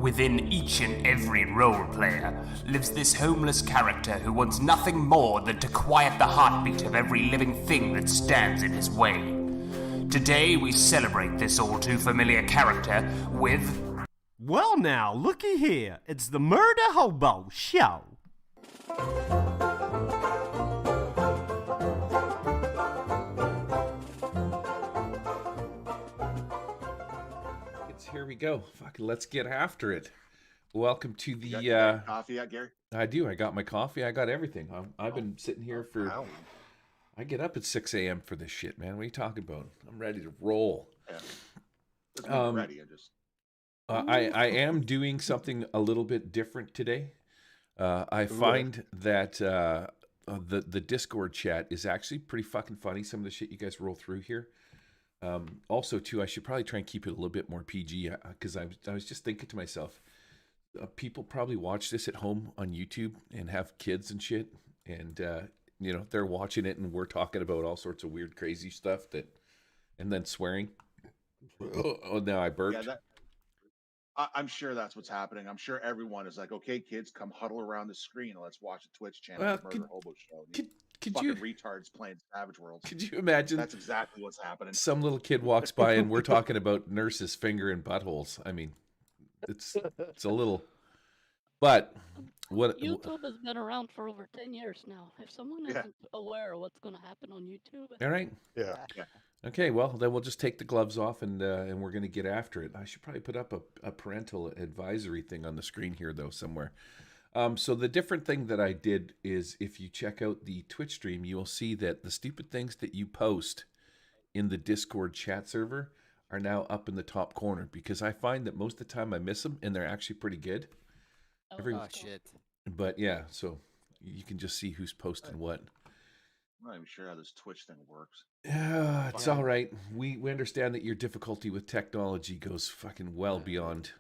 Within each and every role player lives this homeless character who wants nothing more than to quiet the heartbeat of every living thing that stands in his way. Today we celebrate this all too familiar character with... Well now, looky here. It's the Murder Hobo Show. Here we go. Fucking let's get after it. Welcome to the You got coffee yet, Gary? I do. I got my coffee. I got everything. I've been sitting here for... Wow. I get up at 6 a.m. for this shit, man. What are you talking about? I'm ready to roll. Yeah. I'm ready. I am doing something a little bit different today. I find that the Discord chat is actually pretty fucking funny. Some of the shit you guys roll through here. Also, too, I should probably try and keep it a little bit more PG because I was just thinking to myself, people probably watch this at home on YouTube and have kids and shit, and you know, they're watching it and we're talking about all sorts of weird, crazy stuff and then swearing. Oh, now I burped. Yeah, I'm sure that's what's happening. I'm sure everyone is like, okay, kids, come huddle around the screen and let's watch a Twitch channel, the Murder Hobo Show. Could fucking you retards playing Savage Worlds? Could you imagine? That's exactly what's happening. Some little kid walks by and we're talking about nurses' finger and buttholes. I mean, it's a little, but what YouTube has been around for over 10 years now. If someone isn't aware of what's going to happen on YouTube, all right. Yeah. Okay, well then we'll just take the gloves off and we're gonna get after it. I should probably put up a parental advisory thing on the screen here though somewhere. So the different thing that I did is if you check out the Twitch stream, you will see that the stupid things that you post in the Discord chat server are now up in the top corner because I find that most of the time I miss them and they're actually pretty good. oh Shit. But yeah, so you can just see who's posting what. I'm not even sure how this Twitch thing works. Yeah, it's all right. We understand that your difficulty with technology goes fucking well beyond.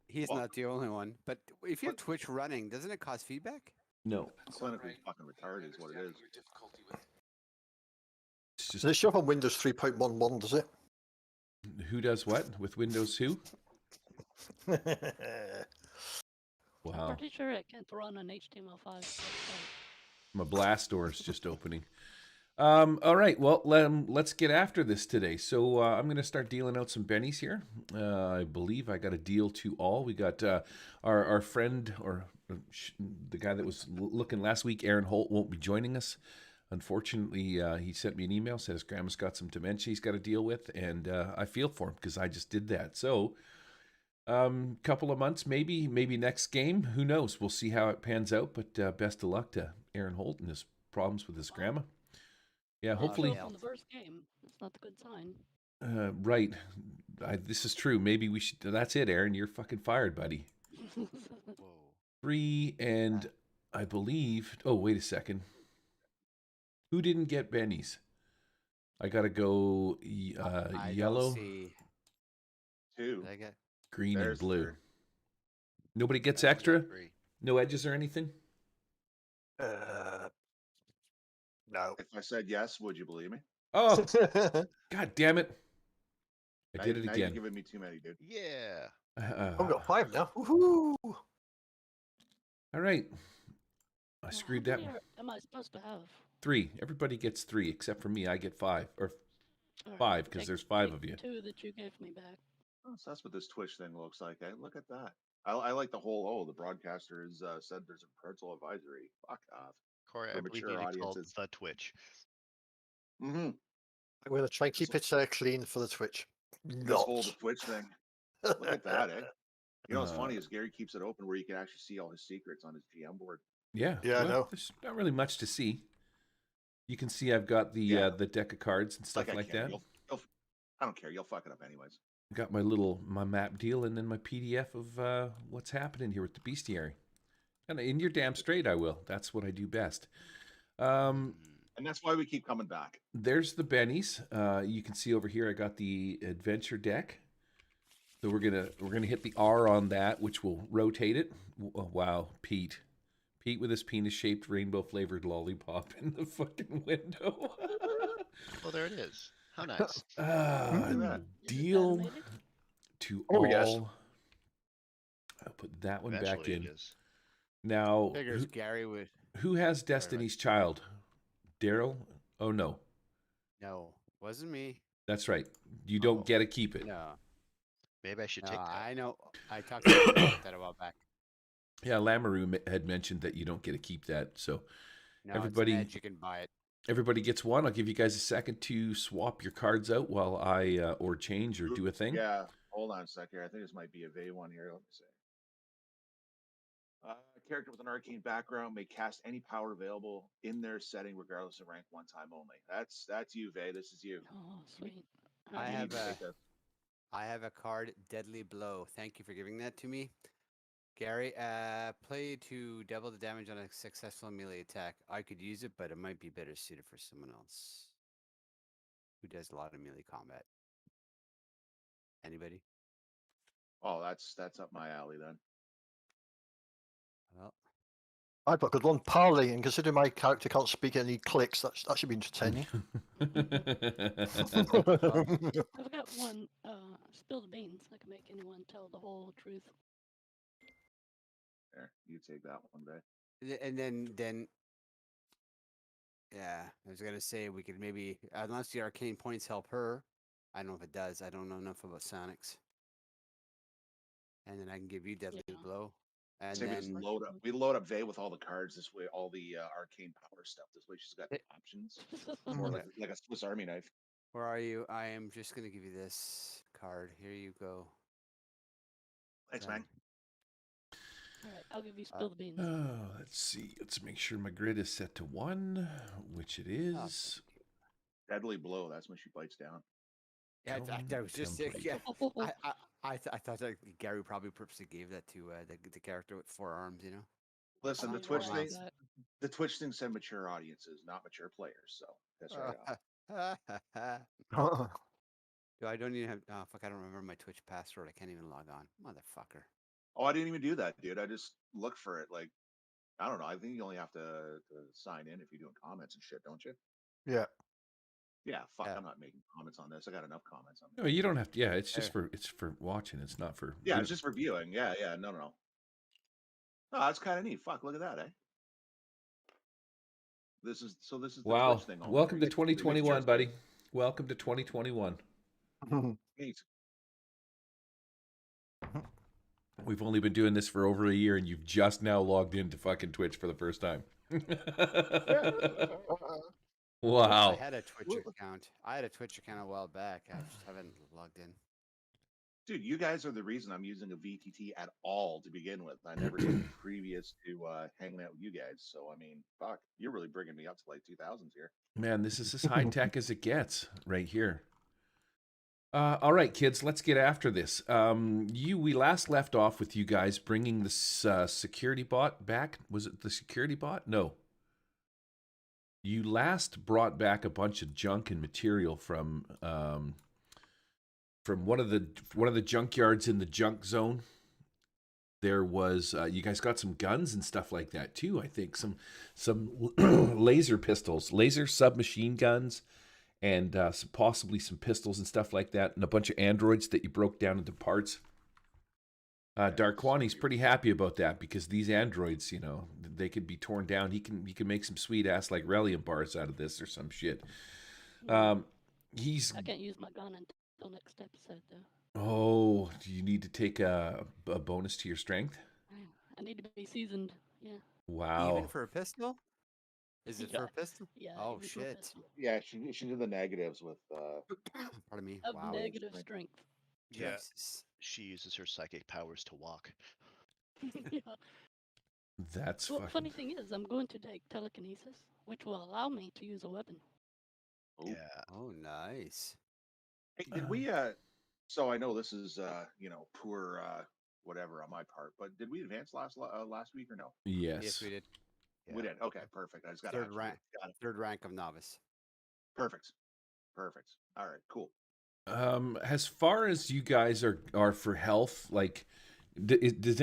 He's not the only one. But if you have Twitch running, doesn't it cause feedback? No. Clinically fucking retarded is what it is. It's just, Does it show up on Windows 3.11, does it? who does what with Windows who? Wow. I'm pretty sure it can't run an HTML5 website. My blast door is just opening. All right, well, let's get after this today. So I'm going to start dealing out some bennies here. I believe I got a deal to all. We got our friend, or the guy that was looking last week, Aaron Holt, won't be joining us. Unfortunately, he sent me an email, said his grandma's got some dementia he's got to deal with, and I feel for him because I just did that. So couple of months, maybe next game, who knows? We'll see how it pans out, but best of luck to Aaron Holt and his problems with his grandma. Yeah, hopefully. From the first game, it's not a good sign. Right. This is true. Maybe we should. That's it, Aaron. You're fucking fired, buddy. 3 and I believe. Oh, wait a second. Who didn't get bennies? I gotta go yellow, 2. green, There's and blue. 3. Nobody gets extra. No edges or anything. No. If I said yes, would you believe me? Oh, god damn it! I did it Now you're again. giving me too many, dude. Yeah. I've got 5 now. Woohoo! All right. I screwed that one. Am I supposed to have? 3. Everybody gets 3 except for me. I get 5 or 5 because there's 5 of you. 2 that you gave me back. Oh, so that's what this Twitch thing looks like. Eh? Look at that. I like the whole, the broadcaster has said there's a parental advisory. Fuck off. Corey, For I believe mature you need to call audiences. the Twitch. Mm-hmm. I'm going to try and keep it clean for the Twitch. This Not. whole Twitch thing. Look at that, eh? You know what's funny is Gary keeps it open where you can actually see all his secrets on his GM board. Yeah. Yeah, I know. There's not really much to see. You can see I've got the deck of cards and stuff like that. I don't care. You'll fuck it up anyways. I got my map deal and then my PDF of what's happening here with the bestiary. And in your damn straight, I will. That's what I do best. And that's why we keep coming back. There's the bennies. You can see over here I got the adventure deck. So we're gonna hit the R on that, which will rotate it. Oh, wow, Pete with his penis-shaped rainbow-flavored lollipop in the fucking window. Well, there it is. How nice. Deal to all I'll put that one back Eventually in. it is. Now, Figures Gary would. who has Sorry, Destiny's Child? Daryl? Oh, no. No, wasn't me. That's right. You Oh. don't get to keep it. No, Maybe I should no, take that. I know. I talked to you about that a while back. Yeah, Lamoureux had mentioned that you don't get to keep that. So No, everybody, it's an edge. You can buy it. everybody gets one. I'll give you guys a second to swap your cards out while I or change or do a thing. Yeah, hold on a sec here. I think this might be a V one here. Let me see. Character with an arcane background may cast any power available in their setting, regardless of rank, one time only. That's you, Vay. This is you. Oh, sweet. I You have need to take this. I have a card, Deadly Blow. Thank you for giving that to me. Gary, play to double the damage on a successful melee attack. I could use it, but it might be better suited for someone else who does a lot of melee combat. Anybody? Oh, that's up my alley then. Well, I've got a good one. Parley, and considering my character can't speak any clicks, that should be entertaining. I've got one. Spill the beans. I can make anyone tell the whole truth. There, you take that one, Vay. and then, yeah, I was gonna say we could maybe, unless the arcane points help her. I don't know if it does. I don't know enough about Sonics. And then I can give you Deadly Yeah. Blow. And Say we just then load up. We load up Vay with all the cards this way, all the arcane power stuff. This way, she's got Hey. options. More like a Swiss Army knife. where are you? I am just gonna give you this card. Here you go. Thanks, Done. man. All right, I'll give you spill the beans. Let's see. Let's make sure my grid is set to 1, which it is. Deadly blow. That's when she bites down. Yeah, I was just Template. yeah. I thought that Gary probably purposely gave that to the character with 4 arms. You know. Listen, I the didn't Twitch realize thing. that. The Twitch thing said mature audiences, not mature players. So that's right. Do I don't even have? Oh fuck! I don't remember my Twitch password. I can't even log on. Motherfucker. Oh, I didn't even do that, dude. I just looked for it. Like, I don't know. I think you only have to sign in if you're doing comments and shit, don't you? Yeah. Yeah. Fuck. Yeah. I'm not making comments on this. I got enough comments on No, this. you don't have to. Yeah, it's just There. it's for watching. It's not for. Yeah, you it's just for viewing. Yeah, yeah. No. Oh, that's kind of neat. Fuck. Look at that, eh? This is the Wow. Twitch thing. only. Welcome to We make 2021, shirts. buddy. Welcome to 2021. Neat. We've only been doing this for over a year, and you've just now logged into fucking Twitch for the first time. Wow. I had a Twitch account. I had a Twitch account a while back. I just haven't logged in. Dude, you guys are the reason I'm using a VTT at all to begin with. I never did previous to hanging out with you guys. So, I mean, fuck, you're really bringing me up to like 2000s here. Man, this is as high tech as it gets right here. All right, kids, let's get after this. We last left off with you guys bringing this security bot back. Was it the security bot? No. You last brought back a bunch of junk and material from one of the junkyards in the junk zone. There was you guys got some guns and stuff like that too. I think some laser pistols, laser submachine guns. And possibly some pistols and stuff like that, and a bunch of androids that you broke down into parts. Darkwani's pretty happy about that because these androids, you know, they could be torn down. He can make some sweet ass like Relium bars out of this or some shit. I can't use my gun until next episode, though. Oh, do you need to take a bonus to your strength? I need to be seasoned. Yeah. Wow. Even for a pistol? Is it for a pistol? Yeah. Oh even for a shit. pistol. Yeah, she did the negatives with. Pardon me. Of Wow. negative strength. Yeah. Jesus. She uses her psychic powers to walk. Yeah. That's Well, fucking... funny thing is, I'm going to take telekinesis, which will allow me to use a weapon. Oh. Yeah. Oh, nice. Hey, did we? So I know this is poor whatever on my part, but did we advance last week or no? Yes. We did. We did. Okay, perfect. I just got Third rank. Got it. Third rank of novice. Perfect. All right, cool. As far as you guys are for health, like, does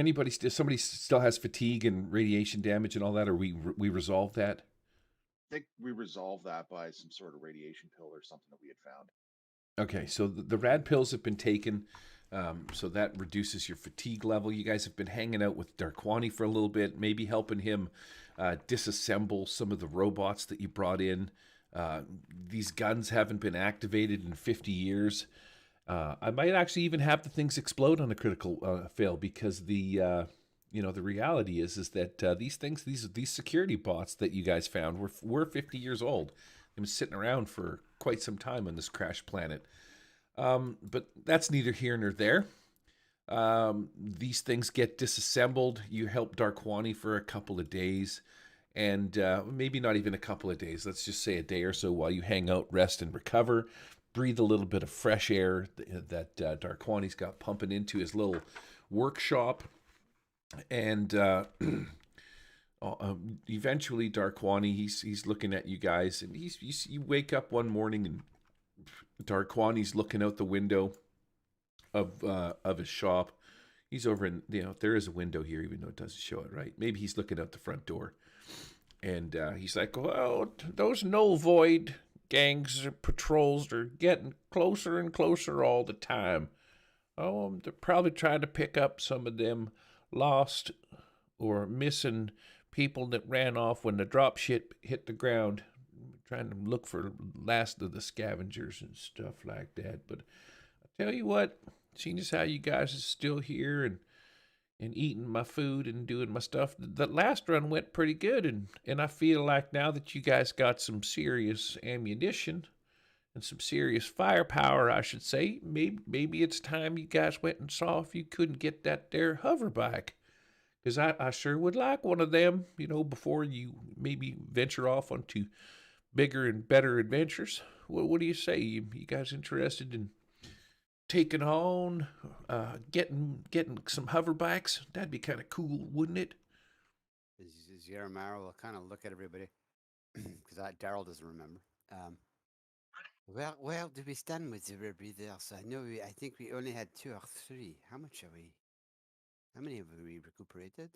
somebody still has fatigue and radiation damage and all that, or we resolved that? I think we resolved that by some sort of radiation pill or something that we had found. Okay, so the rad pills have been taken. So that reduces your fatigue level. You guys have been hanging out with Darkwani for a little bit, maybe helping him disassemble some of the robots that you brought in. These guns haven't been activated in 50 years. I might actually even have the things explode on a critical fail, because the reality is that these security bots that you guys found were 50 years old. They've been sitting around for quite some time on this crash planet. But that's neither here nor there. These things get disassembled. You help Darkwani for a couple of days, and maybe not even a couple of days. Let's just say a day or so while you hang out, rest, and recover. Breathe a little bit of fresh air that Darkwani's got pumping into his little workshop. And eventually Darkwani, he's looking at you guys, and you wake up one morning and Darkwani's looking out the window of his shop. He's over in, there is a window here, even though it doesn't show it, right? Maybe he's looking out the front door. And he's like, "Oh, those null void gangs or patrols are getting closer and closer all the time. Oh, they're probably trying to pick up some of them lost or missing people that ran off when the dropship hit the ground. Trying to look for last of the scavengers and stuff like that. But I tell you what, seeing as how you guys are still here and eating my food and doing my stuff, the last run went pretty good, and I feel like now that you guys got some serious ammunition and some serious firepower, I should say, maybe it's time you guys went and saw if you couldn't get that there hover bike. Because I sure would like one of them, before you maybe venture off onto bigger and better adventures. What do you say? You guys interested in taking on, getting some hover bikes? That'd be kind of cool, wouldn't it? Yaramaro will kind of look at everybody, because Daryl doesn't remember. Where do we stand with the rebreathers? I think we only had 2 or 3. How many have we recuperated?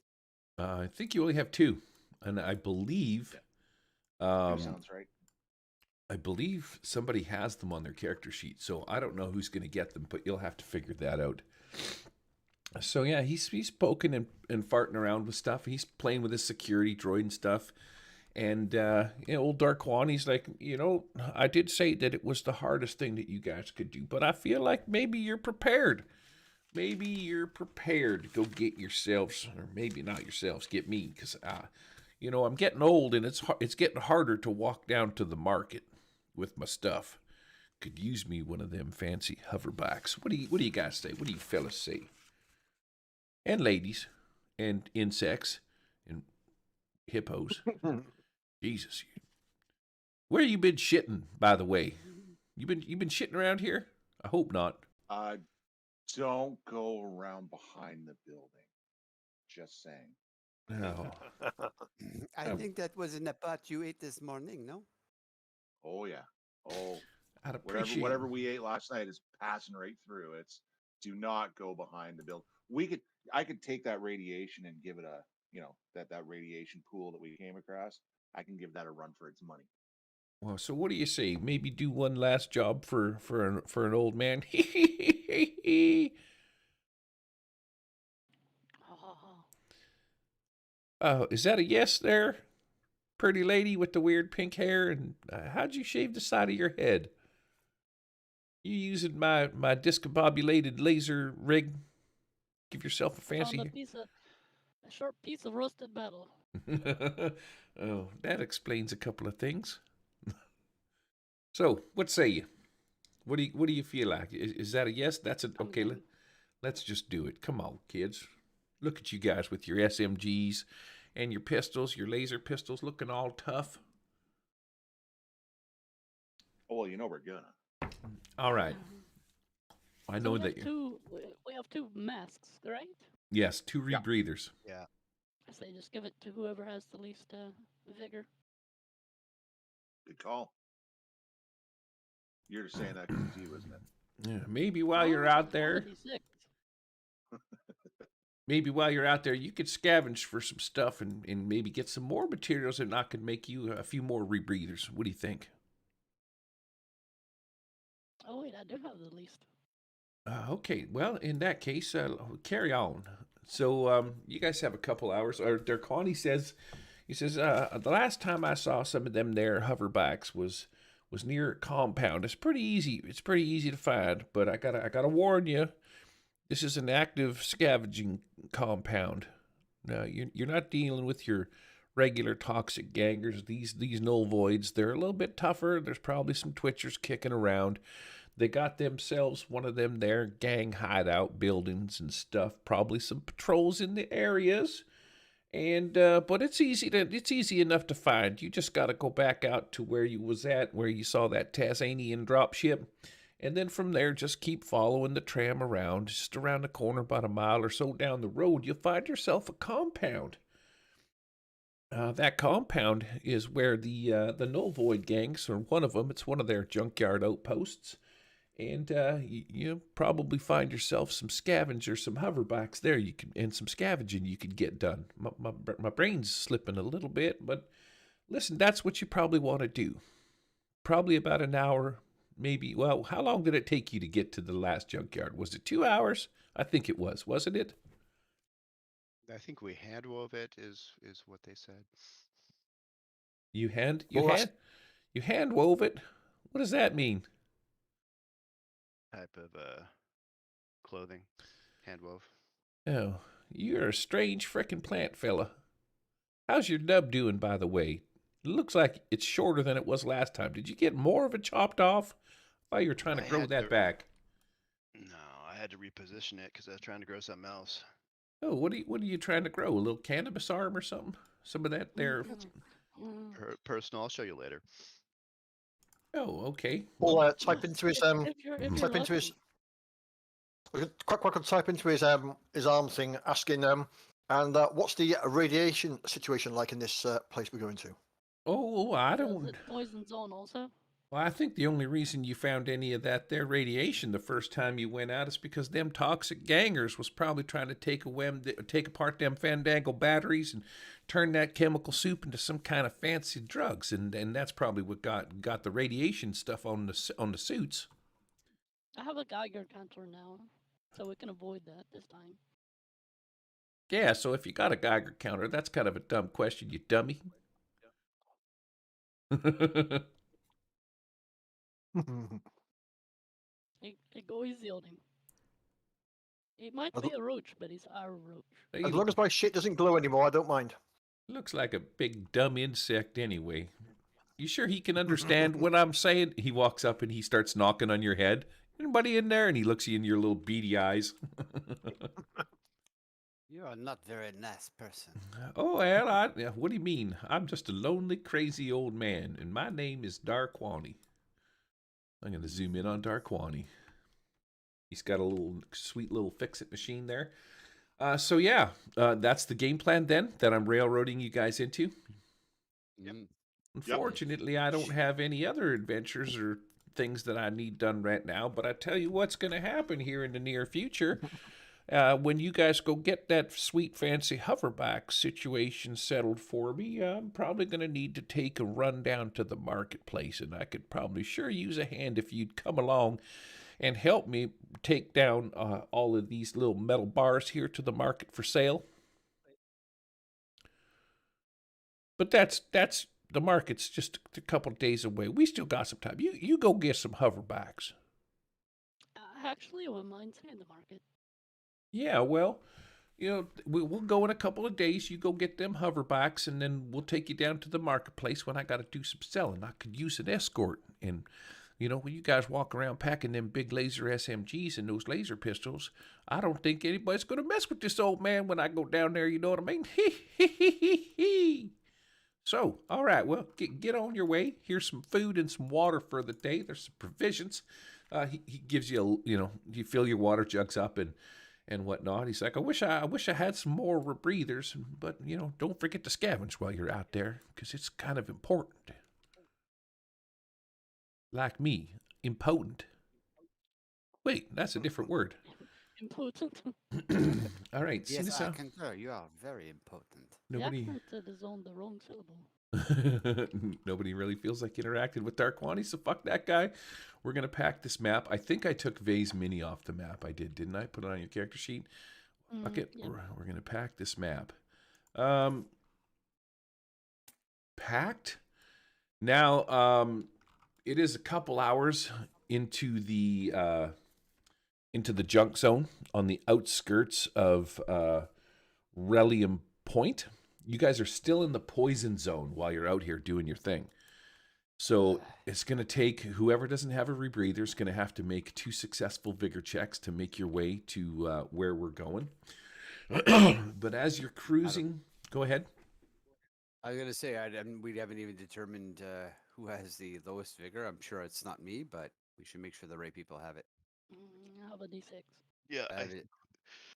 I think you only have 2, and I believe. Sounds right. I believe somebody has them on their character sheet, so I don't know who's going to get them, but you'll have to figure that out. So yeah, he's poking and farting around with stuff. He's playing with his security droid and stuff. And old Darkwani's like, I did say that it was the hardest thing that you guys could do, but I feel like maybe you're prepared. Maybe you're prepared to go get yourselves, or maybe not yourselves, get me, because I'm getting old, and it's getting harder to walk down to the market with my stuff. Could use me one of them fancy hoverbikes. What do you guys say? What do you fellas say? And ladies, and insects, and hippos. Jesus, where you been shitting, by the way? You been shitting around here? I hope not. Don't go around behind the building. Just saying. No. I think that was in the pot you ate this morning, no? Oh yeah. Oh, I'd appreciate whatever we ate last night is passing right through. It's do not go behind the building. I could take that radiation and give it a, that radiation pool that we came across. I can give that a run for its money. Well, so what do you say? Maybe do one last job for an old man. Is that a yes there? Pretty lady with the weird pink hair, and how'd you shave the side of your head? You using my discombobulated laser rig? Give yourself a fancy. A short piece of roasted metal. Oh, that explains a couple of things. So, what say you? What do you feel like? Is that a yes? That's an okay. Let's just do it. Come on, kids. Look at you guys with your SMGs and your pistols, your laser pistols, looking all tough. Oh well, we're gonna. All right. I know that we have 2 masks, right? Yes, 2 rebreathers. Yeah. I say just give it to whoever has the least vigor. Good call. You're just saying that because it's you, isn't it? Yeah, maybe while you're out there. Maybe while you're out there, you could scavenge for some stuff and maybe get some more materials, and I could make you a few more rebreathers. What do you think? Oh wait, I do have the least. Okay, well, in that case, carry on. So, you guys have a couple hours. Or Darkwani says, he says, the last time I saw some of them there hoverbacks was near a compound. It's pretty easy. It's pretty easy to find, but I gotta warn you, this is an active scavenging compound. Now, you're not dealing with your regular toxic gangers. These null voids, they're a little bit tougher. There's probably some twitchers kicking around. They got themselves one of them there gang hideout buildings and stuff. Probably some patrols in the areas. And but it's easy enough to find. You just got to go back out to where you was at, where you saw that Tasmanian dropship, and then from there just keep following the tram around. Just around the corner, about a mile or so down the road, you'll find yourself a compound. That compound is where the Null Void gangs, or one of them, it's one of their junkyard outposts. And you probably find yourself some scavengers, some hoverbacks there. And some scavenging you could get done. My brain's slipping a little bit, but listen, that's what you probably want to do. Probably about an hour, maybe. Well, how long did it take you to get to the last junkyard? Was it 2 hours? I think it was, wasn't it? I think we hand wove it is what they said. You hand wove it. What does that mean? Type of clothing, hand wove. Oh, you're a strange frickin' plant fella. How's your nub doing, by the way? It looks like it's shorter than it was last time. Did you get more of it chopped off? I thought you were trying to I grow had that to- back. No, I had to reposition it because I was trying to grow something else. Oh, what are you trying to grow? A little cannabis arm or something? Some of that there. Personal, I'll show you later. Oh, okay. Well, type into his If you're type into his. lucky. Quack type into his arm thing, asking and what's the radiation situation like in this place we're going to? Oh, I Is don't. it poison zone also? Well, I think the only reason you found any of that there radiation the first time you went out is because them toxic gangers was probably trying to take apart them Fandango batteries and turn that chemical soup into some kind of fancy drugs, and that's probably what got the radiation stuff on the suits. I have a Geiger counter now, so we can avoid that this time. Yeah, so if you got a Geiger counter, that's kind of a dumb question, you dummy. Hey, go easy on him. He might be a roach, but he's our roach. He As long as my shit doesn't glow anymore, I don't mind. looks like a big dumb insect anyway. You sure he can understand what I'm saying? He walks up and he starts knocking on your head. Anybody in there? And he looks you in your little beady eyes. You are not very nice person. Oh, well, what do you mean? I'm just a lonely, crazy old man, and my name is Darkwani. I'm going to zoom in on Darkwani. He's got a little sweet little fix-it machine there. So yeah, that's the game plan then that I'm railroading you guys into. Mm. Unfortunately, I don't have any other adventures or things that I need done right now, but I tell you what's going to happen here in the near future. When you guys go get that sweet fancy hoverback situation settled for me, I'm probably going to need to take a run down to the marketplace, and I could probably sure use a hand if you'd come along and help me take down all of these little metal bars here to the market for sale. But that's the market's just a couple of days away. We still got some time. You go get some hoverbacks. Actually, I wouldn't mind seeing the market. Yeah, well, we'll go in a couple of days. You go get them hoverbacks, and then we'll take you down to the marketplace when I got to do some selling. I could use an escort. And, when you guys walk around packing them big laser SMGs and those laser pistols, I don't think anybody's going to mess with this old man when I go down there, you know what I mean? So, all right, well, get on your way. Here's some food and some water for the day. There's some provisions. He gives you you fill your water jugs up and whatnot. He's like, I wish I had some more rebreathers, but don't forget to scavenge while you're out there, because it's kind of important. Like me, impotent. Wait, that's a different word. Impotent. All right, Yes, since I concur. You are very impotent. nobody. The accent is on the wrong syllable. Nobody really feels like interacting with Darkwani, so fuck that guy. We're going to pack this map. I think I took Vay's Mini off the map. I did, didn't I? Put it on your character sheet. Fuck it. Yeah. We're going to pack this map. Packed. Now, it is a couple hours into the junk zone on the outskirts of Relium Point. You guys are still in the poison zone while you're out here doing your thing. So it's going to take whoever doesn't have a rebreather is going to have to make 2 successful vigor checks to make your way to where we're going. But as you're cruising, go ahead. I was gonna say we haven't even determined who has the lowest vigor. I'm sure it's not me, but we should make sure the right people have it. I have a D6. Yeah, I have it.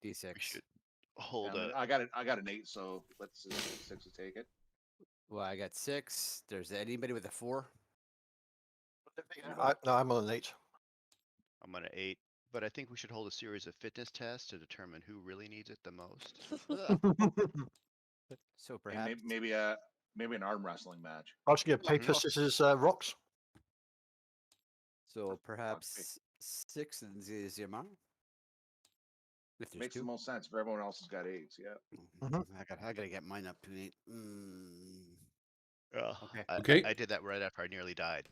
we D6. should hold I mean, a. I got an 8, so let's 6 to take it. Well, I got 6. There's anybody with a 4? No, I'm on an 8. I'm on an 8, but I think we should hold a series of fitness tests to determine who really needs it the most. So And perhaps maybe an arm wrestling match. I should get paper, scissors, rocks. So perhaps 6 in Ziyama? If there's Makes 2. the most sense if everyone else has got 8s. Yeah. Mhm. I gotta get mine up to 8. Okay. Okay. I did that right after I nearly died.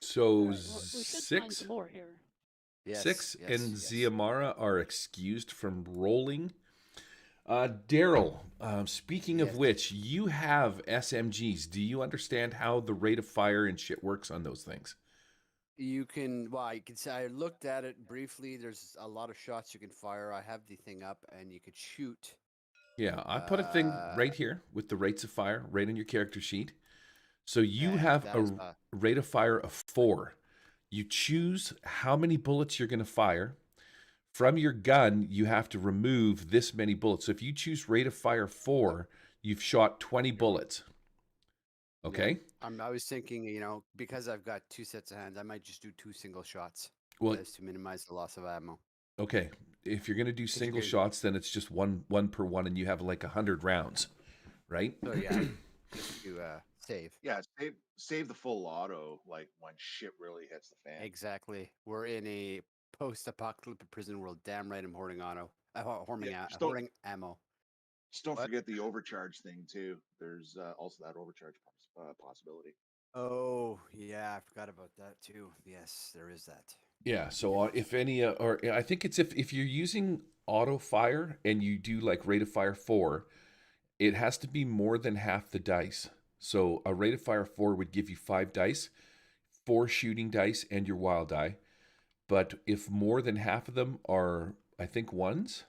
So Right, well, we should find 6, some more here. Yes, 6 yes, and yes. Ziamara are excused from rolling. Daryl, speaking of Yes. which, you have SMGs. Do you understand how the rate of fire and shit works on those things? You can, well, you can say I looked at it briefly. There's a lot of shots you can fire. I have the thing up, and you could shoot. Yeah, I put a thing right here with the rates of fire right on your character sheet. So you and have that a is, rate of fire of 4. You choose how many bullets you're going to fire. From your gun, you have to remove this many bullets. So if you choose rate of fire 4, you've shot 20 bullets. Okay? I was thinking, because I've got 2 sets of hands, I might just do 2 single shots. Well, As to minimize the loss of ammo. okay. If you're going to do single good. shots, then it's just one per one, and you have like 100 rounds, right? So yeah, just to save. Yeah, save the full auto like when shit really hits the fan. Exactly. We're in a post-apocalyptic prison world. Damn right, I'm hoarding Yeah, hoarding ammo. Just don't What? forget the overcharge thing too. There's also that overcharge possibility. Oh yeah, I forgot about that too. Yes, there is that. Yeah. So if any, or I think it's if you're using auto fire and you do like rate of fire 4, it has to be more than half the dice. So a rate of fire 4 would give you 5 dice, 4 shooting dice, and your wild die. But if more than half of them are, I think, 1s,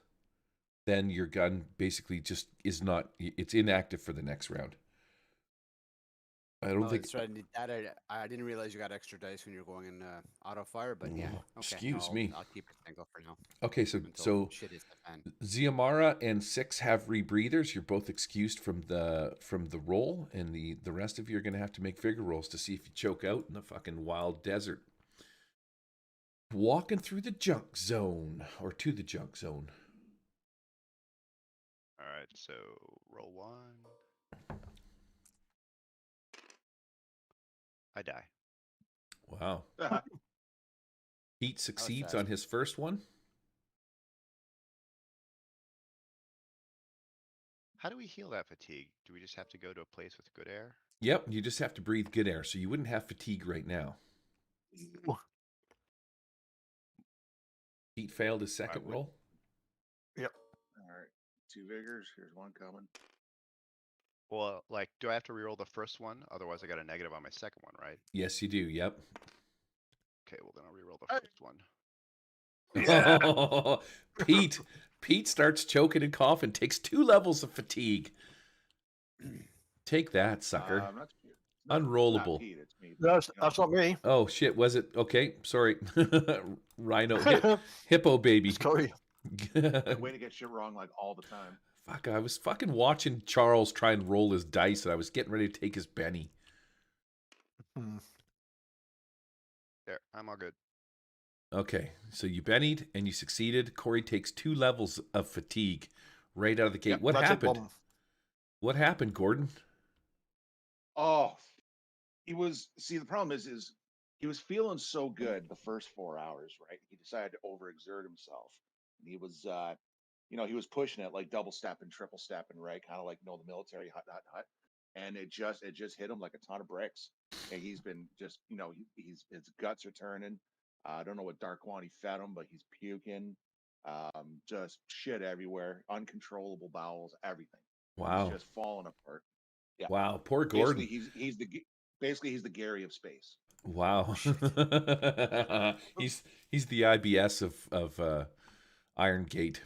then your gun basically just is not, it's inactive for the next round. I don't think. That's right. I didn't realize you got extra dice when you're going in auto fire, but yeah. Okay, Excuse me. I'll keep it single for now. Okay, so Until shit hits the fan. Ziamara and 6 have rebreathers. You're both excused from the roll, and the rest of you are going to have to make vigor rolls to see if you choke out in the fucking wild desert. Walking through the junk zone, or to the junk zone. All right, so roll 1. I die. Wow. Pete succeeds fast. on his first one. How do we heal that fatigue? Do we just have to go to a place with good air? Yep, you just have to breathe good air, so you wouldn't have fatigue right now. Pete failed his second roll. All right, 2 vigors. Here's 1 coming. Well, like, do I have to reroll the first one? Otherwise, I got a negative on my second one, right? Yes, you do. Yep. Okay, well then I'll reroll the first one. Pete starts choking and coughing. Takes 2 levels of fatigue. Take that, sucker. Not Unrollable. Pete, it's me. That's not me. Oh shit! Was it okay? Sorry, Rhino, hippo baby. Sorry. Way to get shit wrong like all the time. Fuck! I was fucking watching Charles try and roll his dice, and I was getting ready to take his Benny. There, I'm all good. Okay, so you bennied and you succeeded. Corey takes 2 levels of fatigue right out of the gate. Yep, What that's a happened? bomb. What happened, Gordon? Oh, he was. See, the problem is he was feeling so good the first 4 hours, right? He decided to overexert himself, and he was, he was pushing it like double stepping, triple stepping, right? Kind of like the military hut, and it just hit him like a ton of bricks. And he's been just, his guts are turning. I don't know what dark one he fed him, but he's puking, just shit everywhere, uncontrollable bowels, everything. He's Wow. just falling apart. Yeah. Wow. Poor Basically, Gordon. he's the Gary of space. Wow. he's the IBS of Iron Gate.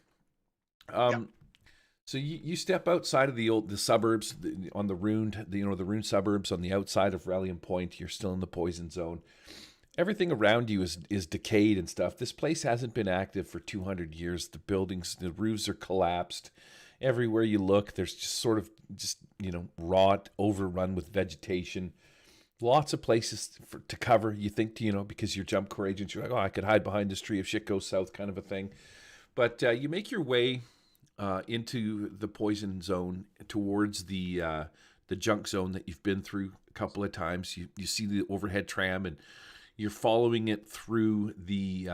Yep. So you step outside of the suburbs on the ruined the ruined suburbs on the outside of Reliant Point. You're still in the poison zone. Everything around you is decayed and stuff. This place hasn't been active for 200 years. The buildings, the roofs are collapsed. Everywhere you look, there's just sort of rot, overrun with vegetation. Lots of places to cover. You think, because you're Jumpcorp agents, you're like, oh, I could hide behind this tree if shit goes south, kind of a thing. But you make your way into the poison zone towards the junk zone that you've been through a couple of times. You see the overhead tram, and you're following it through the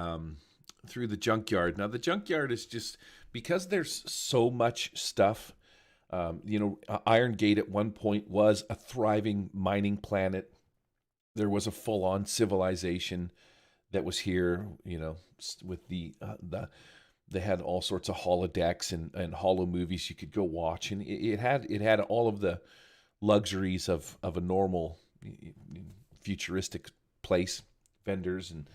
junkyard. Now the junkyard is just because there's so much stuff. Iron Gate at one point was a thriving mining planet. There was a full-on civilization that was here. With they had all sorts of holodecks and holo movies you could go watch, and it had all of the luxuries of a normal futuristic place, vendors and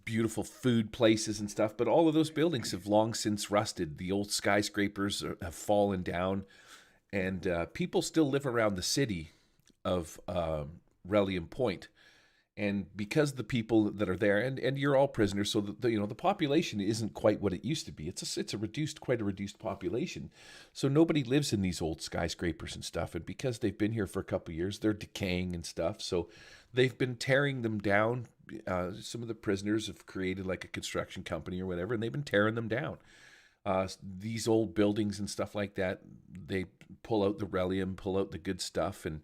beautiful food places and stuff. But all of those buildings have long since rusted. The old skyscrapers have fallen down, and people still live around the city of Reliant Point. And because the people that are there, and you're all prisoners, so the population isn't quite what it used to be. It's quite a reduced population. So nobody lives in these old skyscrapers and stuff. And because they've been here for a couple of years, they're decaying and stuff. So they've been tearing them down. Some of the prisoners have created like a construction company or whatever, and they've been tearing them down. These old buildings and stuff like that, they pull out the rellium, pull out the good stuff, and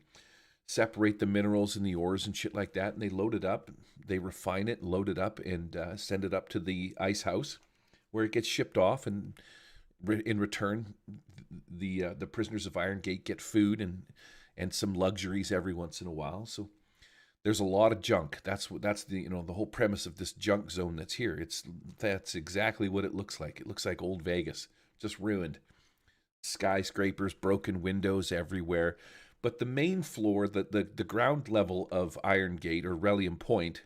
separate the minerals and the ores and shit like that, and they load it up, they refine it, load it up, and send it up to the ice house, where it gets shipped off, and in return, the prisoners of Iron Gate get food and some luxuries every once in a while. So there's a lot of junk. That's the whole premise of this junk zone that's here. That's exactly what it looks like. It looks like old Vegas, just ruined. Skyscrapers, broken windows everywhere. But the main floor, the ground level of Iron Gate or Reliant Point,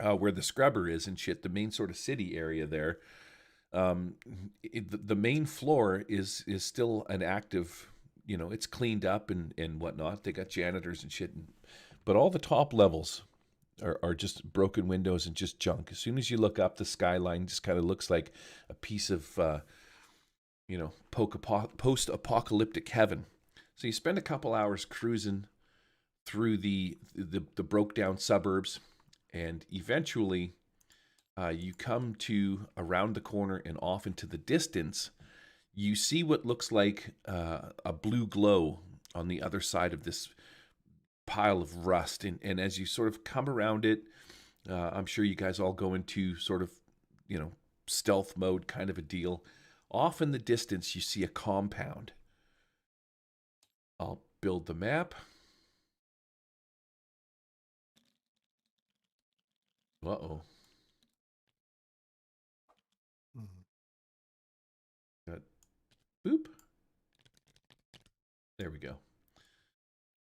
where the scrubber is and shit, the main sort of city area there, the main floor is still an active, it's cleaned up and whatnot. They got janitors and shit. But all the top levels are just broken windows and just junk. As soon as you look up, the skyline just kind of looks like a piece of, post-apocalyptic heaven. So you spend a couple hours cruising through the broke down suburbs, and eventually you come to around the corner and off into the distance. You see what looks like a blue glow on the other side of this pile of rust. And as you sort of come around it, I'm sure you guys all go into sort of, stealth mode kind of a deal. Off in the distance, you see a compound. I'll build the map. Uh-oh. Got boop. There we go.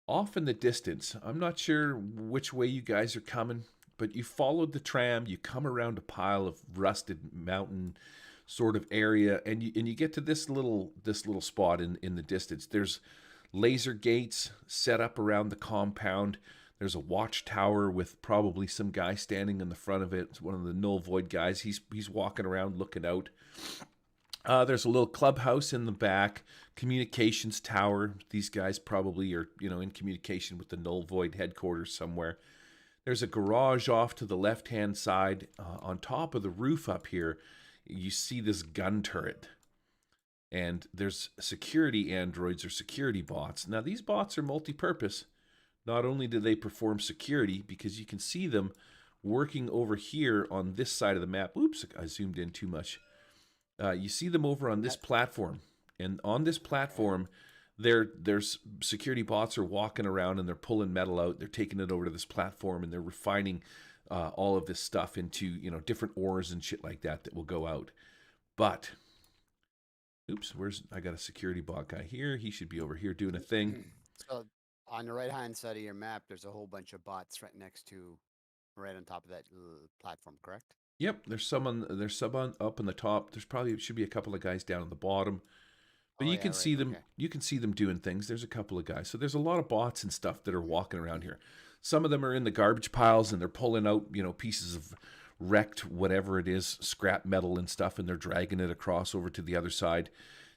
Off in the distance, I'm not sure which way you guys are coming, but you followed the tram, you come around a pile of rusted mountain sort of area, and you get to this little spot in the distance. There's laser gates set up around the compound. There's a watchtower with probably some guy standing in the front of it. It's one of the null void guys. He's walking around looking out. There's a little clubhouse in the back, communications tower. These guys probably are, in communication with the null void headquarters somewhere. There's a garage off to the left-hand side. On top of the roof up here, you see this gun turret. And there's security androids or security bots. Now, these bots are multi-purpose. not only do they perform security, because you can see them working over here on this side of the map. Oops, I zoomed in too much. You see them over on this platform. And on this platform, there's security bots are walking around and they're pulling metal out. They're taking it over to this platform and they're refining all of this stuff into, you know, different ores and shit like that that will go out. But, oops, I got a security bot guy here. He should be over here doing a thing. So on the right-hand side of your map, there's a whole bunch of bots right next to, right on top of that platform, correct? Yep, there's some up on the top. Should be a couple of guys down on the bottom. But you can see them. Okay. You can see them doing things. There's a couple of guys. So there's a lot of bots and stuff that are walking around here. Some of them are in the garbage piles and they're pulling out, you know, pieces of wrecked whatever it is, scrap metal and stuff, and they're dragging it across over to the other side,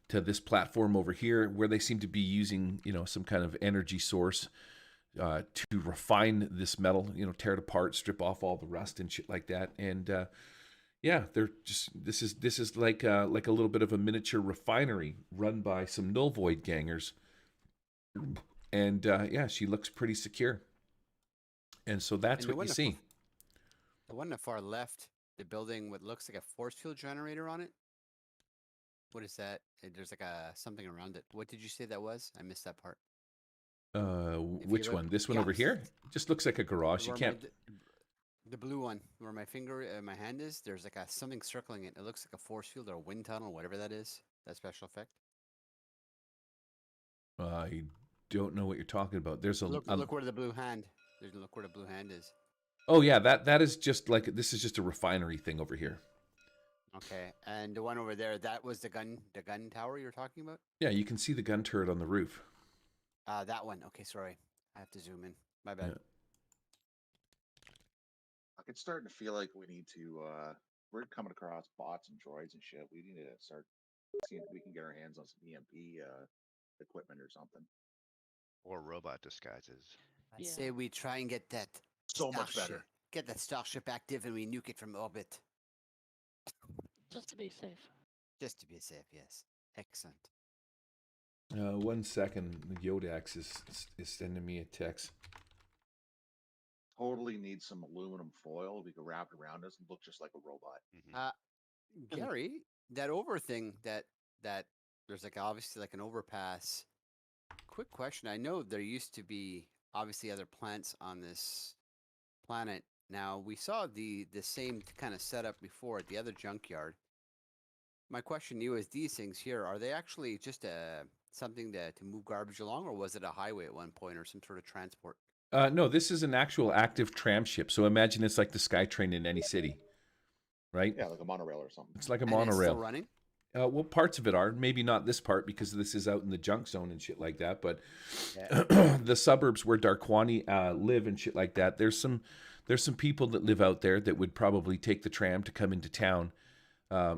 to this platform over here, where they seem to be using, you know, some kind of energy source to refine this metal, you know, tear it apart, strip off all the rust and shit like that. And yeah, they're just this is like a little bit of a miniature refinery run by some null void gangers. And yeah, she looks pretty secure. And so that's what you see. The one on the far left, the building what looks like a force field generator on it. What is that? There's like something around it. What did you say that was? I missed that part. Which one? This one over here? It just looks like a garage. You can't. The blue one, where my hand is, there's like something circling it. It looks like a force field or a wind tunnel, whatever that is. That special effect. I don't know what you're talking about. There's a look where the blue hand. Look where the blue hand is. Oh yeah, that is just like, this is just a refinery thing over here. Okay, and the one over there, that was the gun tower you're talking about? Yeah, you can see the gun turret on the roof. That one. Okay, sorry. I have to zoom in. My bad. Yeah. It's starting to feel like we need to, we're coming across bots and droids and shit. We need to start seeing if we can get our hands on some EMP equipment or something. Or robot disguises. I say we try and get that so much better. Get that starship active and we nuke it from orbit. Just to be safe. Just to be safe, yes. Excellent. 1 second. Yodax is sending me a text. Totally need some aluminum foil. We could wrap it around us and look just like a robot. Mm-hmm. Gary, that over thing that there's like obviously like an overpass. Quick question. I know there used to be obviously other plants on this planet. Now we saw the same kind of setup before at the other junkyard. My question to you is, these things here, are they actually just something to move garbage along, or was it a highway at one point or some sort of transport? No, this is an actual active tram ship. So imagine it's like the SkyTrain in any city, right? Yeah, like a monorail or something. It's like a And monorail. it's still running? Well, parts of it are. Maybe not this part because this is out in the junk zone and shit like that. But the suburbs where Darkwani live and shit like that, there's some people that live out there that would probably take the tram to come into town,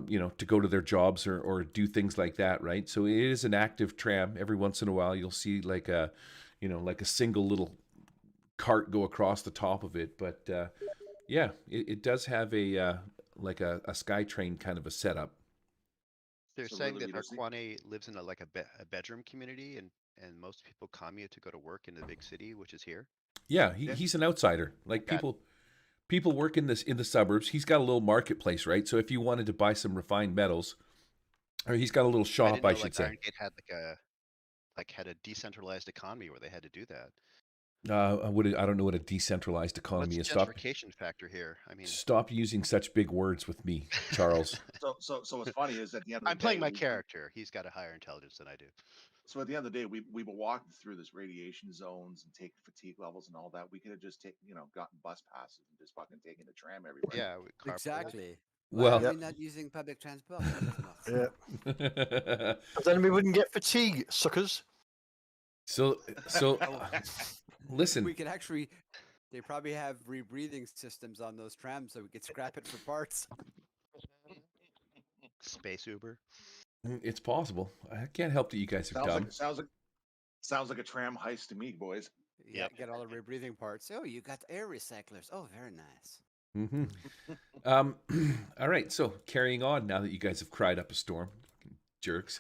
you know, to go to their jobs or do things like that, right? So it is an active tram. Every once in a while, you'll see like a single little cart go across the top of it. But yeah, it does have a SkyTrain kind of a setup. They're So saying really that we don't Harquani lives in a bedroom community, and most people commute to go to work in the big city, which is here. Yeah, he's an outsider. Like people work in the suburbs. He's got a little marketplace, right? So if you wanted to buy some refined metals, or he's got a little shop, I should say. Irongate had had a decentralized economy where they had to do that. I don't know what a decentralized economy is. What's the gentrification factor here? I mean, stop using such big words with me, Charles. So what's funny is at the end of the I'm day, playing my character. He's got a higher intelligence than I do. So at the end of the day, we've been walking through this radiation zones and taking fatigue levels and all that. We could have just gotten bus passes and just fucking taken the tram everywhere. Yeah, Exactly. Well, Why are we not using public transport? Yeah. But then we wouldn't get fatigue, suckers. So listen. We could actually. They probably have rebreathing systems on those trams, so we could scrap it for parts. Space Uber. It's possible. I can't help that you guys are dumb. Sounds like a tram heist to me, boys. Yeah, Yep. get all the rebreathing parts. Oh, you got air recyclers. Oh, very nice. Mm-hmm. All right. So carrying on now that you guys have cried up a storm, jerks.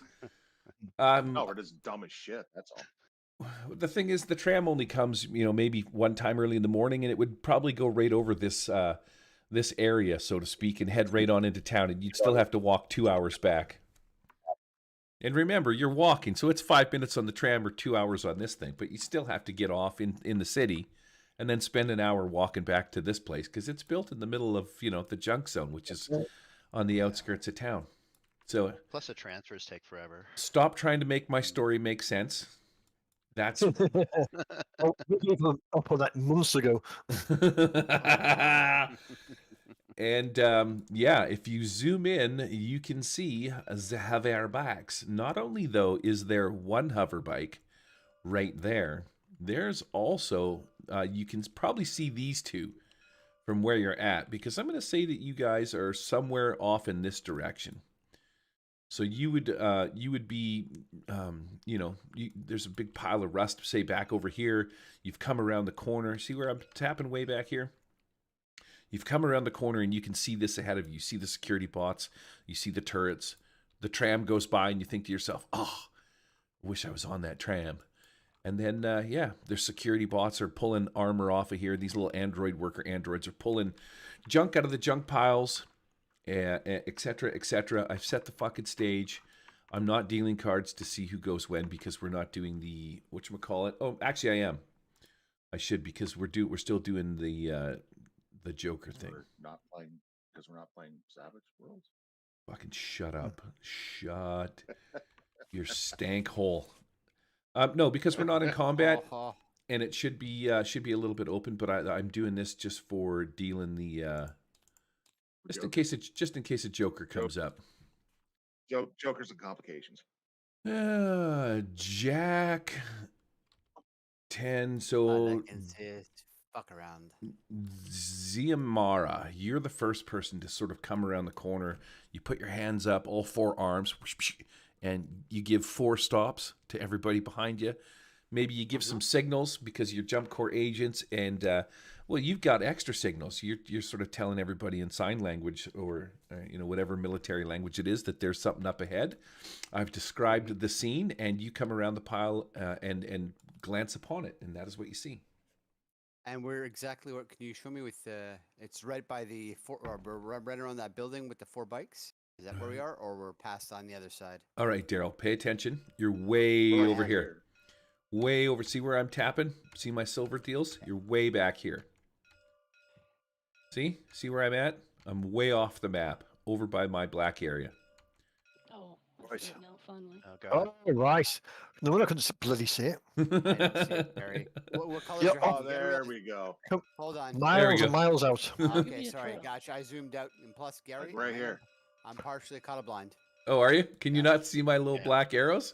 No, we're just dumb as shit. That's all. The thing is, the tram only comes, maybe one time early in the morning, and it would probably go right over this area, so to speak, and head right on into town, and you'd still have to walk 2 hours back. And remember, you're walking, so it's 5 minutes on the tram or 2 hours on this thing, but you still have to get off in the city and then spend an hour walking back to this place because it's built in the middle of, the junk zone, which is on the outskirts of town. So Plus the transfers take forever. stop trying to make my story make sense. That's Oh, we gave them up on that months ago. And if you zoom in, you can see the hover bikes. Not only, though, is there one hover bike right there, there's also, you can probably see these two from where you're at, because I'm going to say that you guys are somewhere off in this direction. So you would be, there's a big pile of rust, say, back over here. You've come around the corner. See where I'm tapping way back here? You've come around the corner and you can see this ahead of you. You see the security bots. You see the turrets. The tram goes by and you think to yourself, oh, I wish I was on that tram. And then, their security bots are pulling armor off of here. These little android worker androids are pulling junk out of the junk piles, et cetera, et cetera. I've set the fucking stage. I'm not dealing cards to see who goes when because we're not doing the, whatchamacallit. Oh, actually I am. I should, because we're still doing the Joker thing. We're not playing because we're not playing Savage Worlds. Fucking shut up. Shut your stank hole. No, because we're not in combat, and it should be a little bit open. But I'm doing this just for dealing the just in case a Joker comes up. Jokers and complications. Jack 10. So fuck around. Ziamara, you're the first person to sort of come around the corner. You put your hands up, all four arms, and you give 4 stops to everybody behind you. Maybe you give some signals because you're Jumpcorp agents, and you've got extra signals. You're sort of telling everybody in sign language or whatever military language it is that there's something up ahead. I've described the scene, and you come around the pile and glance upon it, and that is what you see. And we're exactly what? Can you show me with the? It's right by the we're right around that building with the 4 bikes. Is that where we are, or we're past on the other side? All right, Daryl, pay attention. You're way over here. Way over. See where I'm tapping? See my silver deals? You're way back here. See? See where I'm at? I'm way off the map, over by my black area. Oh, Right. right. Now, finally. Oh, right. No one couldn't bloody see it. I don't see it, Barry. What color is Yep. your Oh, house? there we go. Hold on. Miles go. and miles out. Okay, Yeah, sorry, true. gotcha. I zoomed out, and plus, Gary, Right here. I'm partially colorblind. Oh, are you? Can you not see my little black arrows?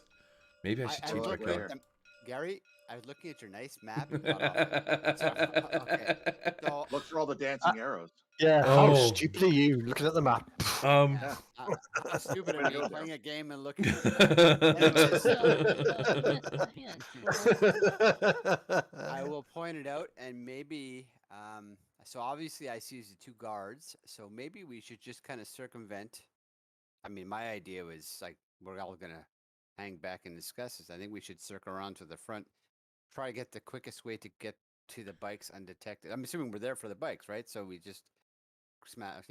Maybe I should I change my looked color. at them. Gary, I was looking at your nice map. And got off it. Okay. So, Look for all the dancing arrows. Yeah, how Oh. stupid are you looking at the map? yeah, stupid of me playing a game and looking. I will point it out, and maybe. So obviously, I see the 2 guards. So maybe we should just kind of circumvent. I mean, my idea was like we're all gonna hang back and discuss this. I think we should circle around to the front, try to get the quickest way to get to the bikes undetected. I'm assuming we're there for the bikes, right? So we just smash,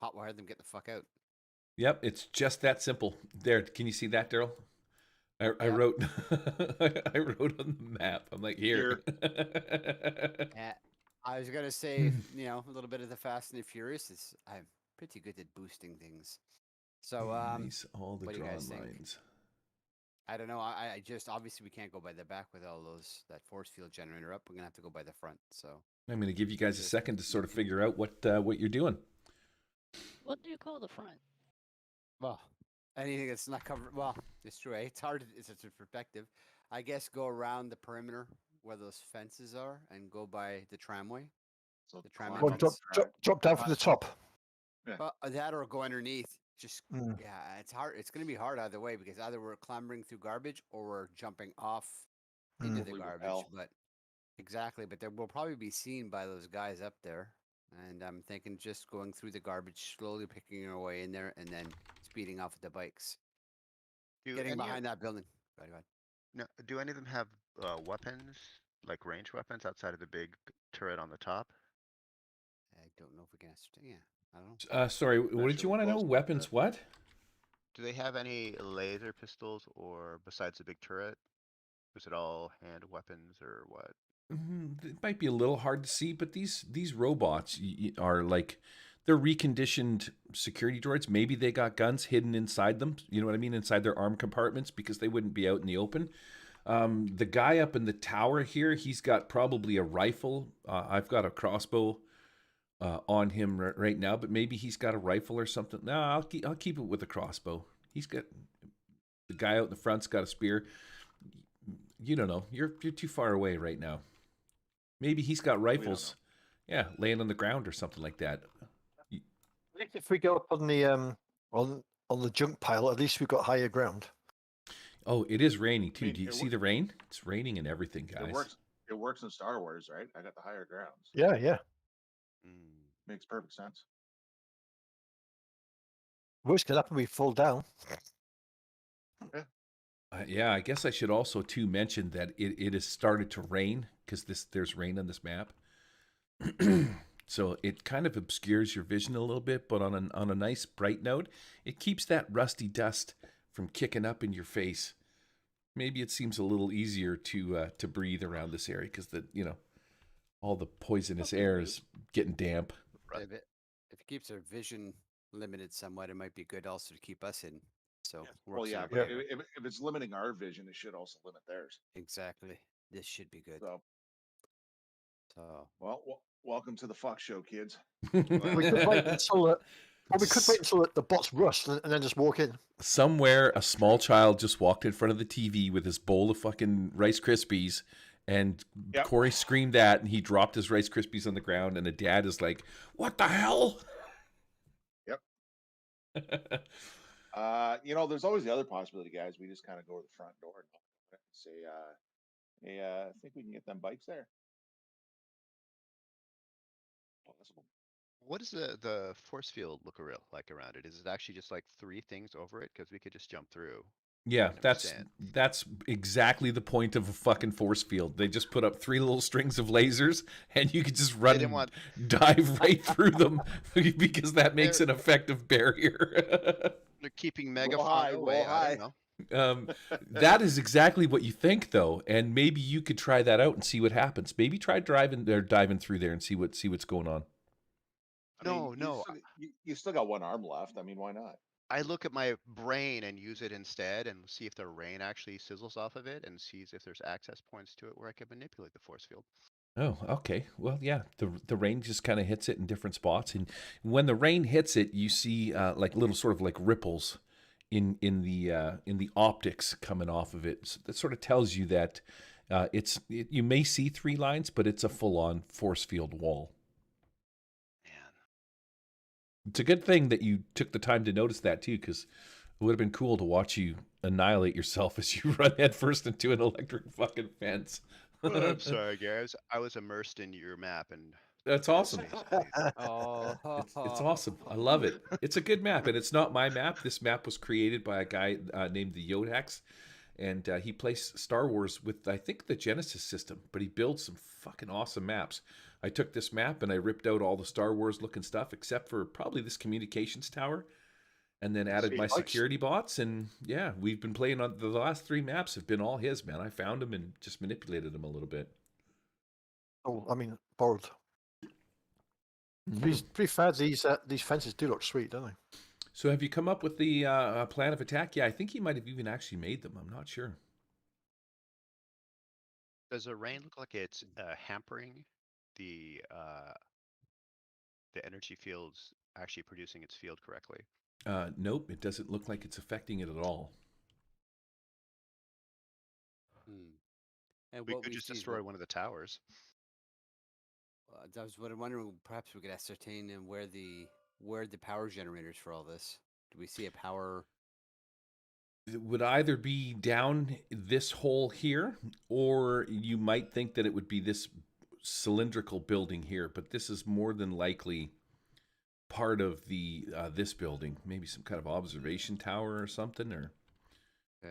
hotwire them, get the fuck out. Yep, it's just that simple. There, can you see that, Daryl? I wrote I wrote on the map. I'm like, here. I was gonna say, a little bit of the Fast and the Furious. I'm pretty good at boosting things. So, nice, all the what do you drawn guys think? lines. I don't know. I just obviously we can't go by the back with all that force field generator up. We're gonna have to go by the front. So I'm going to give you guys a second to sort of figure out what you're doing. What do you call the front? well, anything that's not covered. Well, it's true. It's hard. It's a perspective. I guess go around the perimeter where those fences are and go by the tramway. So The tram Well, entrance. drop down from the top. That or go underneath. Just Mm. yeah, it's hard. It's gonna be hard either way because either we're clambering through garbage or we're jumping off into Mm. the Holy garbage. hell. But exactly, but we'll probably be seen by those guys up there. And I'm thinking just going through the garbage, slowly picking our way in there, and then speeding off with the bikes, getting behind that building. Go ahead. No, do any of them have weapons, like range weapons outside of the big turret on the top? I don't know if we can ascertain. Yeah, I don't know. Sorry, what Not did sure you we're want to know? close enough Weapons? to- What? Do they have any laser pistols or besides the big turret? Is it all hand weapons or what? It might be a little hard to see, but these robots are like they're reconditioned security droids. Maybe they got guns hidden inside them. You know what I mean? Inside their arm compartments because they wouldn't be out in the open. The guy up in the tower here, he's got probably a rifle. I've got a crossbow on him right now, but maybe he's got a rifle or something. No, I'll keep it with a crossbow. He's got the guy out in the front's got a spear. You don't know. You're too far away right now. Maybe he's got rifles. Yeah, laying on the ground or something like that. I think if we go up on the on the junk pile, at least we've got higher ground. Oh, it is raining too. mean, Do you it see the rain? It's raining and everything, guys. It works in Star Wars, right? I got the higher grounds. Yeah, yeah. Mm. Makes perfect sense. Worst could happen, we fall down. Yeah, I guess I should also too mention that it has started to rain because there's rain on this map. So it kind of obscures your vision a little bit, but on a nice bright note, it keeps that rusty dust from kicking up in your face. Maybe it seems a little easier to breathe around this area because all the poisonous air is getting damp. If it keeps our vision limited somewhat, it might be good also to keep us in. So Well, yeah, but if it's limiting our vision, it should also limit theirs. exactly. This should be good. So welcome to the fuck show, kids. We could wait until the bots rust and then just walk in. Somewhere, a small child just walked in front of the TV with his bowl of fucking Rice Krispies, and Corey screamed at, and he dropped his Rice Krispies on the ground, and the dad is like, "What the hell?" Yep. There's always the other possibility, guys. We just kind of go to the front door and say, "Hey, I think we can get them bikes there." Possible. What does the force field look like around it? Is it actually just like 3 things over it? Because we could just jump through. Yeah, that's exactly the point of a fucking force field. They just put up 3 little strings of lasers, and you could just run and dive right through them because that makes an effective barrier. They're keeping Megaphone away. I don't know. That is exactly what you think, though, and maybe you could try that out and see what happens. Maybe try diving through there and see what's going on. You still got one arm left. I mean, why not? I look at my brain and use it instead and see if the rain actually sizzles off of it and sees if there's access points to it where I can manipulate the force field. Oh, okay. Well, yeah, the rain just kind of hits it in different spots, and when the rain hits it, you see like little sort of like ripples in the optics coming off of it. So that sort of tells you that you may see 3 lines, but it's a full-on force field wall. It's a good thing that you took the time to notice that too, because it would have been cool to watch you annihilate yourself as you run headfirst into an electric fucking fence. I'm sorry, guys. I was immersed in your map, and that's awesome. It's awesome. I love it. It's a good map, and it's not my map. This map was created by a guy named the Yodex, and he plays Star Wars with, I think, the Genesis system, but he builds some fucking awesome maps. I took this map and I ripped out all the Star Wars looking stuff except for probably this communications tower, and then added my security bots. And yeah, we've been playing on the last 3 maps have been all his, man. I found him and just manipulated him a little bit. Oh, I mean, borrowed. Pretty fair. These fences do look sweet, don't they? So have you come up with the plan of attack? Yeah, I think he might have even actually made them. I'm not sure. Does the rain look like it's hampering the energy fields actually producing its field correctly? Nope, it doesn't look like it's affecting it at all. And we could just destroy one of the towers. I was wondering, perhaps we could ascertain where the power generators for all this. Do we see a power? It would either be down this hole here, or you might think that it would be this cylindrical building here, but this is more than likely part of the this building. Maybe some kind of observation tower or something, or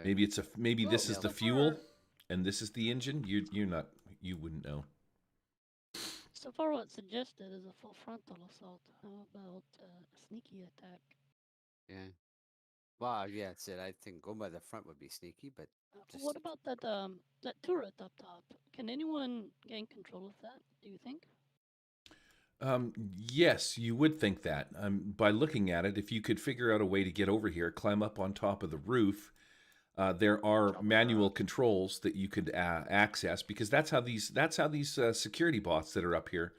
maybe this is the fuel. and this is the engine, you wouldn't know. So far, what's suggested is a full frontal assault. How about a sneaky attack? Yeah. Well, yeah, that's it. I think going by the front would be sneaky, but just What about that turret up top? Can anyone gain control of that? Do you think? Yes, you would think that. By looking at it, if you could figure out a way to get over here, climb up on top of the roof, there are manual controls that you could access, because that's how these security bots that are up here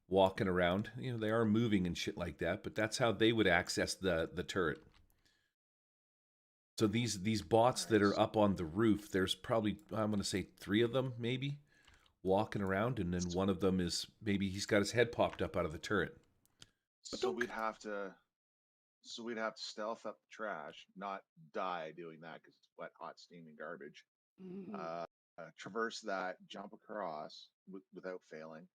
walking around. You know, they are moving and shit like that, but that's how they would access the turret. So these bots that are up on the roof, there's probably, I'm going to say 3 of them maybe, walking around, and then one of them is maybe he's got his head popped up out of the turret. So we'd have to stealth up the trash, not die doing that because it's wet, hot, steaming garbage. Mm-hmm. Traverse that, jump across without failing,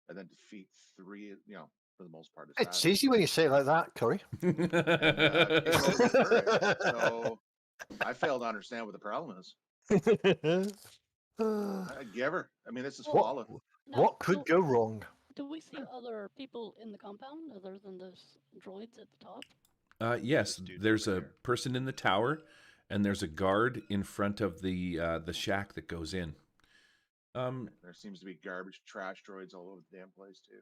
and then defeat 3. You know, for the most part, It's easy when you say it like that, Curry. And, take out the turret. So I fail to understand what the problem is. Give her. I mean, this is flawless. What could go wrong? Do we see other people in the compound other than those droids at the top? Yes, there's a person in the tower, and there's a guard in front of the shack that goes in. There seems to be garbage, trash droids all over the damn place too.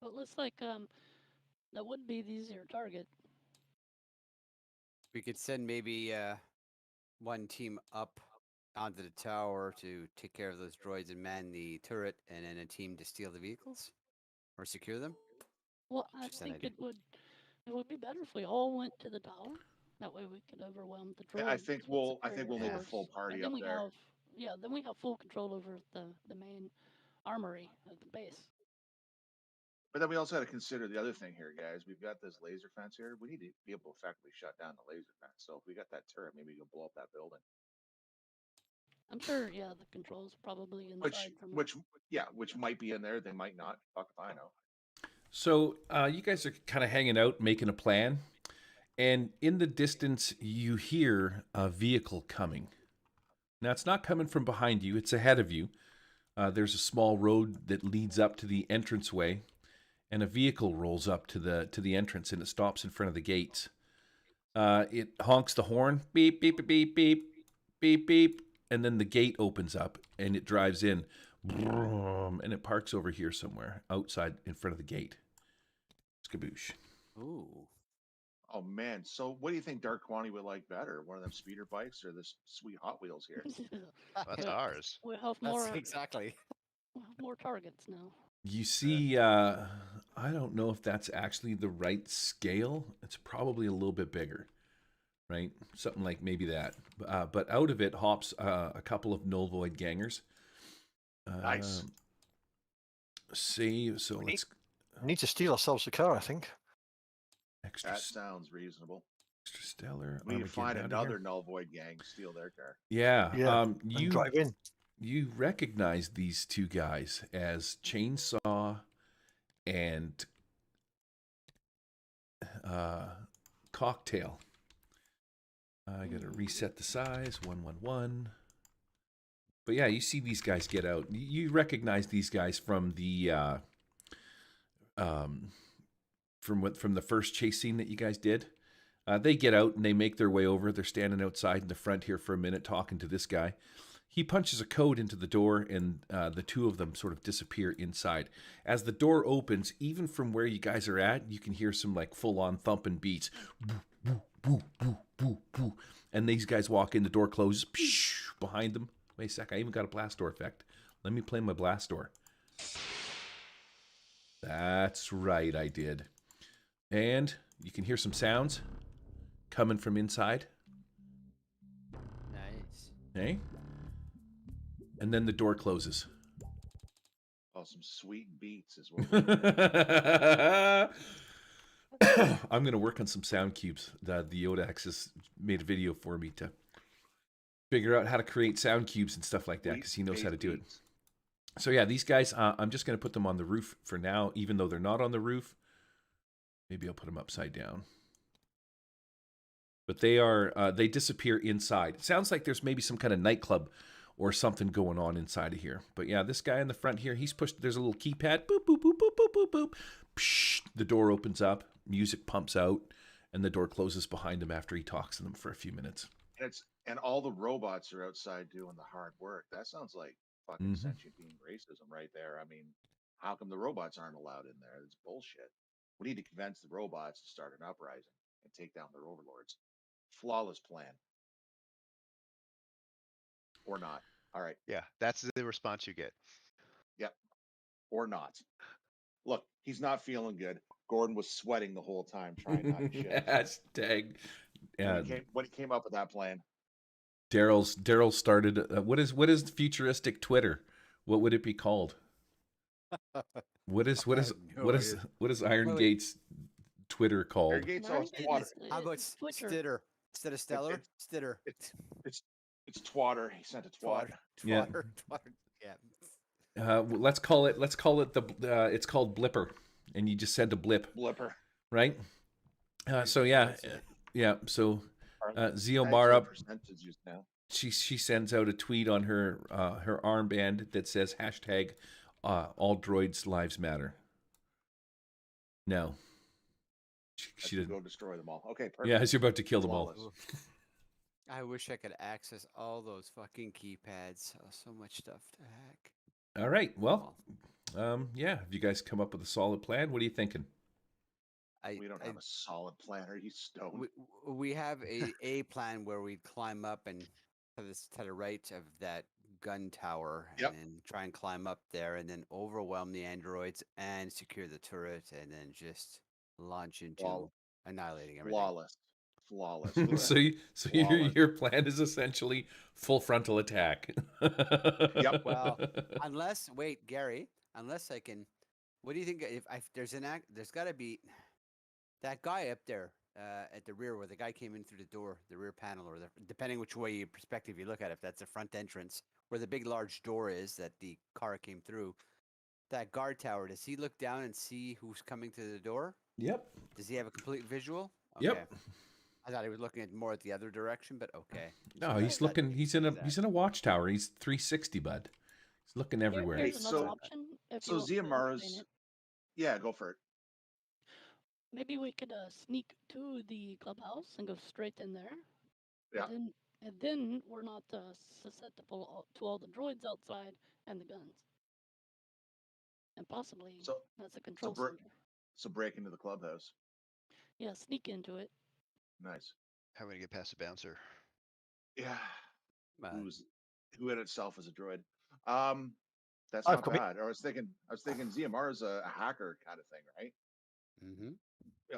Well, it looks like that would be the easier target. we could send maybe one team up onto the tower to take care of those droids and man the turret, and then a team to steal the vehicles or secure them. Well, I Just an think idea. it would be better if we all went to the tower. That way we could overwhelm the droids. I think we'll need a full party up there. Then we have full control over the main armory of the base. But then we also got to consider the other thing here, guys. We've got this laser fence here. We need to be able to effectively shut down the laser fence. So if we got that turret, maybe we can blow up that building. I'm sure, yeah, the controls probably inside. Which might be in there. They might not. Fuck if I know. So you guys are kind of hanging out, making a plan, and in the distance you hear a vehicle coming. Now it's not coming from behind you; it's ahead of you. There's a small road that leads up to the entranceway, and a vehicle rolls up to the entrance, and it stops in front of the gates. It honks the horn, beep beep beep beep beep beep, and then the gate opens up, and it drives in, and it parks over here somewhere outside in front of the gate. Skaboosh. Ooh. Oh man! So what do you think Dark Quantity would like better? One of them speeder bikes or this sweet Hot Wheels here? That's ours. We have more. Exactly. We'll have more targets now. You see, I don't know if that's actually the right scale. It's probably a little bit bigger, right? Something like maybe that. But out of it hops a couple of null void gangers. Nice. Let's need to steal ourselves a car, I think. Extra. That sounds reasonable. Extra stellar. We can find another null void gang, steal their car. Yeah. You drive in. You recognize these two guys as Chainsaw and Cocktail. I gotta reset the size. 111. But yeah, you see these guys get out. You recognize these guys from the from the first chase scene that you guys did. They get out and they make their way over. They're standing outside in the front here for a minute talking to this guy. He punches a code into the door, and the two of them sort of disappear inside. As the door opens, even from where you guys are at, you can hear some like full-on thumping beats. Boo, boo, boo, boo, boo, boo. And these guys walk in, the door closes behind them. Wait a sec, I even got a blast door effect. Let me play my blast door. That's right, I did. And you can hear some sounds coming from inside. Nice. Okay. And then the door closes. Oh, some sweet beats as well. I'm going to work on some sound cubes. The Yodax has made a video for me to figure out how to create sound cubes and stuff like that because he knows how to do it. So yeah, these guys, I'm just going to put them on the roof for now, even though they're not on the roof. Maybe I'll put them upside down. but they disappear inside. It sounds like there's maybe some kind of nightclub or something going on inside of here. But yeah, this guy in the front here, he's pushed. There's a little keypad. Boop boop boop boop boop boop boop. Psh, the door opens up. Music pumps out, and the door closes behind him after he talks to them for a few minutes. And all the robots are outside doing the hard work. That sounds like fucking sentient being racism right there. I mean, how come the robots aren't allowed in there? It's bullshit. We need to convince the robots to start an uprising and take down their overlords. Flawless plan. Or not. All right. Yeah, that's the response you get. Yep. Or not. Look, he's not feeling good. Gordon was sweating the whole time trying not to shit. Hashtag. When he came up with that plan. Daryl started. What is futuristic Twitter? What would it be called? What is Iron Gate's Twitter called? Iron Gate's Twatter. How about Stitter? Instead of Stellar? Stitter. It's Twatter. He sent a twat. Yeah. Twatter. Yeah. Let's call it it's called Blipper, and you just send a blip. Blipper. Right? So yeah. So Xiomara, she sends out a tweet on her armband that says hashtag all droids lives matter. No. She didn't go destroy them all. Okay, perfect. Yeah, as you're about to kill them all. I wish I could access all those fucking keypads. So much stuff to hack. All right. Well, yeah. Have you guys come up with a solid plan? What are you thinking? We don't have a solid plan. Are you stoned? We have a plan where we climb up and to the right of that gun tower and then try and climb up there and then overwhelm the androids and secure the turret and then just launch into annihilating everything. Flawless. So your plan is essentially full frontal attack. Yep. Well, Gary, unless I can, what do you think? If there's there's got to be that guy up there at the rear where the guy came in through the door, the rear panel, or depending which way perspective you look at it, if that's the front entrance where the big large door is that the car came through. That guard tower, does he look down and see who's coming to the door? Yep. Does he have a complete visual? Okay. Yep. I thought he was looking more at the other direction, but okay. No, he's looking. He's in a watchtower. He's 360, bud. He's looking everywhere. Here's another option. So Xiomara's. Yeah, go for it. Maybe we could sneak to the clubhouse and go straight in there. Yeah. And then we're not susceptible to all the droids outside and the guns. And possibly that's a control center. So break into the clubhouse. Yeah, sneak into it. Nice. How are we gonna get past the bouncer? Yeah. Who in itself is a droid. That's not bad. I was thinking Xiomara's a hacker kind of thing, right? Mm-hmm.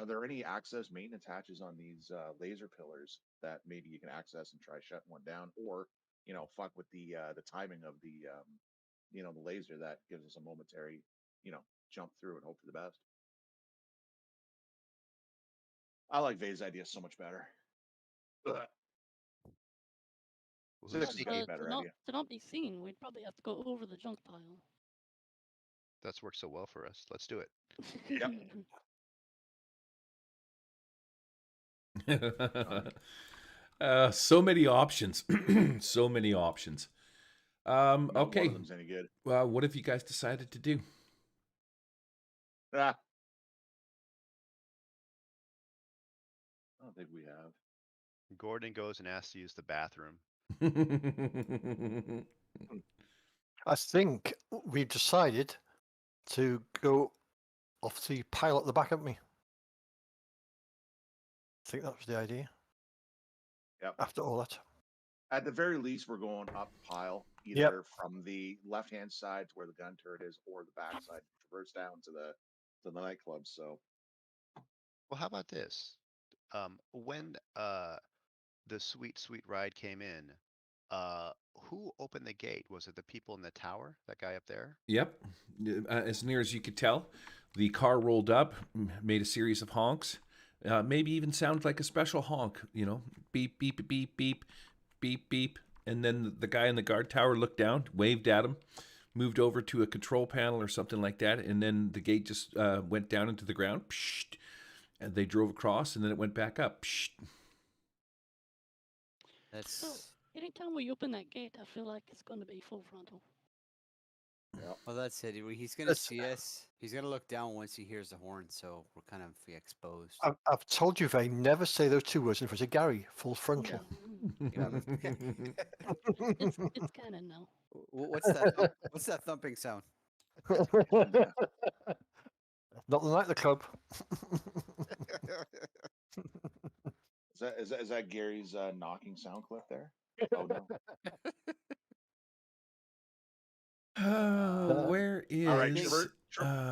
Are there any access maintenance hatches on these laser pillars that maybe you can access and try shutting one down, or fuck with the timing of the the laser that gives us a momentary jump through and hope for the best. I like Vay's idea so much better. Better idea. To not be seen, we'd probably have to go over the junk pile. That's worked so well for us. Let's do it. Yep. So many options. So many options. Okay. One of them's any good. Well, what have you guys decided to do? I don't think we have. Gordon goes and asks to use the bathroom. I think we've decided to go off the pile at the back, haven't we? I think that was the idea. Yep. After all that. At the very least, we're going up the pile, either from the left-hand side to where the gun turret is, or the back side, traverse down to the nightclub. So, well, how about this? When the sweet ride came in, who opened the gate? Was it the people in the tower? That guy up there? Yep. As near as you could tell, the car rolled up, made a series of honks. Maybe even sounded like a special honk, beep, beep, beep, beep, beep, beep. And then the guy in the guard tower looked down, waved at him, moved over to a control panel or something like that. And then the gate just went down into the ground. Psh, and they drove across, and then it went back up. Psh. That's Anytime we open that gate, I feel like it's going to be full frontal. well. That's it. He's gonna It's- see us. He's gonna look down once he hears the horn, so we're kind of exposed. I've told you, Vane, never say those two words in front of Gary. Full frontal. Yeah, Yeah. it's kind of no. What's that? What's that thumping sound? Not the night of the club. Is that Gary's knocking sound clip there? Oh no. Where is? All right,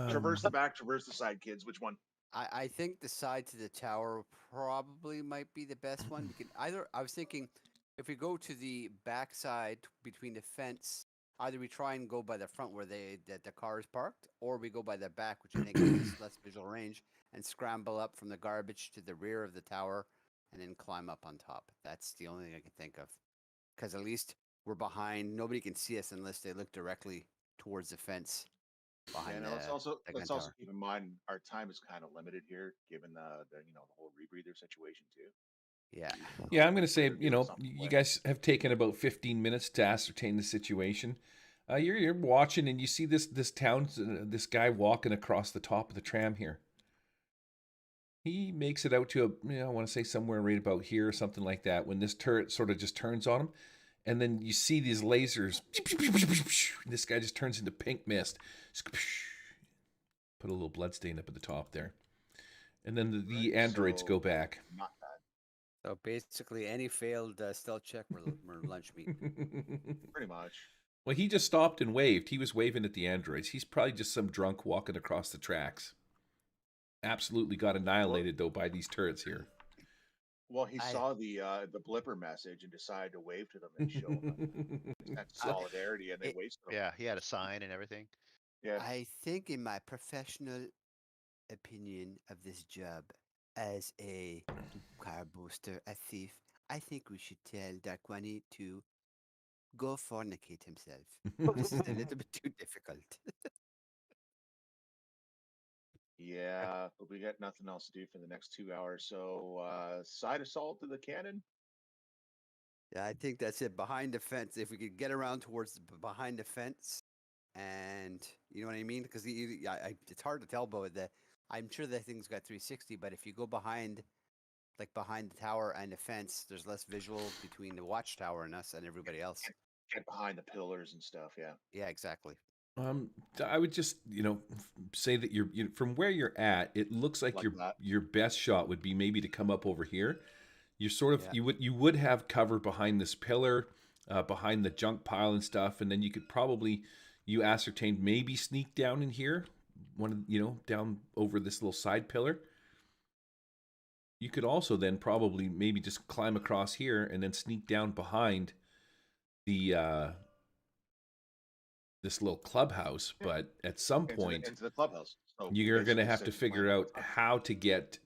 traverse the back, traverse the side, kids. Which one? I think the side to the tower probably might be the best one. We can either. I was thinking, if we go to the back side between the fence, either we try and go by the front where the car is parked, or we go by the back, which I think is less visual range, and scramble up from the garbage to the rear of the tower, and then climb up on top. That's the only thing I can think of, because at least we're behind. Nobody can see us unless they look directly towards the fence. Behind let's the gun tower. keep in mind our time is kind of limited here, given the whole rebreather situation too. Yeah. Yeah, I'm going to say, We're doing something you quick. guys have taken about 15 minutes to ascertain the situation. You're watching and you see this this guy walking across the top of the tram here. He makes it out to I want to say somewhere right about here or something like that, when this turret sort of just turns on him. And then you see these lasers. This guy just turns into pink mist. Put a little blood stain up at the top there. And then the androids go back. Not bad. So basically, any failed stealth check, we're lunch meat. Pretty much. Well, he just stopped and waved. He was waving at the androids. He's probably just some drunk walking across the tracks. Absolutely got annihilated, though, by these turrets here. Well, he saw the blipper message and decided to wave to them and show them that solidarity, and they wasted them. Yeah, he had a sign and everything. Yeah. I think, in my professional opinion of this job, as a car booster, a thief, I think we should tell Darkwani to go fornicate himself. This is a little bit too difficult. Yeah, but we got nothing else to do for the next 2 hours. So side assault to the cannon. Yeah, I think that's it. Behind the fence, if we could get around towards behind the fence, and you know what I mean, because it's hard to tell, but I'm sure that thing's got 360. But if you go behind, like behind the tower and the fence, there's less visual between the watchtower and us and everybody else. Get behind the pillars and stuff. Yeah. Yeah, exactly. I would just, say that you're from where you're at. It looks like your best shot would be maybe to come up over here. You're sort of you would have cover behind this pillar, behind the junk pile and stuff, and then you could probably ascertain maybe sneak down in here, down over this little side pillar. You could also then probably maybe just climb across here and then sneak down behind the this little clubhouse. But at some point into the clubhouse, so you're going to have to figure out how to get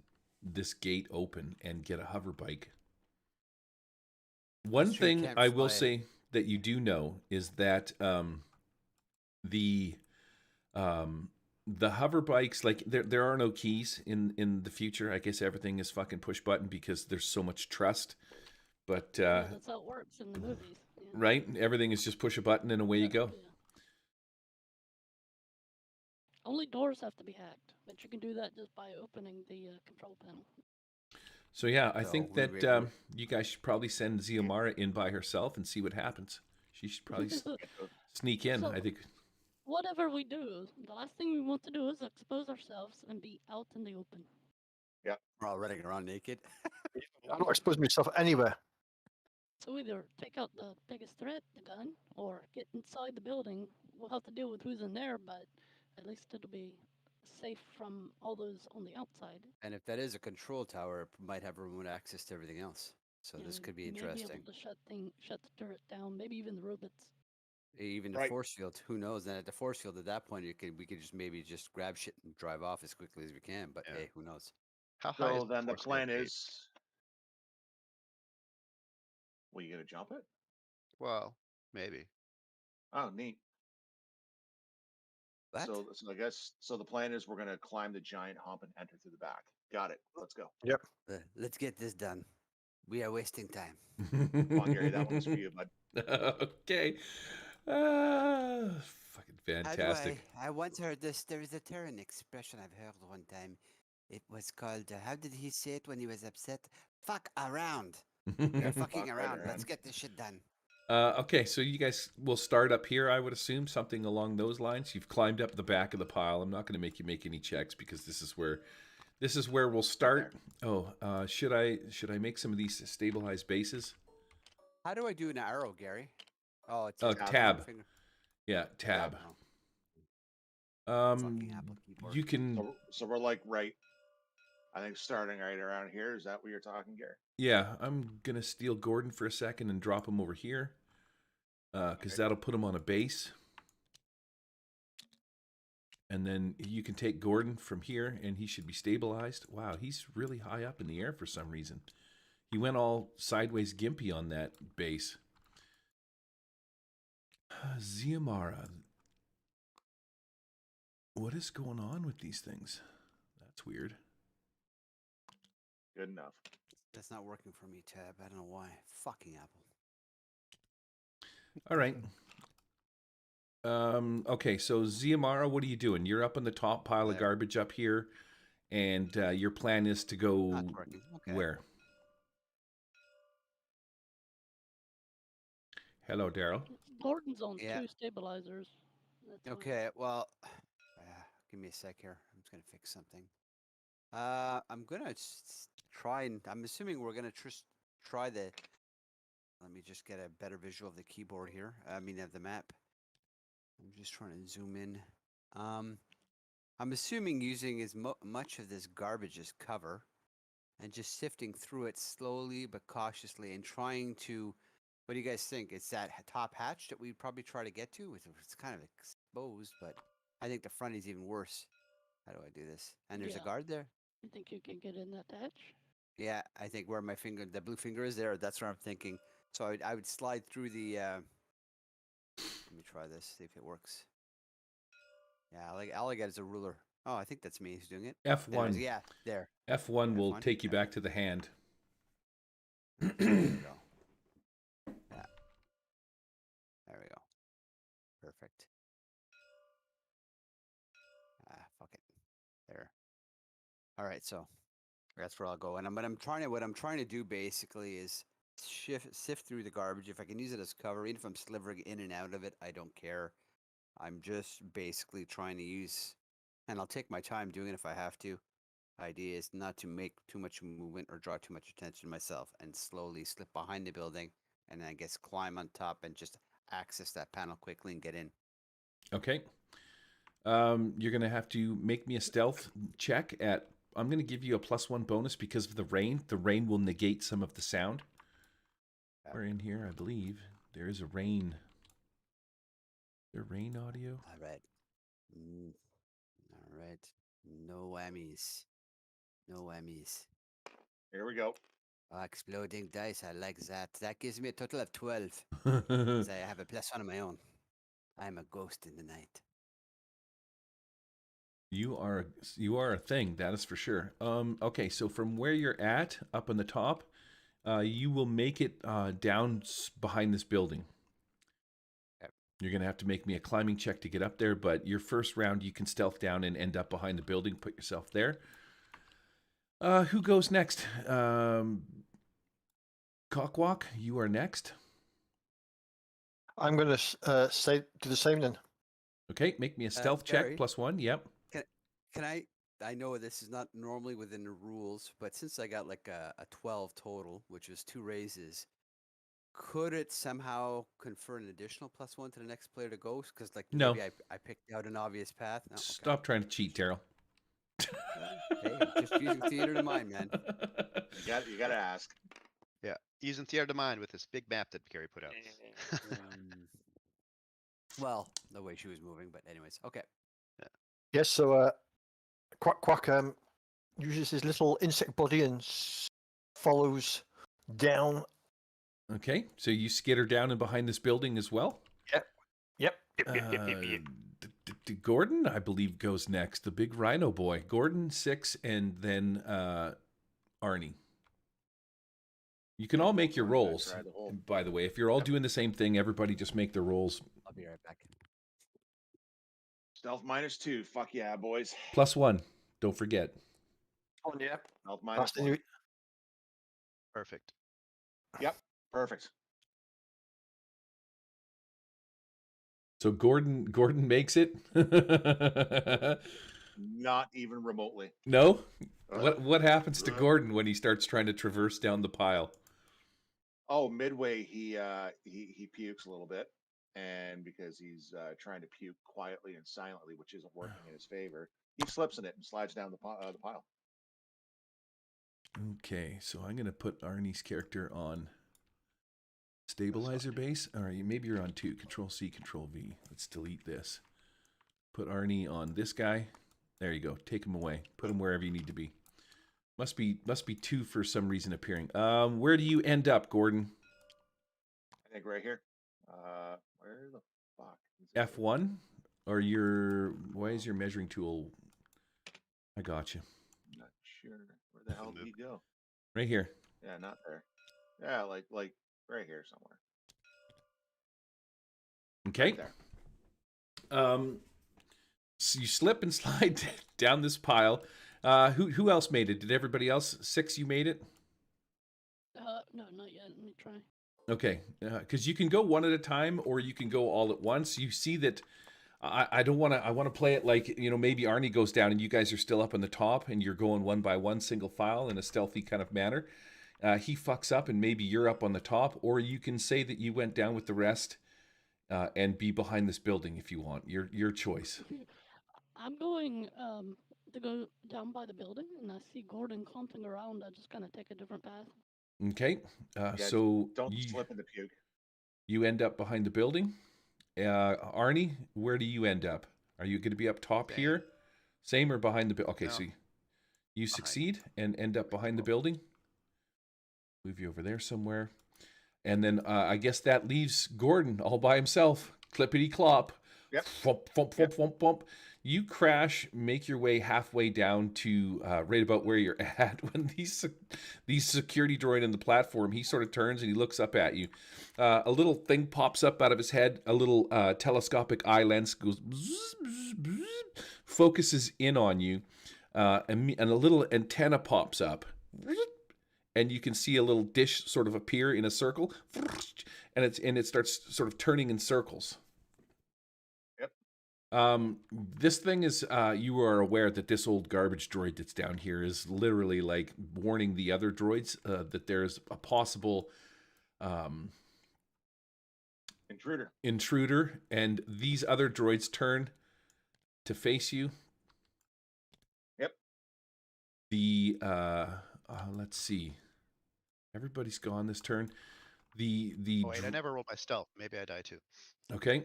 this gate open and get a hover bike. One thing I will say that you do know is that the hover bikes, like there are no keys in the future. I guess everything is fucking push button because there's so much trust. But that's how it works in the movies. Yeah. Right? Everything is just push a button and away you go. Yeah. Only doors have to be hacked, but you can do that just by opening the control panel. So yeah, I think that you guys should probably send Xiomara in by herself and see what happens. She should probably sneak in, I think. Whatever we do, the last thing we want to do is expose ourselves and be out in the open. Yeah. We're all running around naked. I'm not exposing myself anywhere. So either take out the biggest threat, the gun, or get inside the building. We'll have to deal with who's in there, but at least it'll be safe from all those on the outside. And if that is a control tower, it might have remote access to everything else. So this could be interesting. Maybe able to shut the turret down. Maybe even the robots. Even the force field, who knows? And at the force field, at that point, we could just grab shit and drive off as quickly as we can. But hey, who knows? How high? So then the plan is, well, you gonna jump it? Well, maybe. Oh, neat. What? So I guess the plan is we're gonna climb the giant hump and enter through the back. Got it. Let's go. Yep. Let's get this done. We are wasting time. Come on, Gary, that one's for you, bud. Okay. Fucking How do fantastic. I once heard this. There is a Terran expression I've heard one time. It was called, how did he say it when he was upset? Fuck around. We are fucking Fuck right around. Let's around. get this shit done. Okay, so you guys will start up here, I would assume, something along those lines. You've climbed up the back of the pile. I'm not going to make you make any checks because this is where we'll start. Oh, should I make some of these stabilized bases? How do I do an arrow, Gary? Oh, it's Oh, just tab. finger. Yeah, tab. Oh, fucking Apple keyboard. You can. So we're like right. I think starting right around here. Is that what you're talking, Gary? Yeah, I'm gonna steal Gordon for a second and drop him over here, because that'll put him on a base. And then you can take Gordon from here, and he should be stabilized. Wow, he's really high up in the air for some reason. He went all sideways gimpy on that base. Ziamara. What is going on with these things? That's weird. Good enough. That's not working for me, Tab. I don't know why. Fucking Apple. All right. Okay, so Ziamara, what are you doing? You're up on the top pile of garbage up here, and your plan is to go Not working. Okay. where? Hello, Daryl. Gordon's on Yeah. 2 stabilizers. That's fine. Okay, well, give me a sec here. I'm just gonna fix something. I'm gonna try and I'm assuming we're gonna try the. Let me just get a better visual of the keyboard here. I mean, of the map. I'm just trying to zoom in. I'm assuming using as much of this garbage as cover, and just sifting through it slowly but cautiously, and trying to. What do you guys think? It's that top hatch that we'd probably try to get to. It's kind of exposed, but I think the front is even worse. How do I do this? And there's a Yeah. guard there. You think you can get in that hatch? Yeah, I think where my finger, the blue finger is there. That's what I'm thinking. So I would slide through the. Let me try this. See if it works. Yeah, all I got is a ruler. Oh, I think that's me who's doing it. F1. Anyways, yeah, there. F1 will F1? take you Okay. back to the hand. There we go. Yeah. There we go. Perfect. Fuck it. There. All right, so that's where I'll go. And what I'm trying to do basically is sift through the garbage. If I can use it as cover, even if I'm slivering in and out of it, I don't care. I'm just basically trying to use, and I'll take my time doing it if I have to. Idea is not to make too much movement or draw too much attention to myself, and slowly slip behind the building, and then I guess climb on top and just access that panel quickly and get in. Okay. You're going to have to make me a stealth check at. I'm going to give you a +1 bonus because of the rain. The rain will negate some of the sound. We're in here, I believe. There is a rain. Is there rain audio? All right. All right. No whammies. No whammies. Here we go. Exploding dice. I like that. That gives me a total of 12. 'Cause I have a +1 of my own. I'm a ghost in the night. You are a thing, that is for sure. Okay, so from where you're at, up on the top, you will make it down behind this building. Yep. You're going to have to make me a climbing check to get up there, but your first round you can stealth down and end up behind the building, put yourself there. Who goes next? Cockwalk, you are next. I'm going to do the same then. Okay, make me a stealth Gary? check, +1, yep. Can I know this is not normally within the rules, but since I got like a 12 total, which is 2 raises, could it somehow confer an additional +1 to the next player to go? Because like No. maybe I picked out an obvious path. No, okay. Stop trying to cheat, Daryl. Hey, just using theater of mind, man. You got to ask. Yeah, using theater of mind with this big map that Gary put out. Well, the way she was moving, but anyways, okay. Yes, so Quack uses his little insect body and follows down. Okay, so you skitter down and behind this building as well? Yep. Gordon, I believe, goes next. The big rhino boy. Gordon, 6, and then Arnie. You can all make your I'm gonna rolls. try the whole- By the way, if you're all doing the same thing, everybody just make their rolls. I'll be right back. Stealth -2. Fuck yeah, boys. +1. Don't forget. Oh, yeah. Stealth That's the -1. new- Perfect. Yep. Perfect. So Gordon makes it. Not even remotely. No? What happens to Gordon when he starts trying to traverse down the pile? Oh, midway he pukes a little bit, and because he's trying to puke quietly and silently, which isn't working in his favor, he slips in it and slides down the pile. Okay, so I'm gonna put Arnie's character on stabilizer base. All right, maybe you're on 2. Control C, Control V. Let's delete this. Put Arnie on this guy. There you go. Take him away. Put him wherever you need to be. Must be 2 for some reason appearing. Where do you end up, Gordon? I think right here. Where the fuck? F1? Or why is your measuring tool? I got you. Not sure. Where the hell did he go? Right here. Yeah, not there. Yeah, like right here somewhere. Okay. Right there. So you slip and slide down this pile. Who else made it? Did everybody else? 6, you made it? No, not yet. Let me try. Okay, because you can go one at a time, or you can go all at once. You see that I don't want to. I want to play it like, maybe Arnie goes down and you guys are still up on the top, and you're going one by one, single file in a stealthy kind of manner. He fucks up, and maybe you're up on the top, or you can say that you went down with the rest and be behind this building if you want. Your choice. I'm going to go down by the building, and I see Gordon clumping around. I just kind of take a different path. Okay, Yeah, so don't slip in the puke. you end up behind the building. Arnie, where do you end up? Are you going to be up top Same. here? Same or behind the building? Okay, No. so you succeed and end up behind the building. Move you over there somewhere. And then I guess that leaves Gordon all by himself. Clippity clop. Yep. Thump, thump, thump, thump, thump. You crash, make your way halfway down to right about where you're at. When these security droid on the platform, he sort of turns and he looks up at you. A little thing pops up out of his head. A little telescopic eye lens goes, bzz, bzz, bzz, focuses in on you, and a little antenna pops up. And you can see a little dish sort of appear in a circle, and it starts sort of turning in circles. This thing is, you are aware that this old garbage droid that's down here is literally like warning the other droids that there's a possible intruder, and these other droids turn to face you. Yep. Let's see. Everybody's gone this turn. Oh, wait, I never rolled my stealth. Maybe I die too. Okay.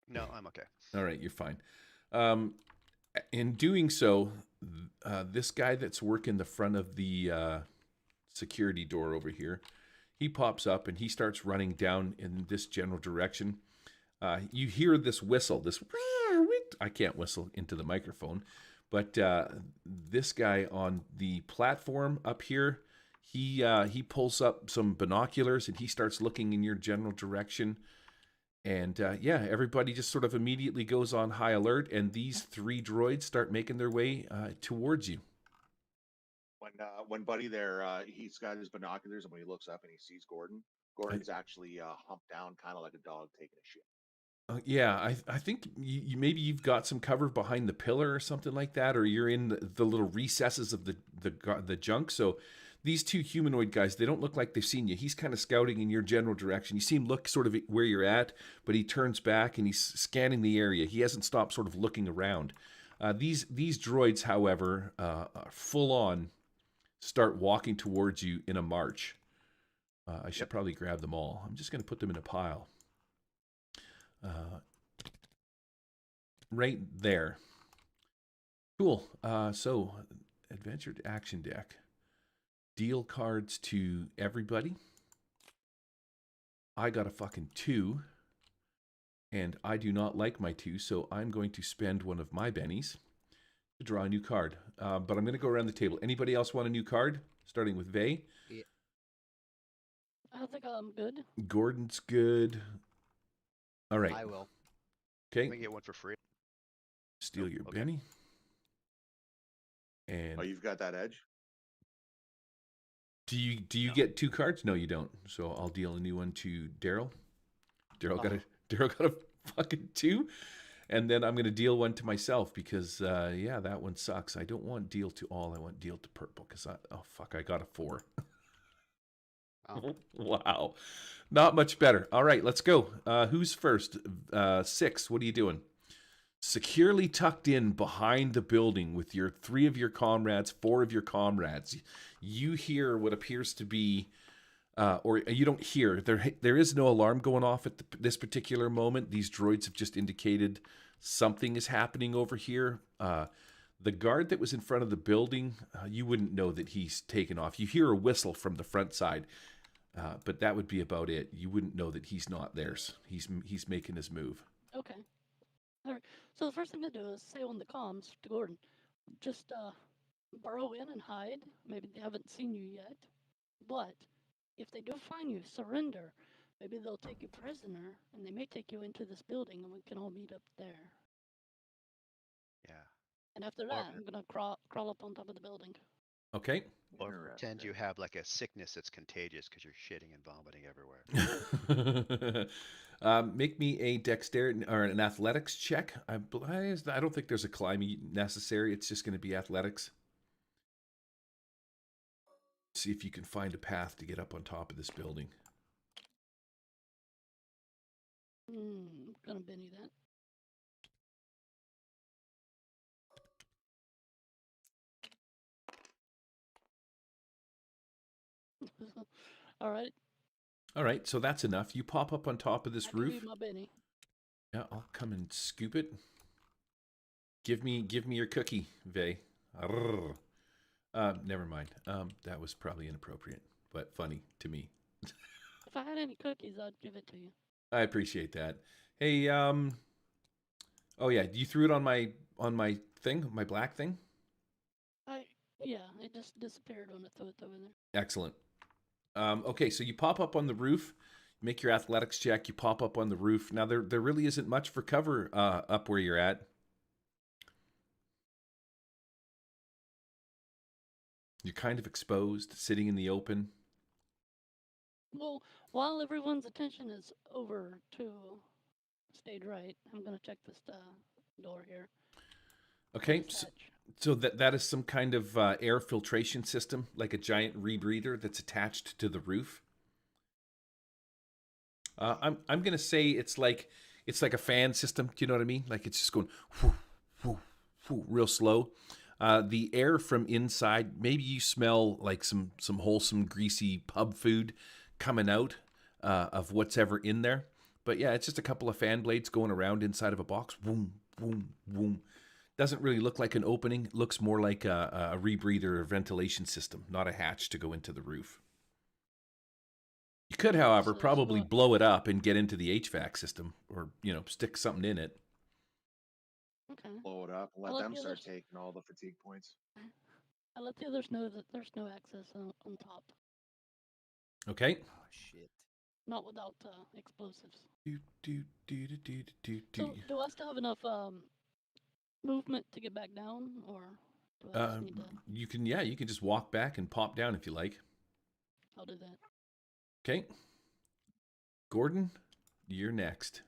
No, I'm okay. All right, you're fine. In doing so, this guy that's working the front of the security door over here, he pops up and he starts running down in this general direction. You hear this whistle, this I can't whistle into the microphone, but this guy on the platform up here, he pulls up some binoculars and he starts looking in your general direction. And yeah, everybody just sort of immediately goes on high alert, and these 3 droids start making their way towards you. When Buddy there, he's got his binoculars, and when he looks up and he sees Gordon's actually humped down, kind of like a dog taking a shit. Yeah, I think maybe you've got some cover behind the pillar or something like that, or you're in the little recesses of the junk. So these 2 humanoid guys, they don't look like they've seen you. He's kind of scouting in your general direction. You see him look sort of where you're at, but he turns back and he's scanning the area. He hasn't stopped sort of looking around. These droids, however, full on start walking towards you in a march. I should probably grab them all. I'm just going to put them in a pile. Right there. Cool. So, adventure action deck. Deal cards to everybody. I got a fucking 2. And I do not like my 2, so I'm going to spend one of my bennies to draw a new card. But I'm going to go around the table. Anybody else want a new card? Starting with Vey. I think I'm good. Gordon's good. All right. I will. Okay. Let me get one for free. Steal your okay. Benny. Oh, And you've got that edge? do you No. get 2 cards? No, you don't. So I'll deal a new one to Daryl. Daryl got a fucking 2. And then I'm going to deal one to myself because, yeah, that one sucks. I don't want deal to all. I want deal to purple because, I got a 4. Oh. Wow. Not much better. All right, let's go. Who's first? 6, what are you doing? Securely tucked in behind the building with your 3 of your comrades, 4 of your comrades. You hear what appears to be, or you don't hear. There is no alarm going off at this particular moment. These droids have just indicated something is happening over here. The guard that was in front of the building, you wouldn't know that he's taken off. You hear a whistle from the front side, but that would be about it. You wouldn't know that he's not theirs. He's making his move. Okay. All right. So the first thing to do is say on the comms to Gordon, just burrow in and hide. Maybe they haven't seen you yet, but if they do find you, surrender. Maybe they'll take you prisoner, and they may take you into this building, and we can all meet up there. Yeah. And after that, I'm gonna crawl up on top of the building. Okay. Or Interesting. pretend you have like a sickness that's contagious because you're shitting and vomiting everywhere. Make me a dexterity or an athletics check. I don't think there's a climbing necessary. It's just going to be athletics. See if you can find a path to get up on top of this building. I'm gonna Benny that. All right. All right, so that's enough. You pop up on top of this I give roof. you my Benny. Yeah, I'll come and scoop it. Give me your cookie, Vay. Never mind. That was probably inappropriate, but funny to me. If I had any cookies, I'd give it to you. I appreciate that. Hey, oh yeah, you threw it on my thing, my black thing? Yeah, it just disappeared when I threw it over there. Excellent. Okay, so you pop up on the roof, make your athletics check, you pop up on the roof. Now there really isn't much for cover up where you're at. You're kind of exposed, sitting in the open. Well, while everyone's attention is over to stage right, I'm gonna check this door here. Okay, so that is some kind of air filtration system, like a giant rebreather that's attached to the roof. I'm gonna say it's like a fan system. Do you know what I mean? Like it's just going whoo, whoo, whoo, real slow. The air from inside, maybe you smell like some wholesome, greasy pub food coming out of what's ever in there. But yeah, it's just a couple of fan blades going around inside of a box. Boom, boom, boom. Doesn't really look like an opening. It looks more like a rebreather or ventilation system, not a hatch to go into the roof. You could, however, probably blow it up and get into the HVAC system, or stick something in it. Okay. Blow it up. Let them start taking all the fatigue points. I let the others know that there's no access on top. Okay. Oh shit. Not without explosives. Do. So, do I still have enough movement to get back down, or do I just need to? You can just walk back and pop down if you like. I'll do that. Okay. Gordon, you're next.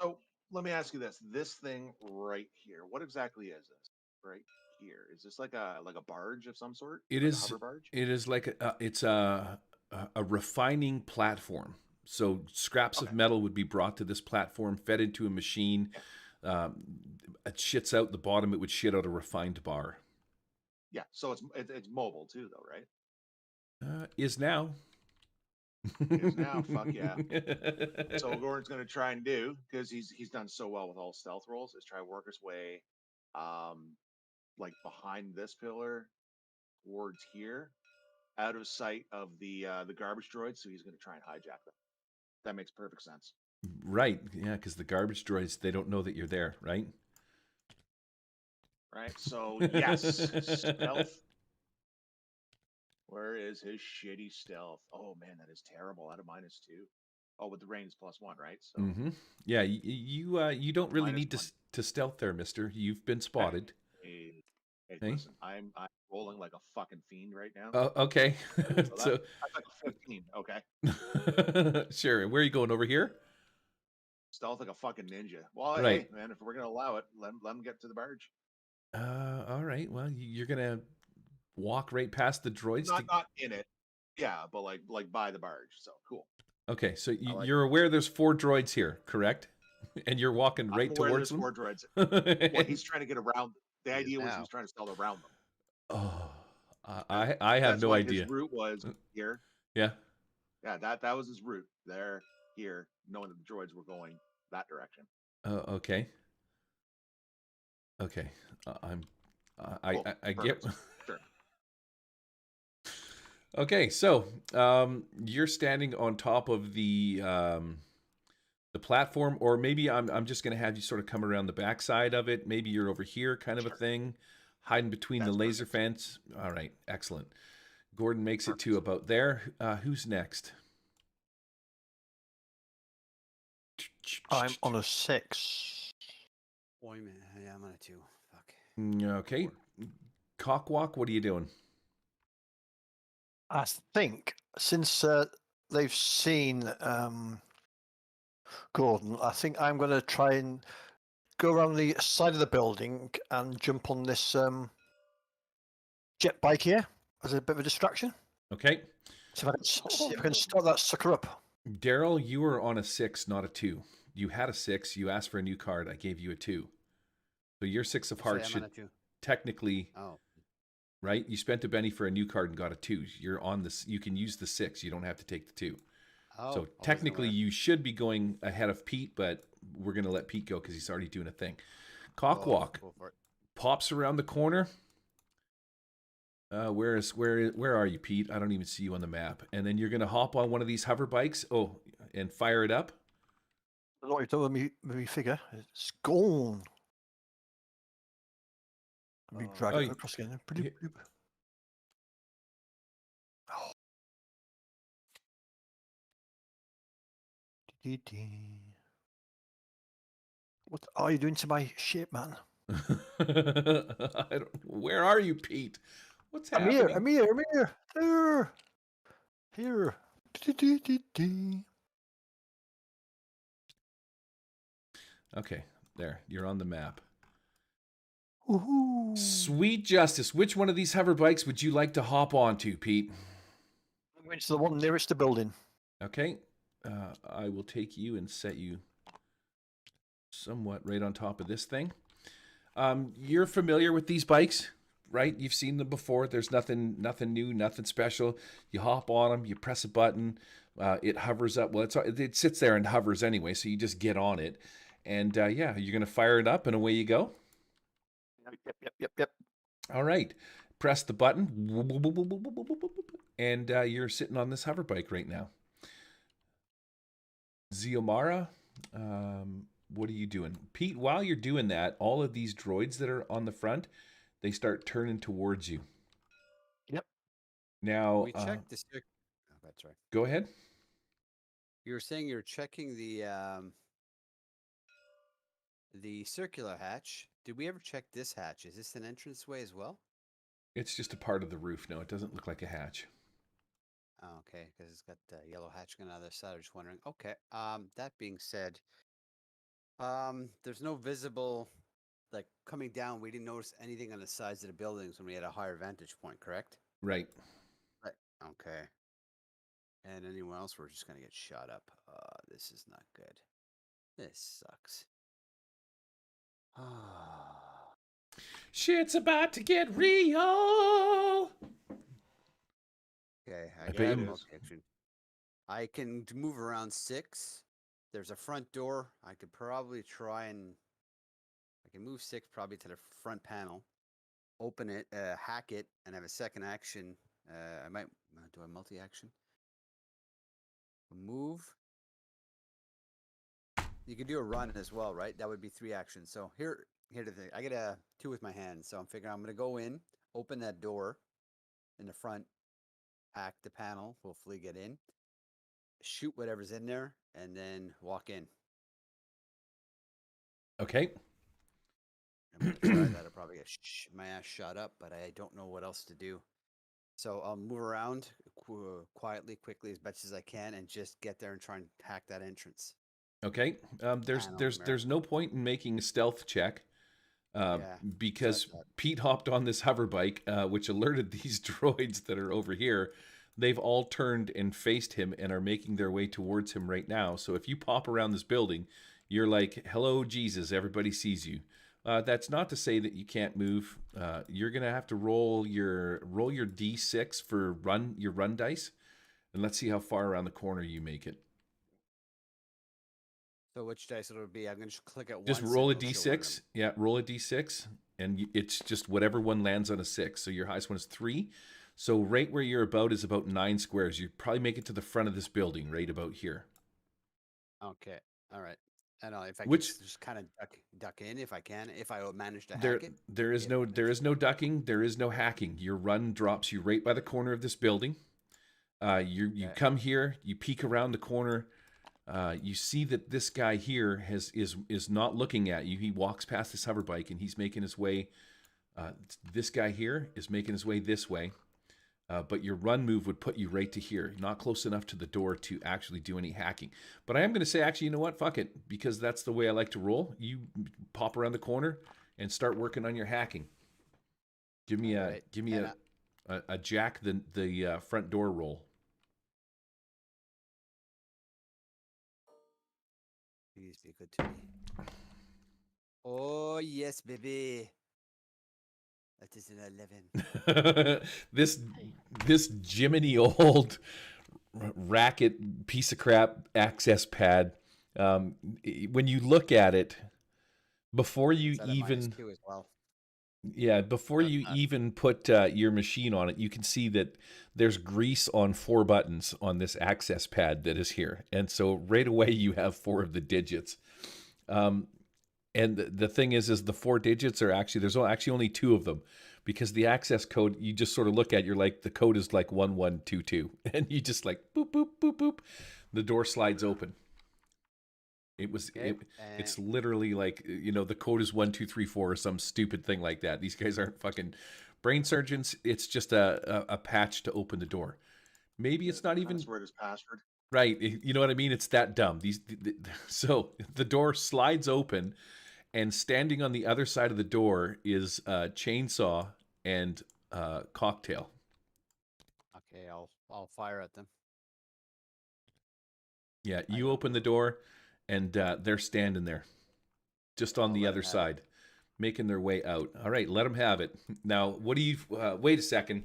So let me ask you this: this thing right here, what exactly is this? Right here, is this like a barge of some sort? It like is. A hover barge? It is like it's a refining platform. So scraps of metal would be brought to this platform, fed into a machine. It shits out the bottom. It would shit out a refined bar. Yeah. So it's mobile too, though, right? Is now. Is now. Fuck yeah. So what Gordon's going to try and do, because he's done so well with all stealth rolls, is try work his way, like behind this pillar, towards here, out of sight of the garbage droids. So he's going to try and hijack them. That makes perfect sense. Right. Yeah, because the garbage droids, they don't know that you're there, right? Right. So yes, stealth. Where is his shitty stealth? Oh man, that is terrible. Out of -2. Oh, with the rain is +1, right? So Mm-hmm. Yeah, you don't really need -1. to stealth there, mister. You've been Okay. spotted. Hey, Hey? listen, I'm rolling like a fucking fiend right now. Okay. So So, that's like a 15. Okay. sure. Where are you going, over here? Stealth like a fucking ninja. Well, Right. hey, man, if we're gonna allow it, let him get to the barge. All right. Well, you're gonna walk right past the droids to. Not in it. Yeah, but like by the barge. So cool. Okay, so I like you're aware there's 4 droids here, correct? And you're walking I'm right aware towards there's them. 4 droids. Well, he's trying to get around. The He is idea was now. he's trying to stealth around them. Oh, That- I have That's no what his idea. route was here. Yeah. Yeah, that was his route. There, here, knowing that the droids were going that direction. Okay. Okay. I'm. I Cool. I get. Perfect. Sure. Okay, so you're standing on top of the platform, or maybe I'm just going to have you sort of come around the backside of it. Maybe you're over here, kind of a Sure. thing, hiding between the That's laser perfect. fence. All right, excellent. Gordon makes it to Perfect. about there. Who's next? I'm on a 6. Boy, man. Yeah, I'm on a 2. Fuck. Okay, Cockwalk, what are you doing? I think since they've seen Gordon, I think I'm going to try and go around the side of the building and jump on this jet bike here as a bit of a distraction. Okay, See if I can start that sucker up. Daryl, you were on a 6, not a 2. You had a 6. You asked for a new card. I gave you a 2. So your 6 of Say hearts I'm should on a 2. technically, Oh. right? You spent a penny for a new card and got a 2. You're on this. You can use the 6. You don't have to take the 2. Oh. So technically, you should be going ahead of Pete, but we're going to let Pete go because he's already doing a thing. Cockwalk Go for it. pops around the corner. Where are you, Pete? I don't even see you on the map. And then you're going to hop on one of these hover bikes. Oh, and fire it up. I don't know what you've done with me figure. It's gone. Let me drag it across again. Bloop, bloop. Oh. What are you doing to my shape, man? Where are you, Pete? What's happening? I'm here. Here. Okay, there. You're on the map. Woohoo. Sweet justice. Which one of these hover bikes would you like to hop onto, Pete? I'm going to the one nearest the building. Okay. I will take you and set you somewhat right on top of this thing. You're familiar with these bikes, right? You've seen them before. There's nothing new, nothing special. You hop on them, you press a button, it hovers up. Well, it sits there and hovers anyway, so you just get on it. And yeah, you're going to fire it up and away you go. Yep. All right. Press the button, and you're sitting on this hover bike right now. Ziomara, what are you doing? Pete, while you're doing that, all of these droids that are on the front, they start turning towards you. Yep. Now, We checked the oh, that's right. Go ahead. You were saying you're checking the circular hatch. Did we ever check this hatch? Is this an entranceway as well? It's just a part of the roof. No, it doesn't look like a hatch. Oh, okay, because it's got the yellow hatch going on the other side. I was just wondering. Okay. That being said, there's no visible, like coming down. We didn't notice anything on the sides of the buildings when we had a higher vantage point. Correct? Right. Right. Okay. And anyone else, we're just gonna get shot up. This is not good. This sucks. Shit's about to get real. Okay, I bet you- location. I can move around 6. There's a front door. I could probably try and I can move 6 probably to the front panel, open it, hack it, and have a second action. I might do a multi-action. Move. You could do a run as well, right? That would be 3 actions. So here's the thing. I get a 2 with my hand, so I'm figuring I'm gonna go in, open that door in the front, hack the panel, hopefully get in, shoot whatever's in there, and then walk in. Okay. I'm gonna try that. I'll probably get my ass shot up, but I don't know what else to do. So I'll move around quietly, quickly, as much as I can, and just get there and try and hack that entrance. Okay. There's no point in making a stealth check. Because Pete hopped on this hover bike, which alerted these droids that are over here. They've all turned and faced him and are making their way towards him right now. So if you pop around this building, you're like, hello, Jesus, everybody sees you. That's not to say that you can't move. You're going to have to roll your D6 for your run dice, and let's see how far around the corner you make it. So which dice it'll be? I'm going to click it once. Just roll a D6. Yeah, roll a D6, and it's just whatever one lands on a 6. So your highest one is 3. So right where you're is about 9 squares. You probably make it to the front of this building, right about here. Okay. All right. I know if I can just kind of duck in if I can, if I manage to hack it. There is no ducking. There is no hacking. Your run drops you right by the corner of this building. You come here. You peek around the corner. You see that this guy here is not looking at you. He walks past this hover bike and he's making his way. This guy here is making his way this way. But your run move would put you right to here, not close enough to the door to actually do any hacking. But I am going to say, actually, you know what? Fuck it, because that's the way I like to roll. You pop around the corner and start working on your hacking. Give me a jack the front door roll. Please be good to me. Oh yes, baby. That is an 11. This Jiminy old racket piece of crap access pad. When you look at it, before you even even put your machine on it, you can see that there's grease on 4 buttons on this access pad that is here, and so right away you have 4 of the digits. And the thing is the 4 digits are there's actually only 2 of them, because the access code, you just sort of look at, you're like, the code is like 1122, and you just like boop, boop, boop, boop. The door slides open. It's literally like, the code is 1234 or some stupid thing like that. These guys aren't fucking brain surgeons. It's just a patch to open the door. Maybe it's not even password is password. Right. You know what I mean? It's that dumb. So the door slides open, and standing on the other side of the door is a chainsaw and cocktail. Okay, I'll fire at them. Yeah, you open the door, and they're standing there, just on the other side, making their way out. All right, let them have it. Now, what do you? Wait a second.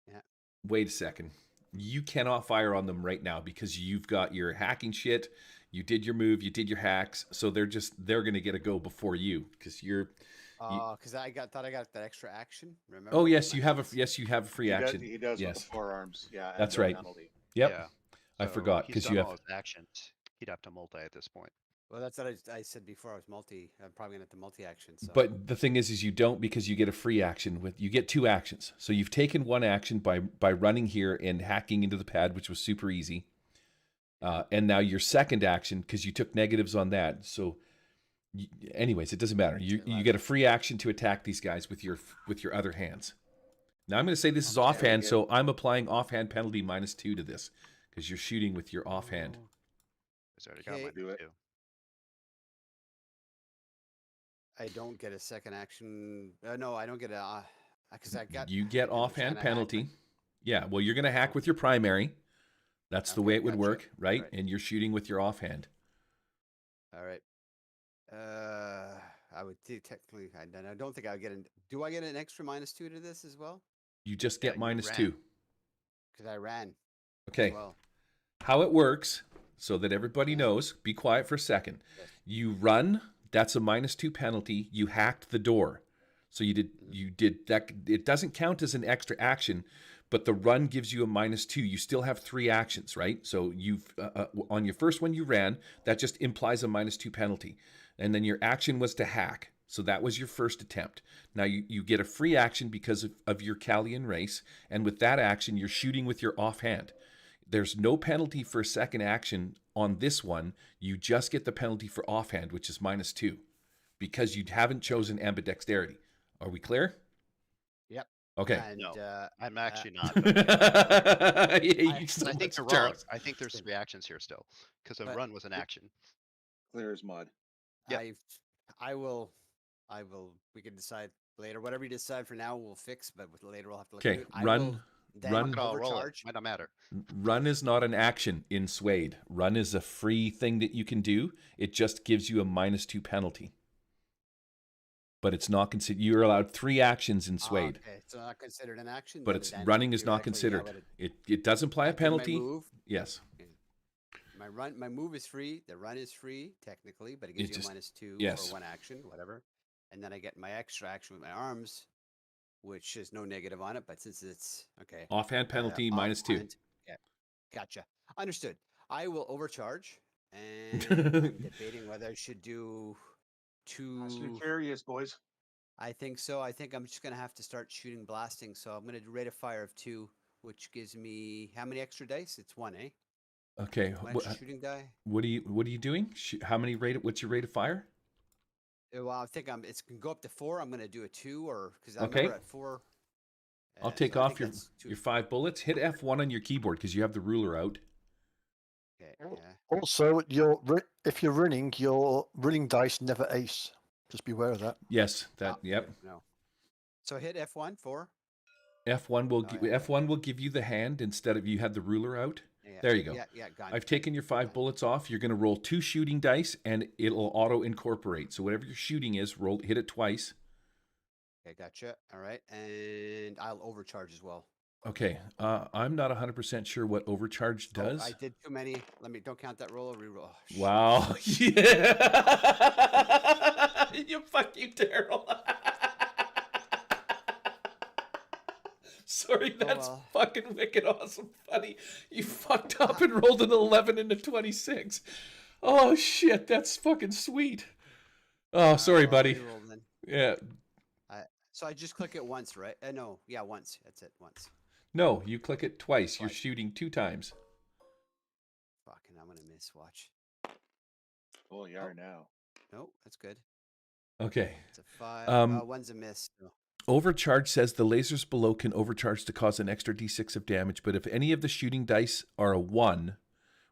Yeah. Wait a second. You cannot fire on them right now because you've got your hacking shit. You did your move. You did your hacks. So they're going to get a go before you because you're. Because I thought I got that extra action. Remember? Oh yes, you have a free action. He does yes. with the forearms. Yeah, that's right. Penalty. Yep. Yeah. I forgot because you have all his actions. He'd have to multi at this point. Well, that's what I said before. I was multi. I'm probably gonna have to multi-action. So. But the thing is you don't, because you get a free action you get 2 actions. So you've taken 1 action by running here and hacking into the pad, which was super easy. And now your second action, because you took negatives on that. So, anyways, it doesn't matter. You get a free action to attack these guys with your other hands. Now I'm going to say this is offhand, so I'm applying offhand penalty -2 to this because you're shooting with your offhand. He's already got my do it. I don't get a second action. No, I don't get a because I got. You get offhand penalty. Yeah, well, you're going to hack with your primary. That's the way it would work, right? And you're shooting with your offhand. All right. I would technically. I don't think I would get an. Do I get an extra -2 to this as well? You just get -2 because I ran. Okay. Well. How it works, so that everybody knows. Be quiet for a second. Yes. You run. That's a -2 penalty. You hacked the door. So you did that. It doesn't count as an extra action, but the run gives you a -2. You still have 3 actions, right? So you've on your first one you ran. That just implies a -2 penalty, and then your action was to hack. So that was your first attempt. Now you get a free action because of your Callian race, and with that action, you're shooting with your offhand. There's no penalty for a second action on this one. You just get the penalty for offhand, which is -2, because you haven't chosen ambidexterity. Are we clear? Yep. Okay. And, No, I'm actually not. I hate you I so think much, you're wrong. Charles. I think there's 3 actions here still, because a But- run was an action. Clear as mud. Yep. I will. We can decide later. Whatever you decide for now, we'll fix. But later, we'll have to look Okay, at it. I run- will then run- Fuck it all, roll it. overcharge. Might not matter. Run is not an action in Suede. Run is a free thing that you can do. It just gives you a -2 penalty. But it's not considered. You're allowed 3 actions in Suede, Okay, so not considered an action. but then- it's then running is not theoretically, yeah, considered. but It does imply I a do my penalty. move. Yes. My move is free. The run is free technically, but it It's gives you just- a -2 yes. for 1 action, whatever. And then I get my extra action with my arms, which is no negative on it. But since it's okay, Offhand penalty -2. offhand, yeah, gotcha, understood. I will overcharge, and I'm debating whether I should do Fast and 2. Furious, boys. I think so. I think I'm just gonna have to start shooting blasting. So I'm gonna do rate of fire of 2, which gives me how many extra dice? It's 1, eh? Okay. 1 extra shooting die. What are you doing? How many rate? What's your rate of fire? Well, I think it's can go up to 4. I'm gonna do a 2, or because I Okay. remember at 4. I'll take so I off think your that's 2. your 5 bullets. Hit F1 on your keyboard because you have the ruler out. Okay, Oh. yeah. Also, if you're running, your running dice never ace. Just be aware of that. Yes. That. Oh, Yep. good, no. So hit F1 4. F1 will Oh, yeah. F1 will give you the hand instead of you had the ruler out. Yeah, There you go. Yeah, got I've it. taken your 5 bullets off. You're going to roll 2 shooting dice, and it'll auto incorporate. So whatever your shooting is, hit it twice. Okay, gotcha. All right, and I'll overcharge as well. Okay. I'm not 100% sure what overcharge Oh, does. I did too many. Don't count that roll. Reroll. Oh, shit. Wow. Yeah. You fuck you, Daryl. Sorry, that's well. fucking wicked awesome funny. You fucked up and rolled an 11 and a 26. Oh shit, that's fucking sweet. Oh, sorry, Well, I'll buddy. reroll then. Yeah. So I just click it once, right? No, yeah, once. That's it, once. No, you click it twice. You're Twice. shooting 2 times. Fucking, I'm gonna miss. Watch. Oh, you are now. Nope, that's good. Okay. It's a 5. One's a miss. So. Overcharge says the lasers below can overcharge to cause an extra d6 of damage, but if any of the shooting dice are a 1,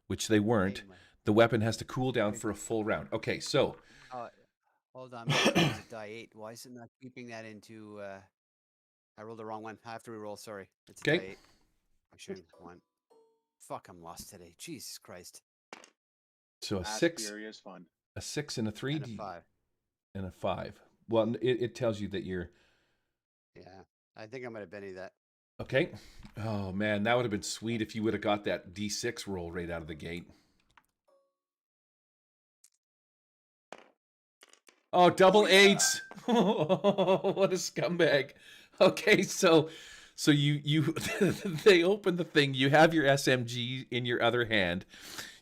which they weren't, the weapon has to cool down for a full round. Okay, so Hold on, it's a die 8. Why is it not keeping that into? I rolled the wrong one. I have to reroll. Sorry, it's a die 8. I shouldn't one. Fuck, I'm lost today. Jesus Christ. so a Fast 6, Furious fun. a 6 and a 3 And a 5. and a 5. Well, it tells you that you're Yeah, I think I'm gonna Benny that. okay. Oh man, that would have been sweet if you would have got that d6 roll right out of the gate. Oh, double 8s. What a scumbag. Okay, so you they open the thing, you have your SMG in your other hand.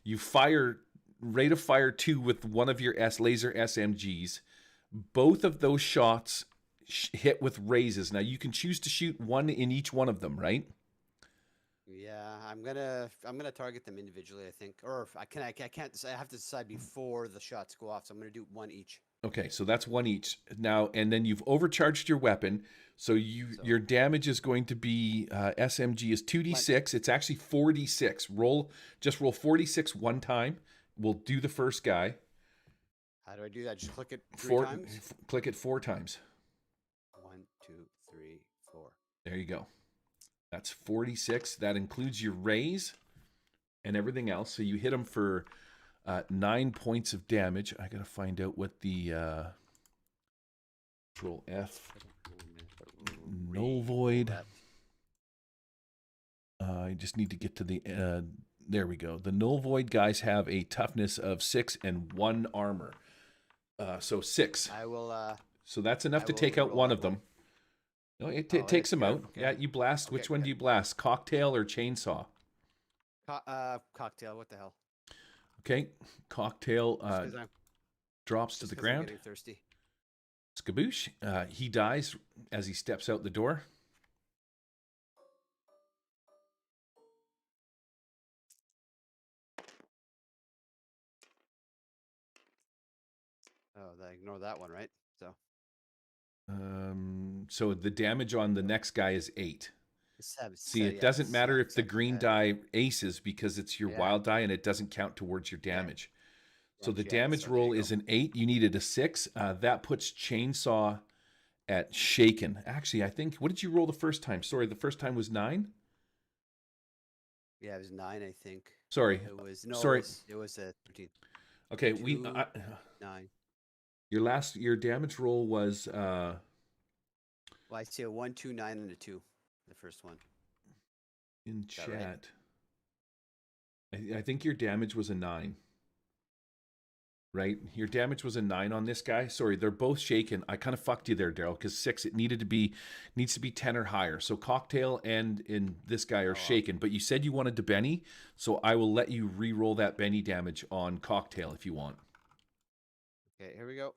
You fire rate of fire 2 with one of your laser SMGs. Both of those shots hit with raises. Now you can choose to shoot 1 in each one of them, right? Yeah, I'm gonna target them individually. I think, or if I can't decide. I have to decide before the shots go off. So I'm gonna do 1 each. Okay, so that's 1 each. Now, and then you've overcharged your weapon. So your damage is going to be SMG is 2d6. It's actually 4d6. Roll 4d6 one time. We'll do the first guy. How do I do that? Just click it 3 times. Click it 4 times. 1, 2, 3, 4. There you go. That's 46. That includes your raise and everything else. So you hit them for 9 points of damage. I gotta find out what the Control F. Null void. I just need to get to the there we go. The null void guys have a toughness of 6 and 1 armor. So 6. I will. So that's enough to will take out roll one that of them. No, it Oh, takes it's them good. out. Okay. Yeah, you blast. Which Okay, one good. do you blast? Cocktail or chainsaw? Cocktail. What the hell? Okay, cocktail Just 'cause I'm- drops to just the 'cause I'm ground. getting thirsty. Skaboosh. He dies as he steps out the door. Oh, ignore that one, right? So So the damage on the next guy is 8. See, it yeah, doesn't matter if the exactly green that. die aces because it's your Yeah. wild die and it doesn't count towards your damage. So the Gotcha. damage So there you roll go. is an 8. You needed a 6. That puts Chainsaw at shaken. Actually, I think, what did you roll the first time? Sorry, the first time was 9? Yeah, it was 9, I think. Sorry. It was Sorry. It was 13. Okay, 9. your damage roll was Well, I see a 1, 2, 9, and a 2. The first one. in Is that right? chat. I think your damage was a 9. Right? Your damage was a 9 on this guy. Sorry, they're both shaken. I kind of fucked you there, Daryl, because 6 it needs to be 10 or higher. So Cocktail and in this guy are shaken. But you said you wanted to Benny, so I will let you re-roll that Benny damage on Cocktail if you want. Okay, here we go.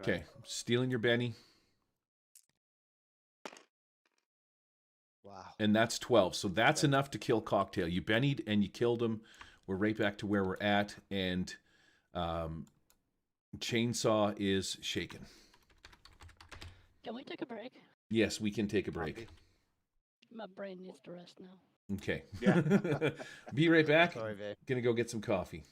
Okay, stealing your Benny. Wow. And that's 12. So that's enough to kill Cocktail. You Bennied and you killed him. We're right back to where we're at. And Chainsaw is shaken. Can we take a break? Yes, we can take a break. Copy. My brain needs to rest now. Okay. Yeah. Be right back. Sorry, babe. Gonna go get some coffee.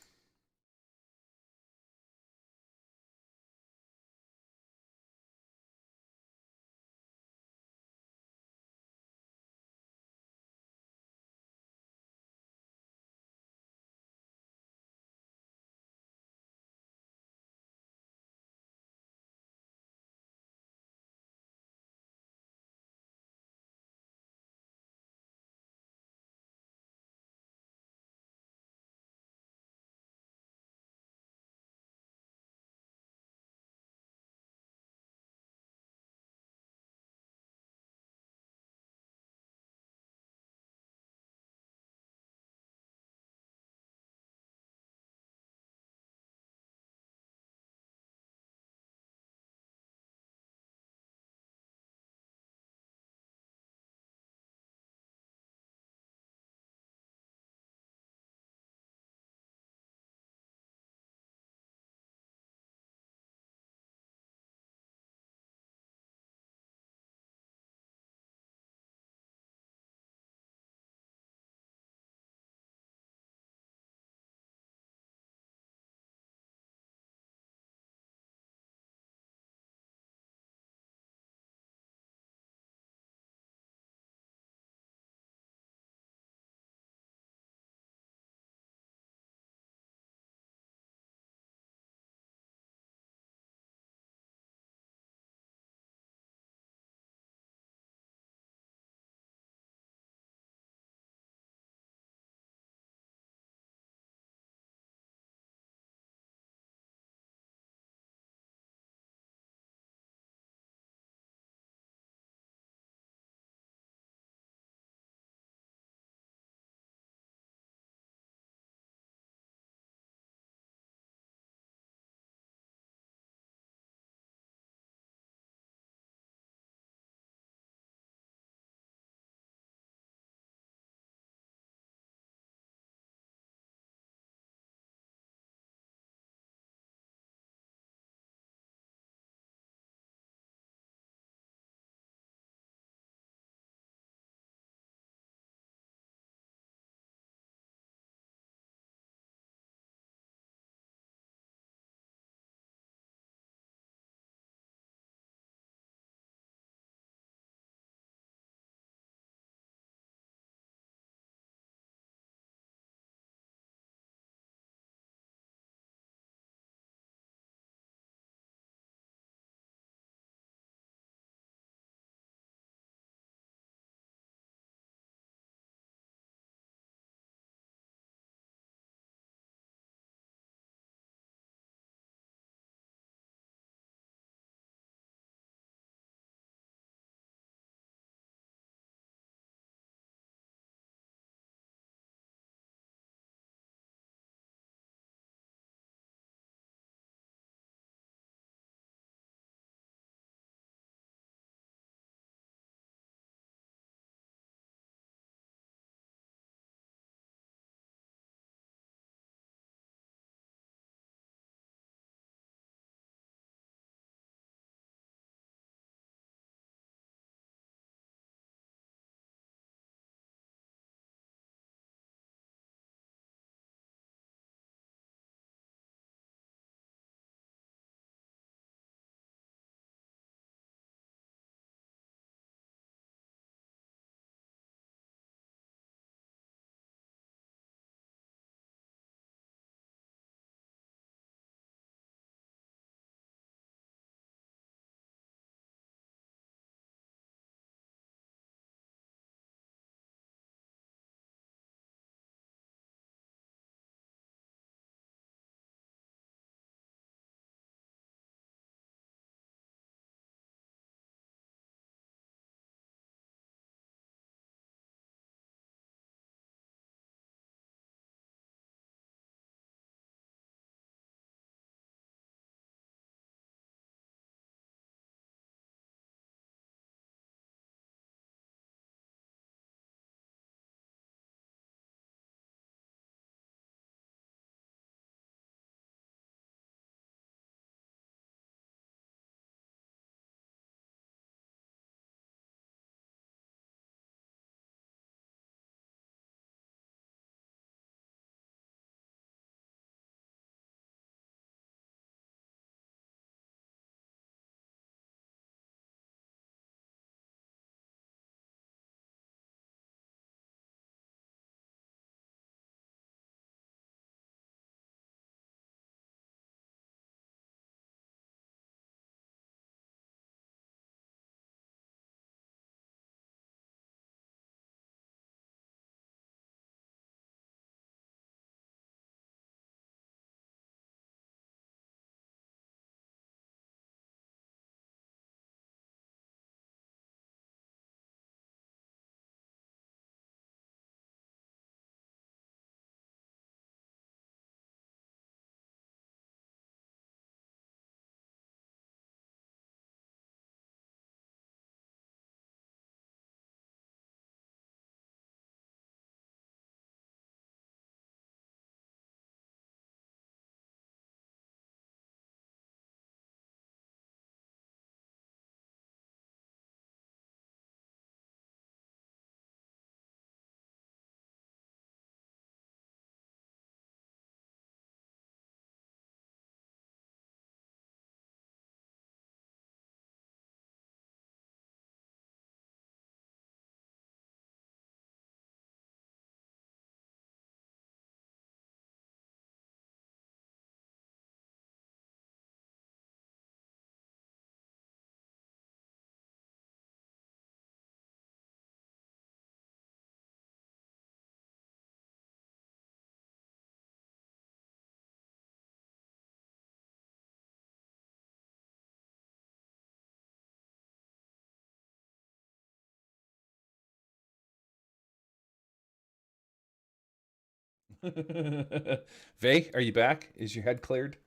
Vey, are you back? Is your head cleared? Do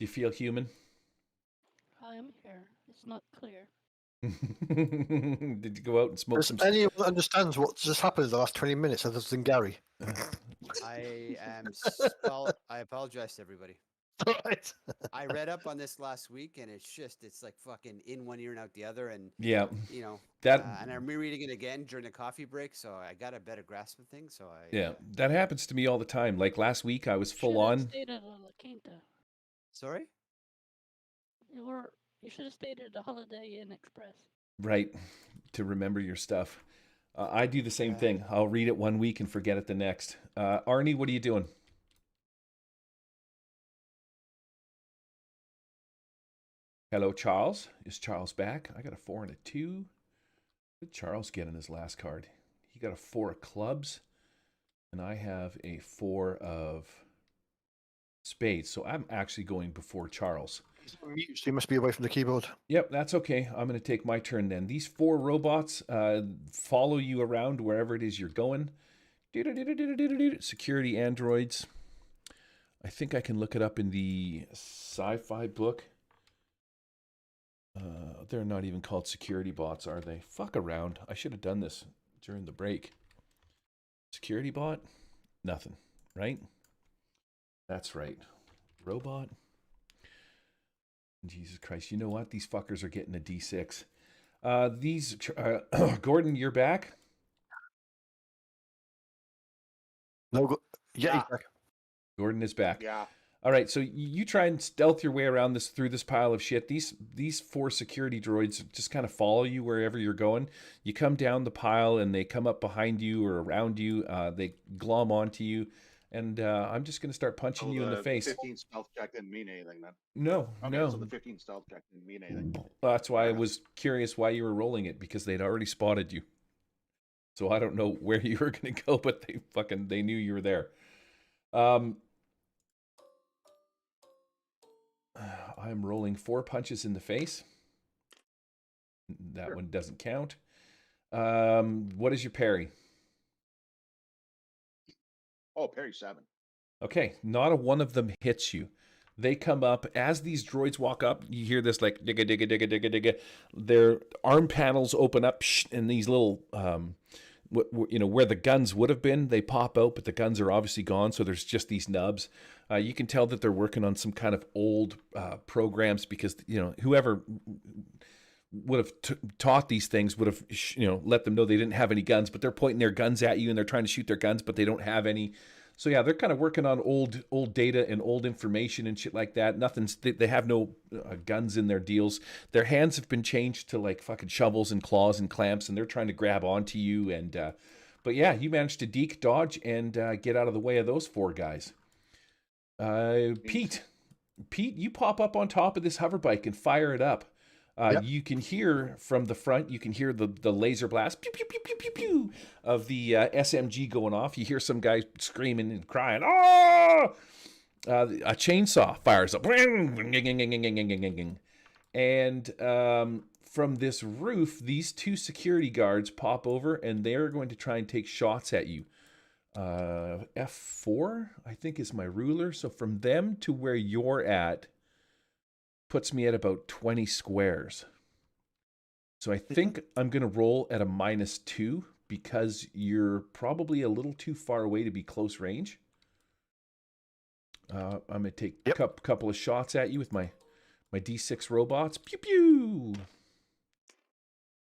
you feel human? I am here. It's not clear. Did you go out and smoke Does some? anyone that understands what just happened in the last 20 minutes other than Gary? I am I apologize to everybody. Right. I read up on this last week, and it's like fucking in one ear and out the other, and Yeah, you know that and I'm rereading it again during the coffee break, so I got a better grasp of things. So yeah, that happens to me all the time. Like last week, I was full Should have on. stayed at La Quinta. Sorry. You should have stayed at the Holiday Inn Express. Right, to remember your stuff. I do the same thing. I'll read it one week and forget it the next. Arnie, what are you doing? Hello, Charles. Is Charles back? I got a 4 and a 2. What did Charles get in his last card? He got a 4 of clubs, and I have a 4 of spades. So I'm actually going before Charles. So you must be away from the keyboard. Yep, that's okay. I'm going to take my turn then. These 4 robots follow you around wherever it is you're going. Security androids. I think I can look it up in the sci-fi book. They're not even called security bots, are they? Fuck around. I should have done this during the break. Security bot? Nothing, right? That's right. Robot? Jesus Christ. You know what? These fuckers are getting a D6. Gordon, you're back? No, yeah, he's back. Gordon is back. Yeah. All right, so you try and stealth your way around through this pile of shit. These 4 security droids just kind of follow you wherever you're going. You come down the pile and they come up behind you or around you. They glom onto you, and I'm just going to start punching you in the face. 15 stealth check didn't mean anything then. No, Okay, no. so the 15 stealth check didn't mean anything. That's why I was curious why you were rolling it, because they'd already spotted you. So I don't know where you were going to go, but they knew you were there. I'm rolling 4 punches in the face. That one doesn't count. What is your parry? Oh, parry 7. Okay, not a one of them hits you. They come up as these droids walk up. You hear this like digga digga digga digga digga. Their arm panels open up, and these little where the guns would have been, they pop out, but the guns are obviously gone. So there's just these nubs. You can tell that they're working on some kind of old programs, because whoever would have taught these things would have let them know they didn't have any guns, but they're pointing their guns at you and they're trying to shoot their guns, but they don't have any. So yeah, they're kind of working on old data and old information and shit like that. They have no guns in their deals. Their hands have been changed to like fucking shovels and claws and clamps, and they're trying to grab onto you. And but yeah, you managed to deke, dodge, and get out of the way of those 4 guys. Pete, you pop up on top of this hover bike and fire it up. Yep. You can hear from the front, you can hear the laser blast pew, pew, pew, pew, pew, pew, of the SMG going off. You hear some guy screaming and crying, "Oh!" A chainsaw fires up. And from this roof, these 2 security guards pop over, and they're going to try and take shots at you. F4, I think, is my ruler. So from them to where you're at puts me at about 20 squares. So I think I'm going to roll at a -2, because you're probably a little too far away to be close range. I'm going to take a couple of shots at you with my D6 robots. Pew pew.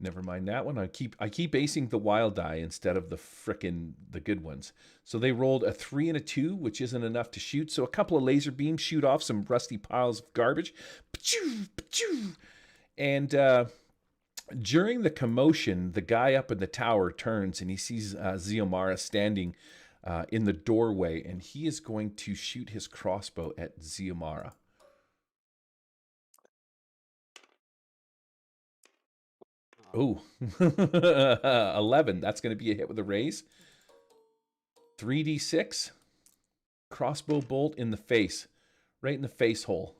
Never mind that one. I keep acing the wild die instead of the good ones. So they rolled a 3 and a 2, which isn't enough to shoot. So a couple of laser beams shoot off some rusty piles of garbage. And during the commotion, the guy up in the tower turns and he sees Xiomara standing in the doorway, and he is going to shoot his crossbow at Xiomara. Oh, 11. That's going to be a hit with a raise. 3d6. Crossbow bolt in the face. Right in the face hole.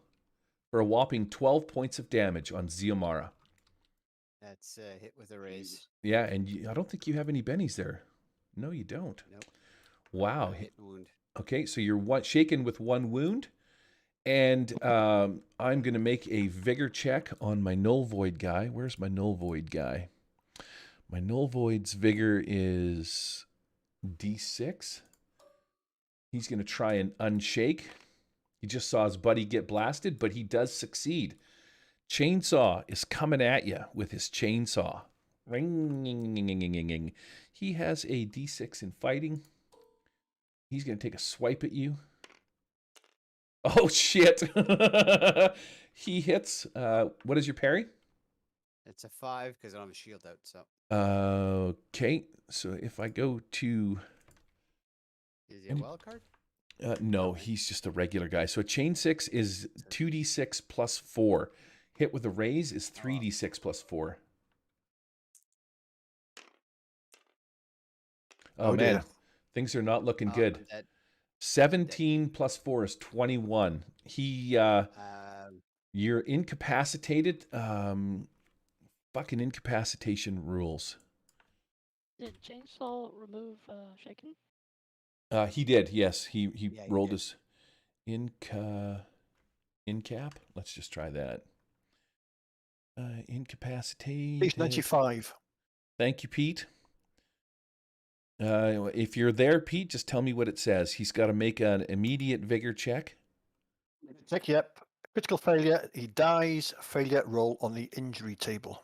For a whopping 12 points of damage on Xiomara. That's a hit with a raise. Yeah, and I don't think you have any bennies there. No, you don't. Nope. Wow. Hit and wound. Okay, so you're shaken with 1 wound. And I'm going to make a vigor check on my null void guy. Where's my null void guy? My null void's vigor is D6. He's going to try and unshake. He just saw his buddy get blasted, but he does succeed. Chainsaw is coming at you with his chainsaw. Ring. He has a D6 in fighting. He's going to take a swipe at you. Oh, shit. He hits. What is your parry? It's a 5 because I don't have a shield out. So. Okay. So if I go to... Is he a wild card? No, he's just a regular guy. So a chain 6 is 2d6 plus 4. Hit with a raise is 3d6 plus 4. Oh, man. Dear. Things are not looking good. I'm dead. 17 plus 4 is 21. You're incapacitated. Fucking incapacitation rules. Did Chainsaw remove shaking? He did, yes. He rolled did. his incap. Let's just try that. Incapacitated. Page 95. Thank you, Pete. If you're there, Pete, just tell me what it says. He's got to make an immediate vigor check. Check, yep. Critical failure. He dies. Failure roll on the injury table.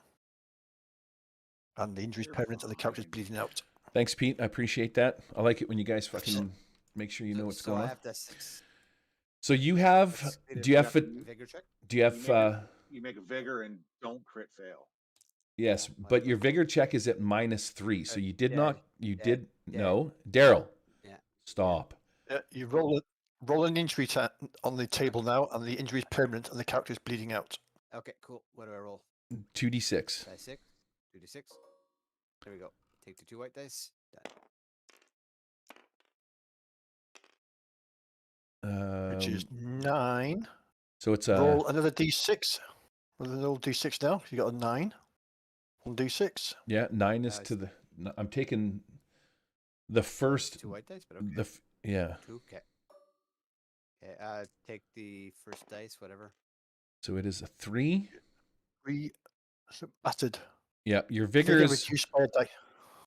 And the injury's permanent and the character's bleeding out. Thanks, Pete. I appreciate that. I like it when you guys fucking make sure you know what's going I on. have to So you have... Do you have... vigor check? Do you have... You make a vigor and don't crit fail. Yes, but your vigor check is at -3, so you did not... You did... dead. No. Daryl. Yeah. Stop. You roll an injury on the table now, and the injury's permanent and the character's bleeding out. Okay, cool. What do I roll? 2d6. Die 6. 2d6. There we go. Take the 2 white dice. Done. Which is 9. So it's Roll another d6. With an old d6 now. You got a 9. 1 d6. Yeah, 9 is to the... I'm taking the first... 2 white dice, but okay. Yeah. 2, okay. Okay, take the first dice, whatever. So it is a 3. 3 battered. Yeah, your vigor is... reduced by a die.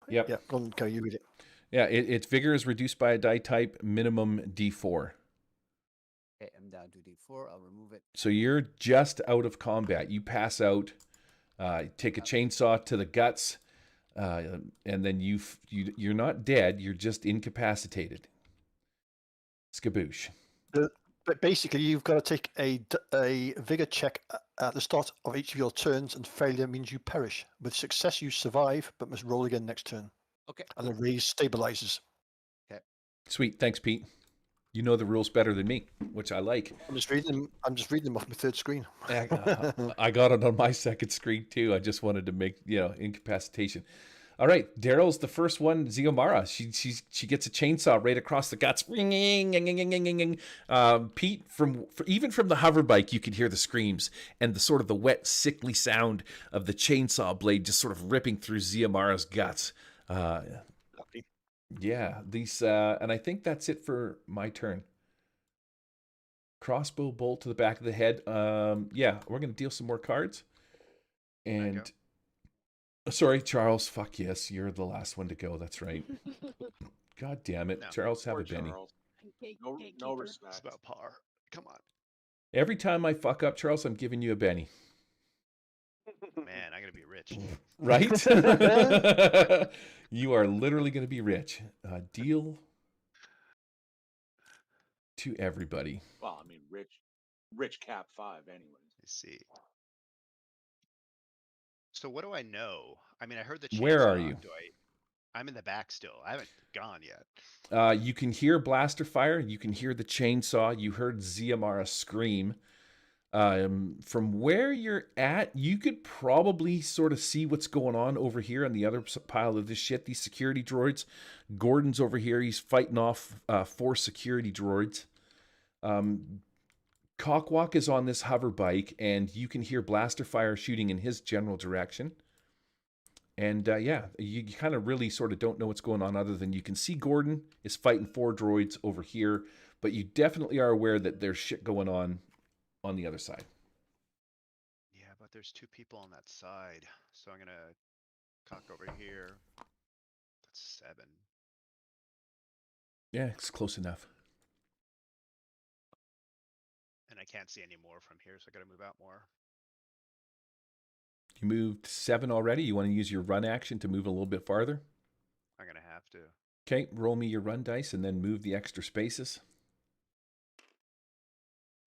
Yep. Yeah, go on, go, you read it. Yeah, its vigor is reduced by a die type, minimum D4. Okay, I'm down to D4. I'll remove it. So you're just out of combat. You pass out, take a chainsaw to the guts, and then you're not dead. You're just incapacitated. Skaboosh. But basically, you've got to take a vigor check at the start of each of your turns, and failure means you perish. With success, you survive, but must roll again next turn. Okay. And the raise stabilizes. Okay. Sweet. Thanks, Pete. You know the rules better than me, which I like. I'm just reading them off my third screen. I got it on my second screen too. I just wanted to make, incapacitation. All right, Daryl's the first one. Xiomara, she gets a chainsaw right across the guts. Pete, even from the hover bike, you could hear the screams and the sort of the wet, sickly sound of the chainsaw blade just sort of ripping through Xiomara's guts. Yeah, these, and I think that's it for my turn. Crossbow bolt to the back of the head. Yeah, we're gonna deal some more cards. And sorry, Charles. Fuck yes, you're the last one to go. That's right. God damn it, No, Charles, have Poor a Benny. Charles. No Gatekeeper. respect. It's about par. Come on. Every time I fuck up, Charles, I'm giving you a Benny. Man, I'm going to be rich. Right? You are literally going to be rich. Deal to everybody. Well, I mean, rich cap 5 anyways. Let's see. So what do I know? I mean, I heard the Where are chainsaw. you? I'm in the back still. I haven't gone yet. You can hear blaster fire. You can hear the chainsaw. You heard Xiomara scream. From where you're at, you could probably sort of see what's going on over here on the other pile of this shit. These security droids. Gordon's over here. He's fighting off 4 security droids. Cockwalk is on this hover bike, and you can hear blaster fire shooting in his general direction. And yeah, you kind of really sort of don't know what's going on other than you can see Gordon is fighting 4 droids over here, but you definitely are aware that there's shit going on the other side. Yeah, but there's 2 people on that side. So I'm going to cock over here. That's 7. Yeah, it's close enough. And I can't see any more from here, so I got to move out more. You moved 7 already. You want to use your run action to move a little bit farther? I'm going to have to. Okay, roll me your run dice and then move the extra spaces.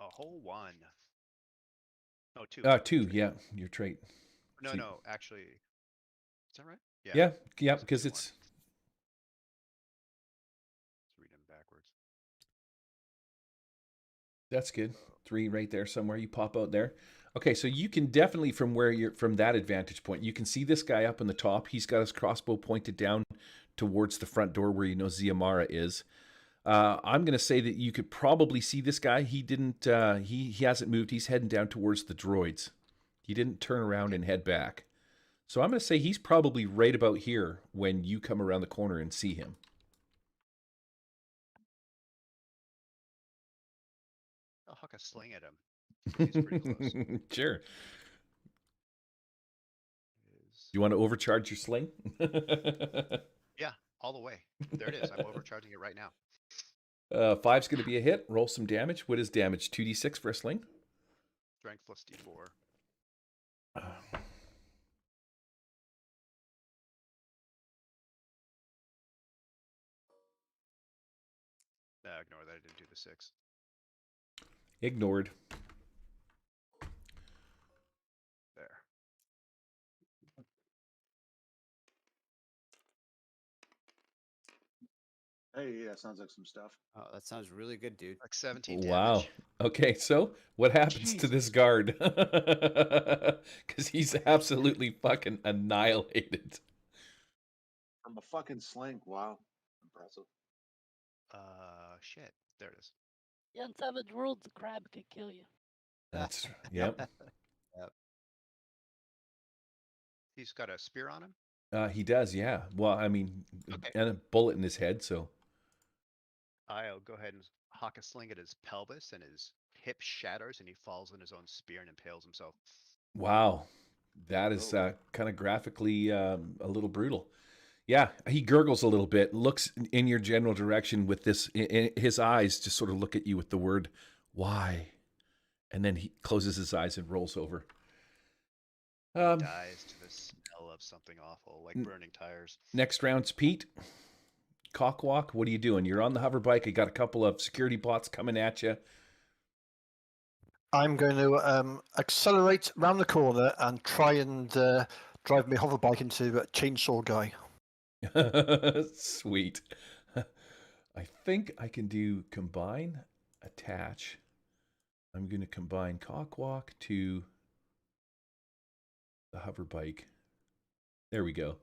A whole 1. Oh, 2. 2, yeah, your trait. No, So no, actually. Is that right? Yeah, because it's... Let's read them backwards. That's good. 3 right there somewhere. You pop out there. Okay, so you can definitely, from that advantage point, you can see this guy up in the top. He's got his crossbow pointed down towards the front door where you know Ziamara is. I'm going to say that you could probably see this guy. He didn't. He hasn't moved. He's heading down towards the droids. He didn't turn around and head back. So I'm going to say he's probably right about here when you come around the corner and see him. I'll huck a sling at him. He's pretty close. Sure. You want to overcharge your sling? Yeah, all the way. There it is. I'm overcharging it right now. 5's going to be a hit. Roll some damage. What is damage? 2d6 for a sling? Strength plus D4. Ignore that I didn't do the 6. Ignored. There. Hey, that sounds like some stuff. Oh, that sounds really good, dude. Like 17 damage. Wow. Okay, so what happens to this guard? Because he's absolutely fucking annihilated. From a fucking slink. Wow. Impressive. Shit. There it is. Yeah, in Savage Worlds, the crab could kill you. That's, yep. Yep. He's got a spear on him? He does, yeah. Well, I mean, Okay. and a bullet in his head, so. I'll go ahead and huck a sling at his pelvis, and his hip shatters, and he falls on his own spear and impales himself. Wow. That is kind of graphically a little brutal. Yeah, he gurgles a little bit, looks in your general direction with this, his eyes just sort of look at you with the word, why? And then he closes his eyes and rolls over. Dies to the smell of something awful, like burning tires. Next round's Pete. Cockwalk, what are you doing? You're on the hover bike. You got a couple of security bots coming at you. I'm going to accelerate round the corner and try and drive my hover bike into a chainsaw guy. Sweet. I think I can do combine, attach. I'm going to combine Cockwalk to the hover bike. There we go.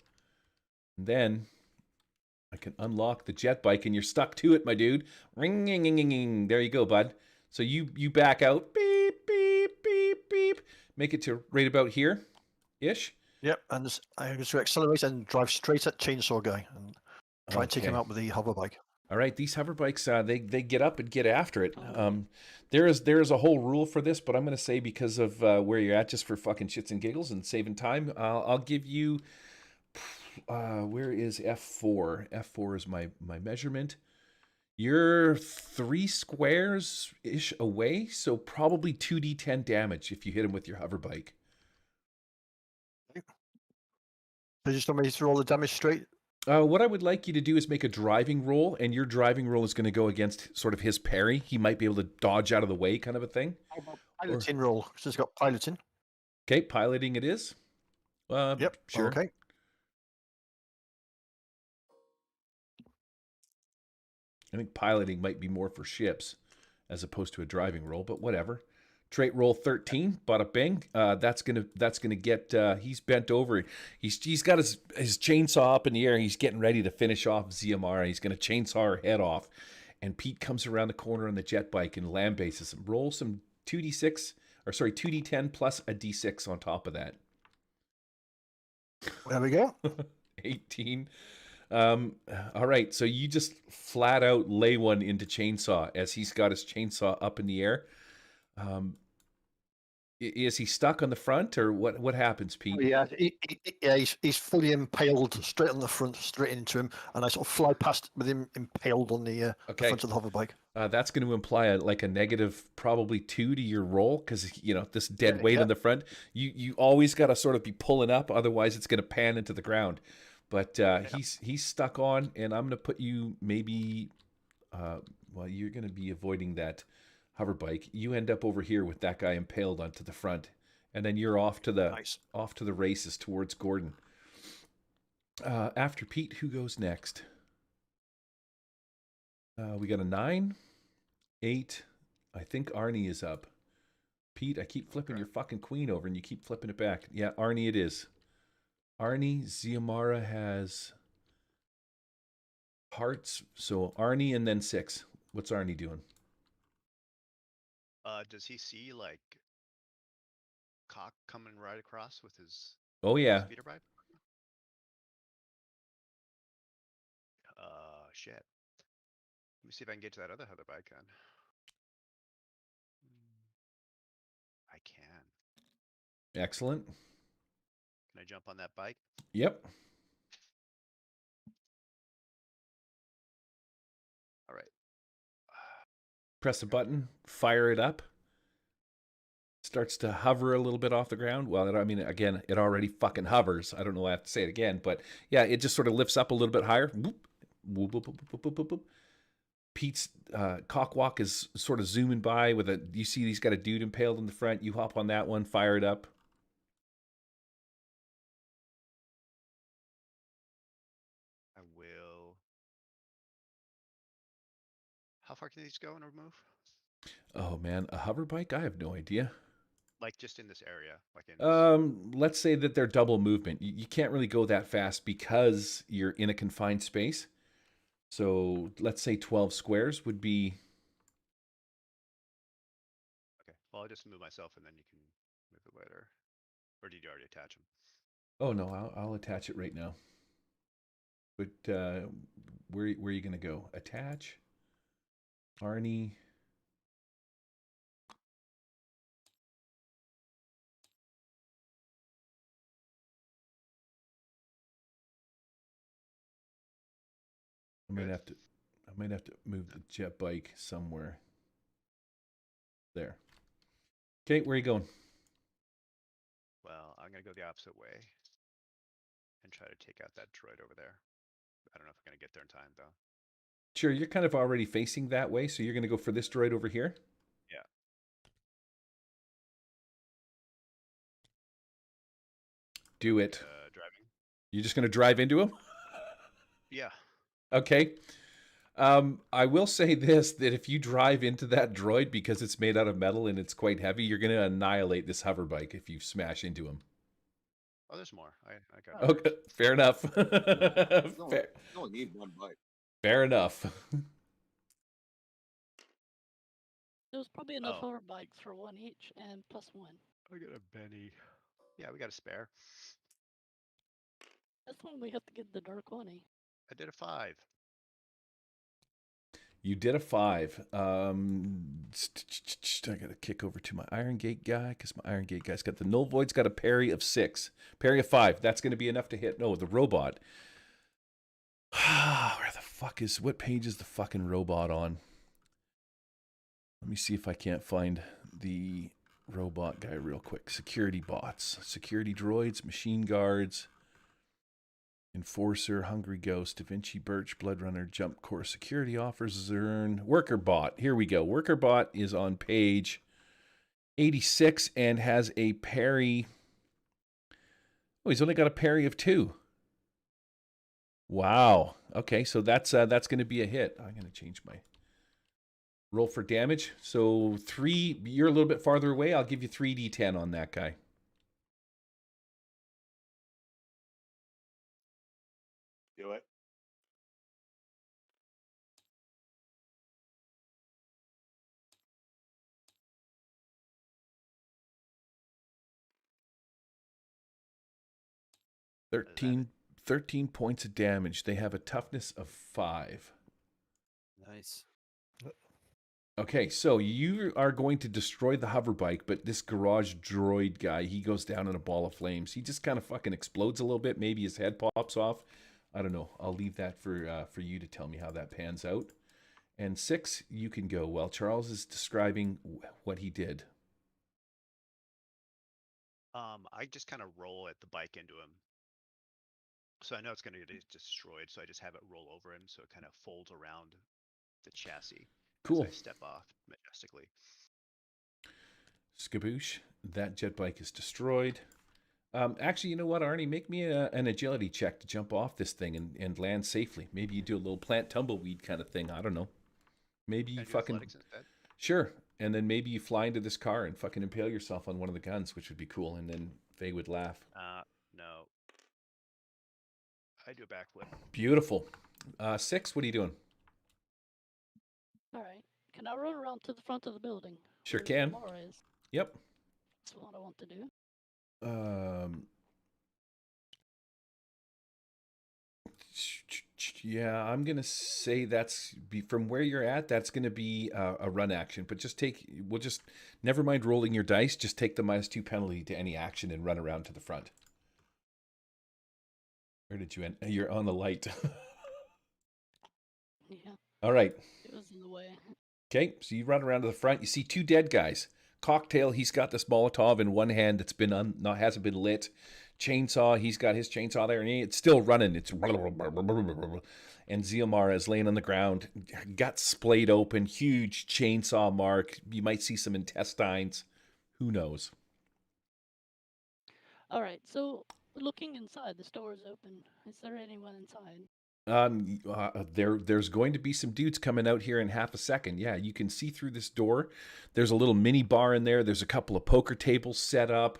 And then I can unlock the jet bike, and you're stuck to it, my dude. Ring, ring, ring, ring, ring. There you go, bud. So you back out. Beep, beep, beep, beep. Make it to right about here-ish. Yep, and I'm going to accelerate and drive straight at chainsaw guy and try and take him Okay. out with the hover bike. All right, these hover bikes, they get up and get after it. There is a whole rule for this, but I'm going to say because of where you're at, just for fucking shits and giggles and saving time, I'll give you. Where is F4? F4 is my measurement. You're 3 squares ish away, so probably 2d10 damage if you hit him with your hover bike. So just want me to roll the damage straight? What I would like you to do is make a driving roll, and your driving roll is going to go against sort of his parry. He might be able to dodge out of the way, kind of a thing. Piloting roll, because it's got piloting. Okay, piloting it is. Yep, sure. okay. I think piloting might be more for ships as opposed to a driving roll, but whatever. Trait roll 13, bada bing. That's gonna get. He's bent over. He's got his chainsaw up in the air. He's getting ready to finish off Ziamara. He's gonna chainsaw her head off. And Pete comes around the corner on the jet bike and lambases him. Roll some 2d10 plus a d6 on top of that. There we go. 18. All right, so you just flat out lay one into Chainsaw as he's got his chainsaw up in the air. Is he stuck on the front, or what happens, Pete? Yeah, yeah, he's fully impaled straight on the front, straight into him, and I sort of fly past with him impaled on the Okay. front of the hover bike. That's going to imply a negative probably 2 to your roll because this dead weight Yeah. on the front. You always got to sort of be pulling up, otherwise it's going to pan into the ground. But he's stuck on, and I'm going to put you maybe. Well, you're going to be avoiding that hover bike. You end up over here with that guy impaled onto the front, and then you're off to the races towards Gordon. After Pete, who goes next? We got a 9, 8. I think Arnie is up. Pete, I keep flipping your fucking queen over, and you keep flipping it back. Yeah, Arnie it is. Arnie, Ziamara has hearts. So Arnie and then 6. What's Arnie doing? Does he see like Cock coming right across with his Oh yeah. speeder bike? Shit. Let me see if I can get to that other hover bike then. I can. Excellent. Can I jump on that bike? Yep. All right. Press a button, fire it up. Starts to hover a little bit off the ground. Well, I mean, again, it already fucking hovers. I don't know why I have to say it again, but yeah, it just sort of lifts up a little bit higher. Whoop, whoop, whoop, whoop, whoop, whoop, whoop. Pete's cockwalk is sort of zooming by with a. You see, he's got a dude impaled in the front. You hop on that one, fire it up. I will. How far can these go and remove? Oh man, a hover bike? I have no idea. Like just in this area, like in. This... Let's say that they're double movement. You can't really go that fast because you're in a confined space. So let's say 12 squares would be. Okay. Well, I'll just move myself, and then you can move it later. Or did you already attach them? Oh no, I'll attach it right now. But where are you gonna go? Attach. Arnie. I might have to move the jet bike somewhere. There. Okay, where are you going? Well, I'm gonna go the opposite way and try to take out that droid over there. I don't know if I'm gonna get there in time though. Sure, you're kind of already facing that way, so you're gonna go for this droid over here? Yeah. Do it. Driving. You're just gonna drive into him? Yeah. Okay. I will say this, that if you drive into that droid because it's made out of metal and it's quite heavy, you're going to annihilate this hover bike if you smash into him. Oh, there's more. I got Okay, fair enough. You only need one bike. Fair enough. There was probably enough hover bikes for one each and plus one. I got a Benny. Yeah, we got a spare. That's when we have to get the dark one. I did a 5. You did a 5. I got to kick over to my Iron Gate guy because my Iron Gate guy's got the Null Void's got a parry of 6. Parry of 5. That's going to be enough to hit. No, the robot. Where the fuck is... What page is the fucking robot on? Let me see if I can't find the robot guy real quick. Security bots. Security droids. Machine guards. Enforcer, Hungry Ghost, Da Vinci Birch, Bloodrunner, Jumpcorp, Security Officer, Worker Bot. Here we go. Worker Bot is on page 86 and has a parry. Oh, he's only got a parry of 2. Wow. Okay, so that's going to be a hit. I'm going to change my roll for damage. So 3. You're a little bit farther away. I'll give you 3d10 on that guy. Do it. 13 points of damage. They have a toughness of 5. Nice. Okay, so you are going to destroy the hover bike, but this garage droid guy, he goes down in a ball of flames. He just kind of fucking explodes a little bit. Maybe his head pops off. I don't know. I'll leave that for you to tell me how that pans out. And 6, you can go while Charles is describing what he did. I just kind of roll at the bike into him. So I know it's going to get destroyed, so I just have it roll over him so it kind of folds around the chassis. Cool. As I step off majestically. Skaboosh, that jet bike is destroyed. Actually, you know what, Arnie? Make me an agility check to jump off this thing and land safely. Maybe you do a little plant tumbleweed kind of thing. I don't know. Maybe you fucking... Sure. And then maybe you fly into this car and fucking impale yourself on one of the guns, which would be cool. And then Faye would laugh. No. I do a backflip. Beautiful. 6, what are you doing? All right. Can I run around to the front of the building? Sure where can. Zamora is? Yep. That's what I want to do. Yeah, I'm gonna say from where you're at. That's gonna be a run action. But we'll just never mind rolling your dice. Just take the -2 penalty to any action and run around to the front. Where did you end? You're on the light. Yeah. All right. It was in the way. Okay, so you run around to the front. You see 2 dead guys. Cocktail, he's got this Molotov in one hand that's hasn't been lit. Chainsaw, he's got his chainsaw there, and it's still running. It's and Ziomara is laying on the ground, gut splayed open, huge chainsaw mark. You might see some intestines. Who knows? All right. So looking inside, the store is open. Is there anyone inside? There's going to be some dudes coming out here in half a second. Yeah, you can see through this door. There's a little mini bar in there. There's a couple of poker tables set up.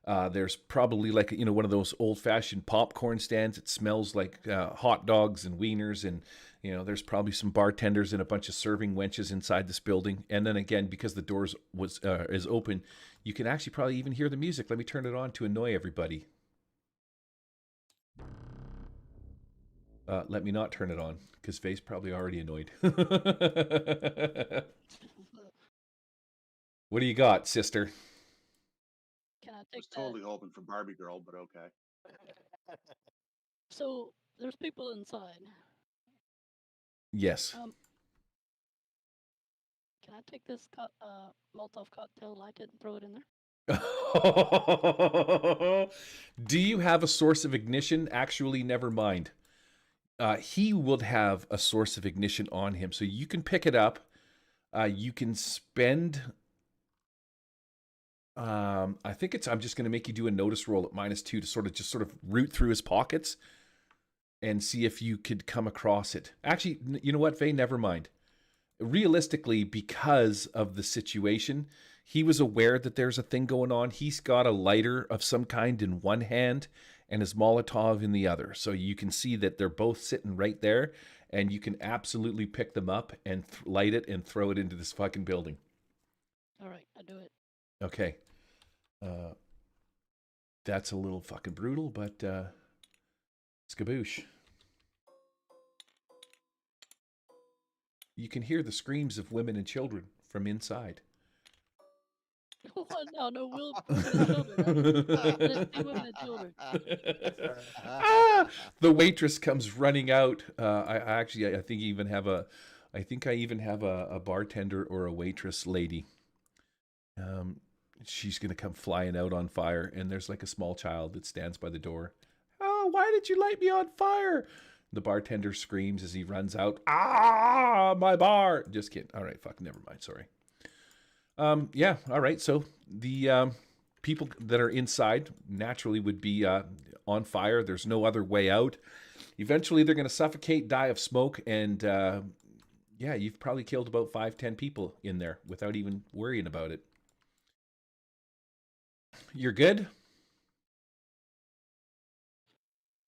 There's probably like, one of those old-fashioned popcorn stands. It smells like hot dogs and wieners, and there's probably some bartenders and a bunch of serving wenches inside this building. And then again, because the doors is open, you can actually probably even hear the music. Let me turn it on to annoy everybody. Let me not turn it on, because Faye's probably already annoyed. What do you got, sister? Can I I take was totally hoping for Barbie Girl, but okay. So there's people inside. Yes. Can I take this Molotov cocktail, light it, and throw it in there? Do you have a source of ignition? Actually, never mind. He would have a source of ignition on him, so you can pick it up. You can spend. I think I'm just going to make you do a notice roll at -2 to sort of root through his pockets and see if you could come across it. Actually, you know what, Faye? Never mind. Realistically, because of the situation, he was aware that there's a thing going on. He's got a lighter of some kind in one hand and his Molotov in the other. So you can see that they're both sitting right there, and you can absolutely pick them up and light it and throw it into this fucking building. All right, I do it. Okay. That's a little fucking brutal, but skaboosh. You can hear the screams of women and children from inside. No, will children. Women and children. The waitress comes running out. I think I even have a bartender or a waitress lady. She's gonna come flying out on fire, and there's like a small child that stands by the door. Oh, why did you light me on fire? The bartender screams as he runs out. Ah, my bar! Just kidding. All right, fuck, never mind. Sorry. Yeah, all right. So the people that are inside naturally would be on fire. There's no other way out. Eventually, they're going to suffocate, die of smoke, and yeah, you've probably killed about 5-10 people in there without even worrying about it. You're good?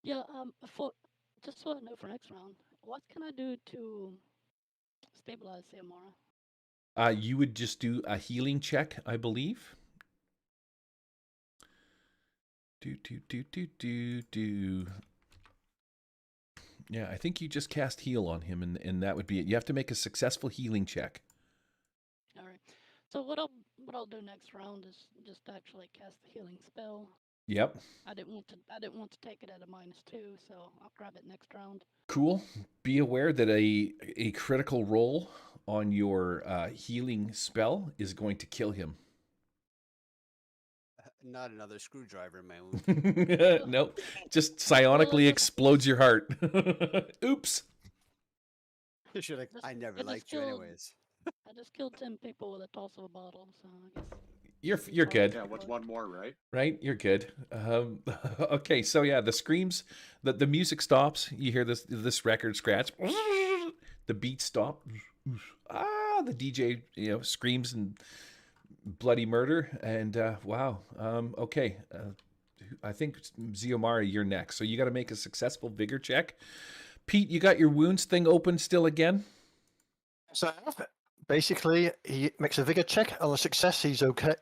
Yeah, just so I know for next round, what can I do to stabilize Ziomara? You would just do a healing check, I believe. Do. Yeah, I think you just cast heal on him, and that would be it. You have to make a successful healing check. All right. So what I'll do next round is just actually cast the healing spell. Yep. I didn't want to take it at a -2, so I'll grab it next round. Cool. Be aware that a critical roll on your healing spell is going to kill him. Not another screwdriver in my wound. Nope. Just psionically explodes your heart. Oops. I never just liked you killed- anyways. I just killed 10 people with a toss of a bottle, so I guess. You're good. Yeah, what's one more, right? Right? You're good. Okay, so yeah, the screams, the music stops. You hear this record scratch. The beats stop. The DJ, screams and bloody murder. And wow. Okay. I think Xiomara, you're next. So you got to make a successful vigor check. Pete, you got your wounds thing open still again? So basically, he makes a vigor check. On a success, he's okay.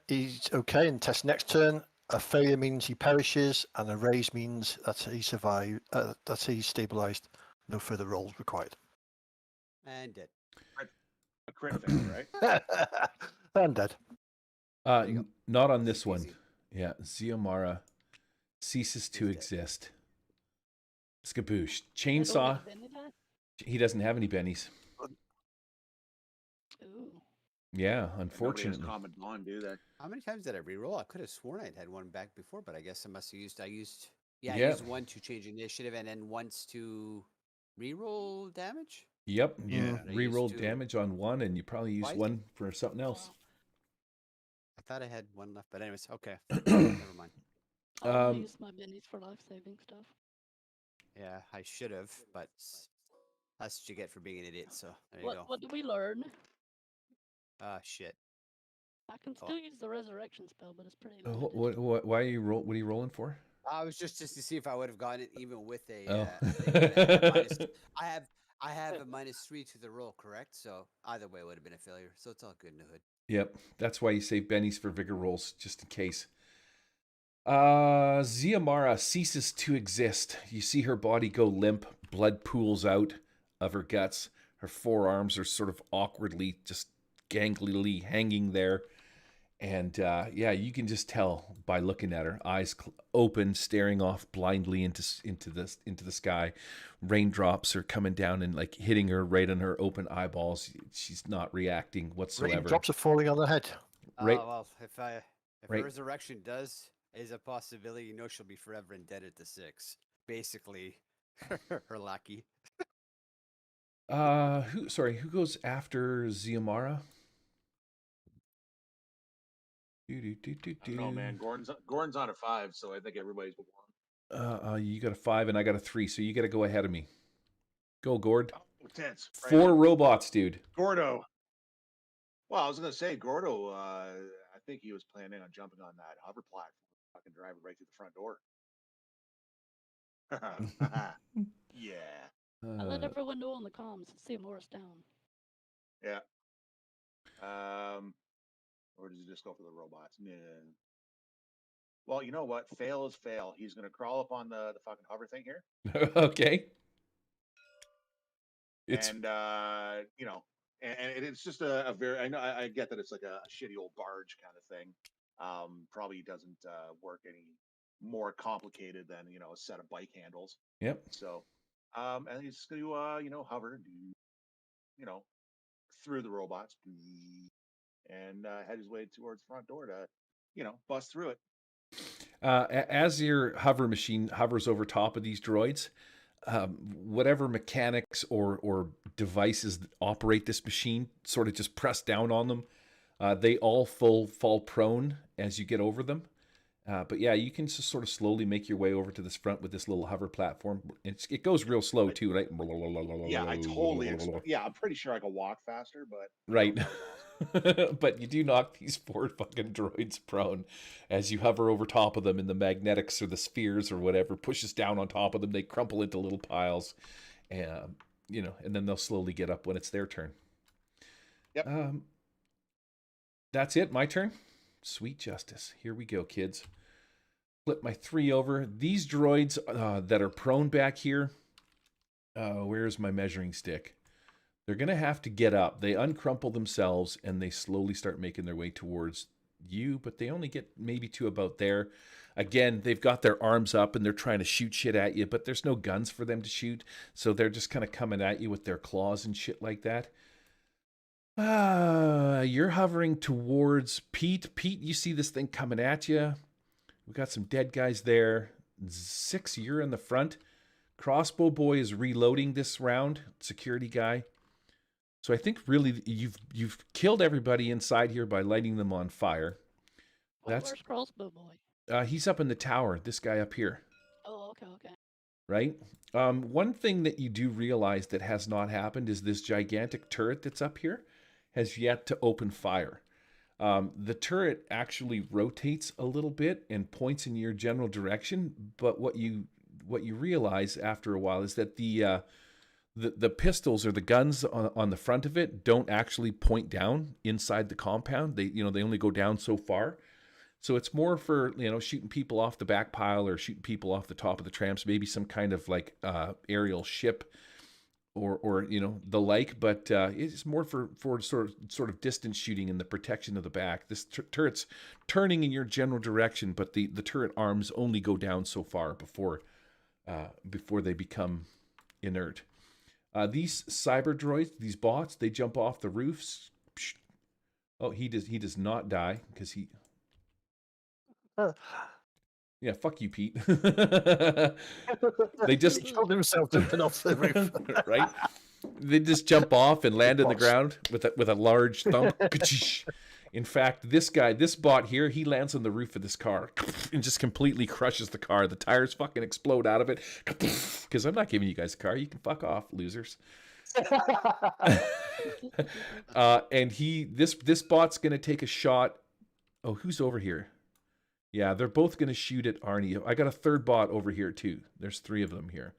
And tests next turn. A failure means he perishes, and a raise means that he survived. That he's stabilized. No further rolls required. And dead. A crit fail, right? And dead. Not on this one. Easy. Yeah, Xiomara ceases to He's dead. exist. Skaboosh. I don't Chainsaw. get any of that? He doesn't have any bennies. Ooh. Yeah, Nobody has unfortunately. common bond, do they? How many times did I reroll? I could have sworn I'd had one back before, but I guess I must have used. I used Yeah. one to change initiative and then once to reroll damage. Yep. Yeah. You I rerolled used to- damage on one, and you probably used Twice? one for something else. I thought I had one left, but anyways, okay. Never mind. I'll Um, use my bennies for life-saving stuff. Yeah, I should have, but that's what you get for being an idiot. So there you go. What do we learn? Ah, shit. I can Oh. still use the resurrection spell, but it's pretty Oh, limited. why are you what are you rolling for? I was just to see if I would have gotten it even with a. Oh. Thing, and I have a -3 to the roll, correct? So either way, it would have been a failure. So it's all good in the hood. Yep. That's why you save bennies for vigor rolls, just in case. Xiomara ceases to exist. You see her body go limp. Blood pools out of her guts. Her forearms are sort of awkwardly, just ganglily hanging there. And yeah, you can just tell by looking at her, eyes open, staring off blindly into the sky. Raindrops are coming down and like hitting her right on her open eyeballs. She's not reacting whatsoever. Raindrops are falling on her head. Right. Well, if Right. a resurrection is a possibility, you know she'll be forever indebted to 6. Basically, her lackey. Who goes after Xiomara? I don't know, man. Gordon's on a 5, so I think everybody's one. You got a 5 and I got a 3, so you got to go ahead of me. Go, Gord. Oh, tense. Right 4 on. robots, dude. Gordo. Well, I was gonna say Gordo. I think he was planning on jumping on that hover platform, fucking drive it right through the front door. Yeah, I let everyone know on the comms. See Morris down. yeah. Or does he just go for the robots? Yeah. Well, you know what? Fail is fail. He's gonna crawl up on the fucking hover thing here, Okay. It's and and it's just a very. I know I get that it's like a shitty old barge kind of thing. Probably doesn't work any more complicated than a set of bike handles. yep. So, and he's just going to hover, through the robots, and head his way towards the front door to, bust through it. As your hover machine hovers over top of these droids, whatever mechanics or devices that operate this machine sort of just press down on them. They all fall prone as you get over them. But yeah, you can just sort of slowly make your way over to this front with this little hover platform. It goes real slow too, right? Yeah, I totally. I'm pretty sure I could walk faster, but Right. that was awesome. But you do knock these 4 fucking droids prone as you hover over top of them, and the magnetics or the spheres or whatever pushes down on top of them. They crumple into little piles, and and then they'll slowly get up when it's their turn. Yep. That's it. My turn. Sweet justice. Here we go, kids. Flip my 3 over. These droids that are prone back here, where's my measuring stick? They're going to have to get up. They uncrumple themselves and they slowly start making their way towards you, but they only get maybe to about there. Again, they've got their arms up and they're trying to shoot shit at you, but there's no guns for them to shoot. So they're just kind of coming at you with their claws and shit like that. You're hovering towards Pete. Pete, you see this thing coming at you. We got some dead guys there. 6, you're in the front. Crossbow boy is reloading this round. Security guy. So I think really you've killed everybody inside here by lighting them on fire. Where's Crossbow Boy? He's up in the tower. This guy up here. Oh, okay. Right? One thing that you do realize that has not happened is this gigantic turret that's up here has yet to open fire. The turret actually rotates a little bit and points in your general direction, but what you realize after a while is that the pistols or the guns on the front of it don't actually point down inside the compound. They only go down so far. So it's more for, shooting people off the back pile or shooting people off the top of the trams, maybe some kind of like aerial ship or the like, but it's more for sort of distance shooting and the protection of the back. This turret's turning in your general direction, but the turret arms only go down so far before they become inert. These cyber droids, these bots, they jump off the roofs. Oh, he does not die because he. Yeah, fuck you, Pete. They just killed himself jumping off the roof. Right? They just jump off and land on the ground with a large thump. In fact, this bot here, he lands on the roof of this car and just completely crushes the car. The tires fucking explode out of it. Because I'm not giving you guys a car. You can fuck off, losers. And this bot's gonna take a shot. Oh, who's over here? Yeah, they're both gonna shoot at Arnie. I got a third bot over here too. There's 3 of them here.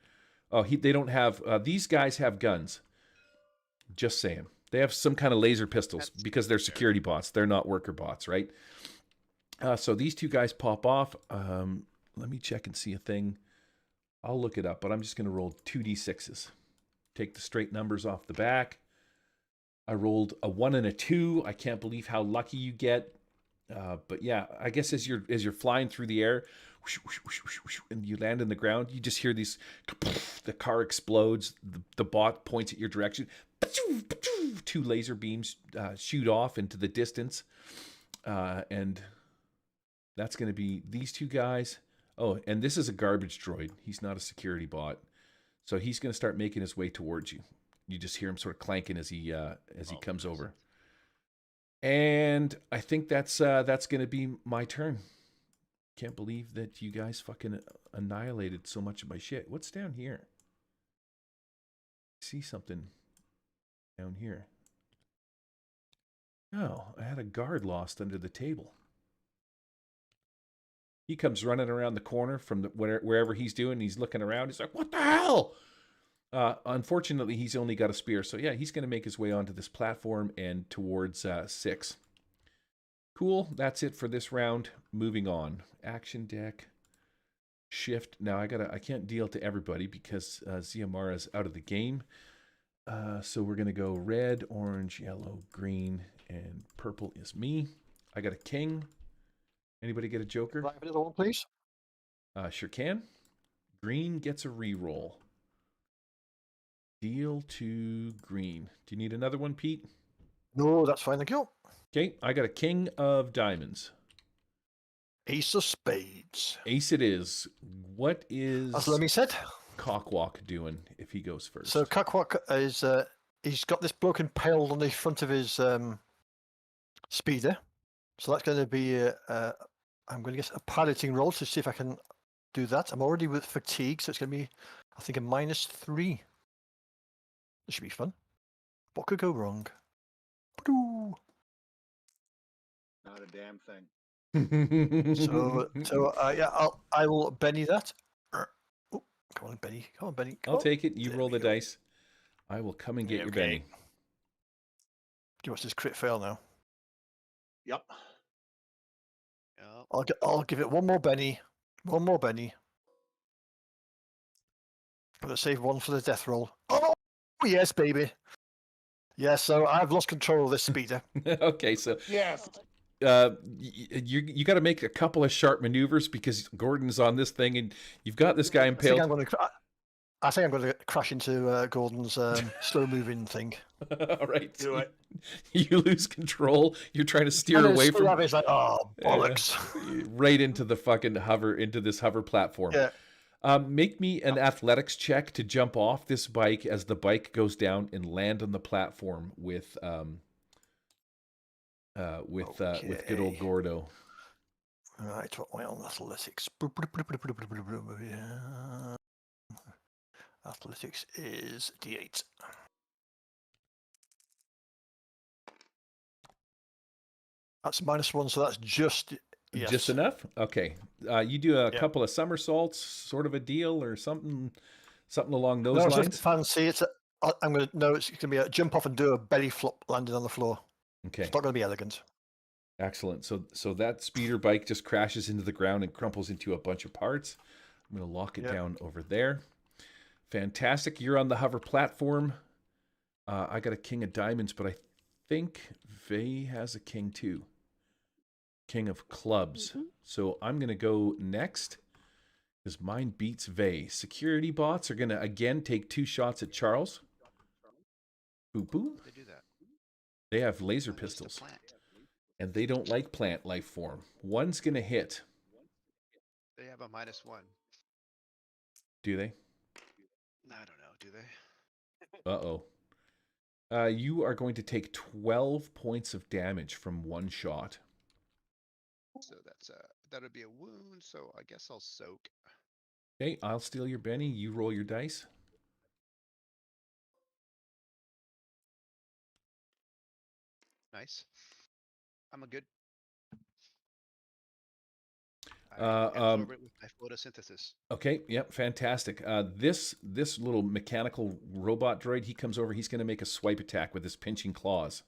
Oh, they don't have. These guys have guns. Just saying. They have some kind of laser pistols because they're security bots. They're not worker bots, right? So these 2 guys pop off. Let me check and see a thing. I'll look it up, but I'm just going to roll 2d6s. Take the straight numbers off the back. I rolled a 1 and a 2. I can't believe how lucky you get. But yeah, I guess as you're flying through the air, and you land in the ground, you just hear these. The car explodes. The bot points at your direction. 2 laser beams shoot off into the distance, and that's going to be these 2 guys. Oh, and this is a garbage droid. He's not a security bot, so he's going to start making his way towards you. You just hear him sort of clanking as he comes over. And I think that's going to be my turn. Can't believe that you guys fucking annihilated so much of my shit. What's down here? I see something down here. Oh, I had a guard lost under the table. He comes running around the corner from wherever he's doing. He's looking around. He's like, "What the hell?" Unfortunately, he's only got a spear. So yeah, he's going to make his way onto this platform and towards 6. Cool. That's it for this round. Moving on. Action deck. Shift. Now I can't deal to everybody because Ziamara's out of the game. So we're going to go red, orange, yellow, green, and purple is me. I got a king. Anybody get a joker? Can I have another one, please? Sure can. Green gets a reroll. Deal to green. Do you need another one, Pete? No, that's fine, thank you. Okay, I got a king of diamonds. Ace of spades. Ace it is. What is As Lemmy said. Cockwalk doing if he goes first? So Cockwalk is he's got this bloke impaled on the front of his speeder. So that's going to be I'm going to guess a piloting roll to see if I can do that. I'm already with fatigue, so it's going to be I think a -3. This should be fun. What could go wrong? Not a damn thing. I will Benny that. Oh, come on, Benny. Come on, Benny. I'll take it. You roll the dice. I will come and get your Benny. Do you watch this crit fail now? Yep. Yep. I'll give it one more Benny. One more, Benny. Gotta save one for the death roll. Oh, yes, baby. Yeah, so I've lost control of this speeder. Okay, so Yes. you got to make a couple of sharp maneuvers because Gordon's on this thing, and you've got this guy impaled. I think I'm going to crash into Gordon's slow-moving thing. All right, Do it. You lose control. You're trying to steer away from. It's like, oh bollocks! Right into the fucking hover, into this hover platform. Yeah. Make me an athletics check to jump off this bike as the bike goes down and land on the platform with good old Gordo. Right, what way on athletics? Athletics is D8. That's -1, so that's just Just enough. Okay, you do a couple of somersaults, sort of a deal, or something along those lines. It's fancy. It's going to be a jump off and do a belly flop landing on the floor. Okay, It's not going to be elegant. excellent. So that speeder bike just crashes into the ground and crumples into a bunch of parts. I'm going to lock it down over there. Fantastic. You're on the hover platform. I got a king of diamonds, but I think Vay has a king too. King of clubs. Mm-hmm. So I'm going to go next because mine beats Vay. Security bots are going to again take 2 shots at Charles. Boop boop. They do that. They have laser pistols. And they don't like plant life form. One's going to hit. They have a -1. Do they? I don't know. Do they? Uh-oh. You are going to take 12 points of damage from one shot. So that'll be a wound. So I guess I'll soak. Okay, I'll steal your Benny. You roll your dice. Nice. I'm a good. I absorb it with my photosynthesis. Okay, yep, fantastic. This little mechanical robot droid, he comes over. He's going to make a swipe attack with his pinching claws.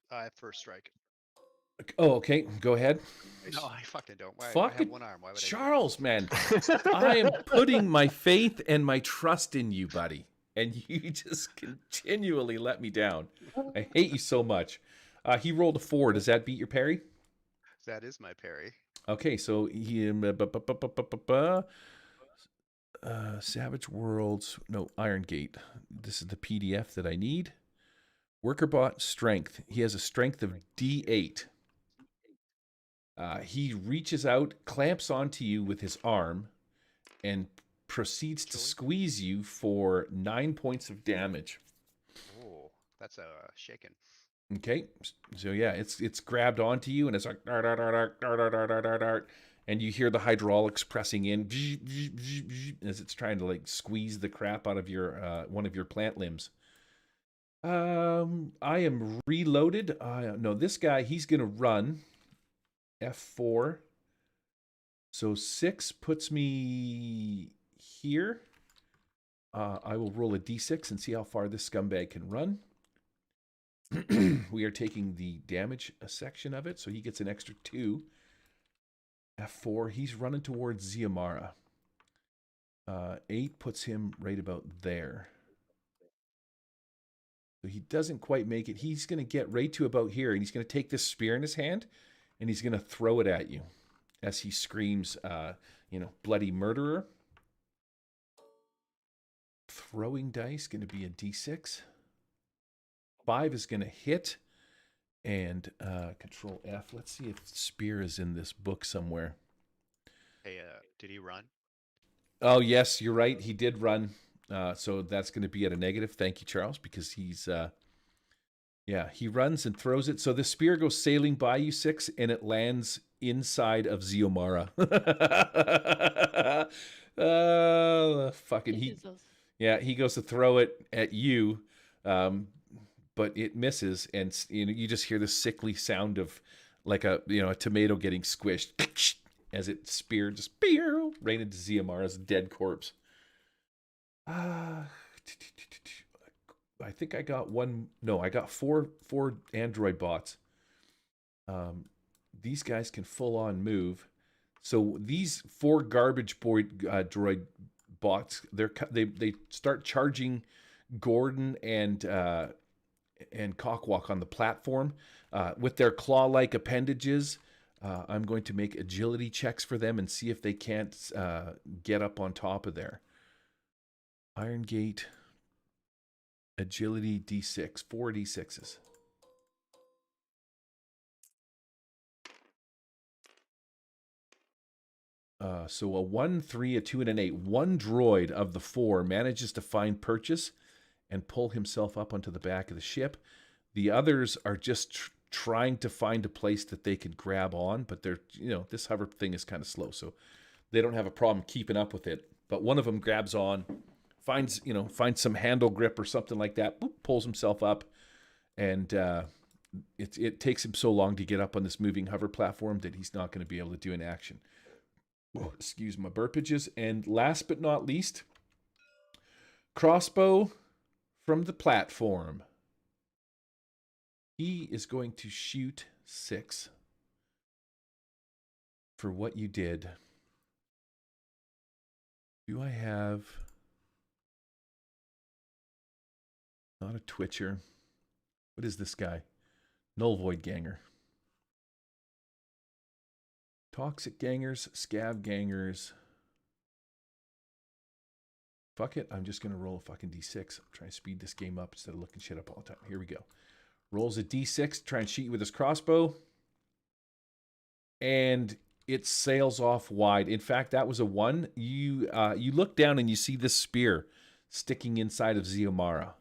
I have first strike. Oh, okay. Go ahead. No, I fucking don't. I Fucking have one arm. Why would Charles, man. I am putting my faith and my trust in you, buddy. And you just continually let me down. I hate you so much. He rolled a 4. Does that beat your parry? That is my parry. Okay, so he Savage Worlds, no, Iron Gate. This is the PDF that I need. Workerbot strength. He has a strength of D8. He reaches out, clamps onto you with his arm, and proceeds to squeeze you for 9 points of damage. Oh, that's a shaken. Okay, so yeah, it's grabbed onto you, and it's like dart, dart, dart, dart, dart, dart, dart, dart, and you hear the hydraulics pressing in as it's trying to like squeeze the crap out of your one of your plant limbs. I am reloaded. No, this guy, he's gonna run. F4. So 6 puts me here. I will roll a d6 and see how far this scumbag can run. We are taking the damage section of it, so he gets an extra 2. F4, he's running towards Ziamara. 8 puts him right about there. So he doesn't quite make it. He's going to get right to about here, and he's going to take this spear in his hand, and he's going to throw it at you as he screams, bloody murderer. Throwing dice, going to be a d6. 5 is going to hit, and Control F. Let's see if spear is in this book somewhere. Hey, did he run? Oh, yes, you're right. He did run. So that's going to be at a negative. Thank you, Charles, because he's, he runs and throws it. So the spear goes sailing by you, 6, and it lands inside of Ziamara. He goes to throw it at you, but it misses, and you just hear the sickly sound of like a tomato getting squished as it speared just right into Ziamara's dead corpse. I think I got one. No, I got four android bots. These guys can full on move. So these 4 garbage boy droid bots, they start charging Gordon and Cockwalk on the platform with their claw-like appendages. I'm going to make agility checks for them and see if they can't get up on top of there. Irongate, agility D6, 4 D6s. So a 1, 3, a 2, and an 8. One droid of the 4 manages to find purchase and pull himself up onto the back of the ship. The others are just trying to find a place that they could grab on, but they're, this hover thing is kind of slow, so they don't have a problem keeping up with it. But one of them grabs on, finds some handle grip or something like that, boop, pulls himself up, and it takes him so long to get up on this moving hover platform that he's not going to be able to do an action. Oh, excuse my burpages. And last but not least, crossbow from the platform. He is going to shoot 6 for what you did. Do I have... Not a Twitcher. What is this guy? Null Void Ganger. Toxic Gangers, Scab Gangers. Fuck it, I'm just going to roll a fucking D6. I'm trying to speed this game up instead of looking shit up all the time. Here we go. Rolls a D6 to try and shoot you with his crossbow. And it sails off wide. In fact, that was a 1. You look down and you see this spear sticking inside of Xiomara.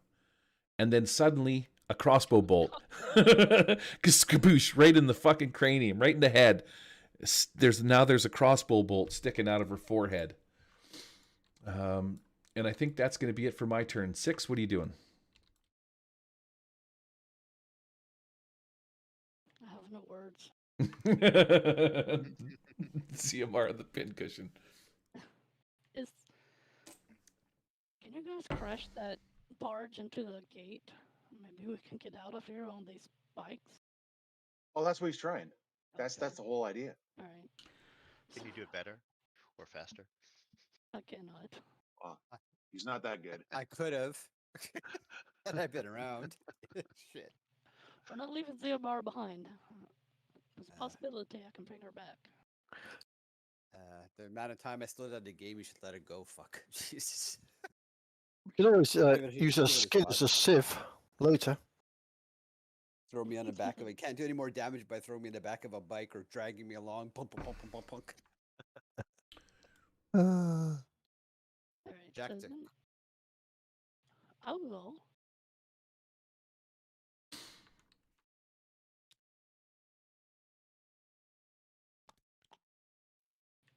And then suddenly, a crossbow bolt. Skaboosh, right in the fucking cranium, right in the head. There's a crossbow bolt sticking out of her forehead. And I think that's going to be it for my turn. 6, what are you doing? I have no words. CMR the pincushion. Can you guys crash that barge into the gate? Maybe we can get out of here on these bikes. Oh, that's what he's trying. That's Okay. the whole idea. All right. Can you do it better or faster? I cannot. Wow. He's not that good. I could have. And I've been around. Shit. We're not leaving Theomar behind. There's a possibility I can bring her back. The amount of time I slowed down the game, you should let it go. Fuck. Jesus. You can always Give it a- use give a it a skid shot. as a sieve later. Throw me on the back of it. Can't do any more damage by throwing me in the back of a bike or dragging me along. Punk, punk, punk, punk, punk, punk. All right. Jack So Dick. then I will.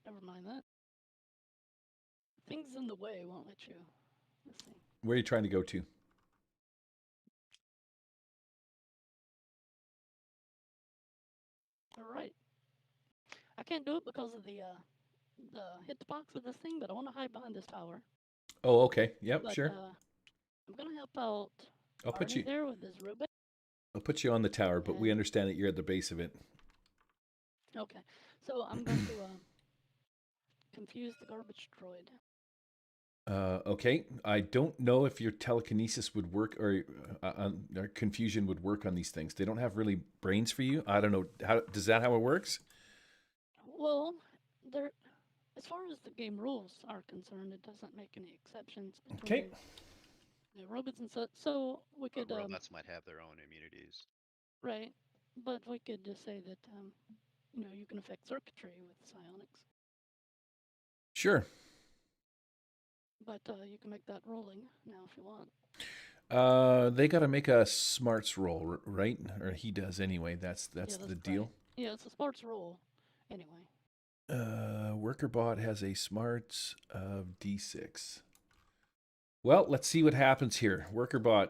Never mind that. Things in the way won't let you. Let's see. Where are you trying to go to? All right. I can't do it because of the hitbox of this thing, but I want to hide behind this tower. Oh, okay. Yep, But, sure. I'm gonna help out. I'll put Arnie you. there with his robot. I'll put you on the tower, but we And- understand that you're at the base of it. Okay, so I'm going to confuse the garbage droid. Okay. I don't know if your telekinesis would work or confusion would work on these things. They don't have really brains for you. I don't know. Is that how it works? Well, there, as far as the game rules are concerned, it doesn't make any exceptions between Okay. the robots and such. So we But could, robots might have their own immunities. right? But we could just say that, you can affect circuitry with psionics. Sure. But you can make that rolling now if you want. They got to make a smarts roll, right? Or he does anyway. That's that's the right. deal. Yeah, it's a sports roll. Anyway. WorkerBot has a smarts of D6. Well, let's see what happens here. WorkerBot,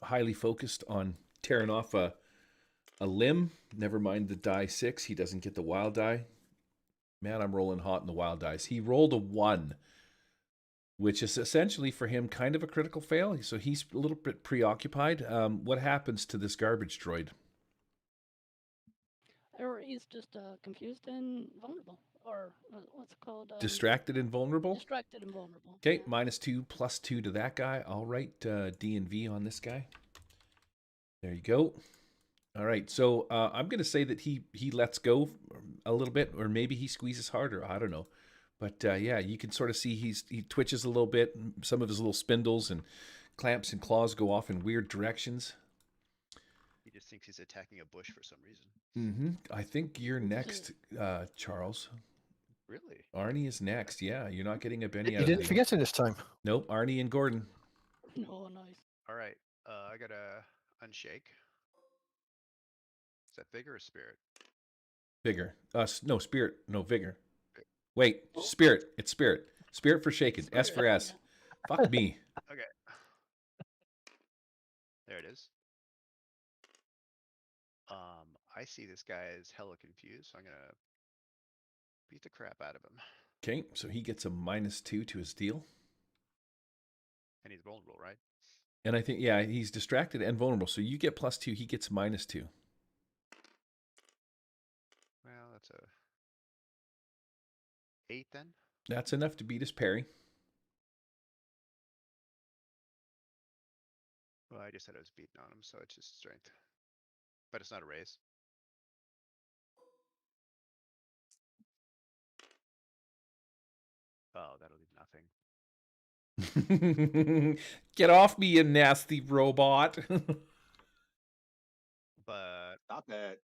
highly focused on tearing off a limb. Never mind the die 6. He doesn't get the wild die. Man, I'm rolling hot in the wild dice. He rolled a 1, which is essentially for him kind of a critical fail. So he's a little bit preoccupied. What happens to this garbage droid? Or he's just confused and vulnerable. or what's it called? Distracted and vulnerable. Distracted and vulnerable. Okay, Yeah. -2, +2 to that guy. I'll write D and V on this guy. There you go. All right, so I'm going to say that he lets go a little bit, or maybe he squeezes harder. I don't know. But yeah, you can sort of see he twitches a little bit. Some of his little spindles and clamps and claws go off in weird directions. He just thinks he's attacking a bush for some reason. I think you're next, Charles. Really? Arnie is next. Yeah, you're not getting a Benny You out of the didn't deal. forget him this time. Nope, Arnie and Gordon. No, nice. All right. I gotta unshake. Is that vigor or spirit? Vigor. No, spirit. No, vigor. Wait, spirit. It's spirit. Spirit for shaken. S for S. Yeah. Fuck me. Okay. There it is. I see this guy is hella confused, so I'm gonna beat the crap out of him. Okay, so he gets a -2 to his deal. And he's vulnerable, right? And I think, yeah, he's distracted and vulnerable. So you get +2, he gets -2. Well, that's a 8 then. That's enough to beat his parry. Well, I just said I was beating on him, so it's just strength. But it's not a raise. Oh, that'll leave nothing. Get off me, you nasty robot. But Stop it.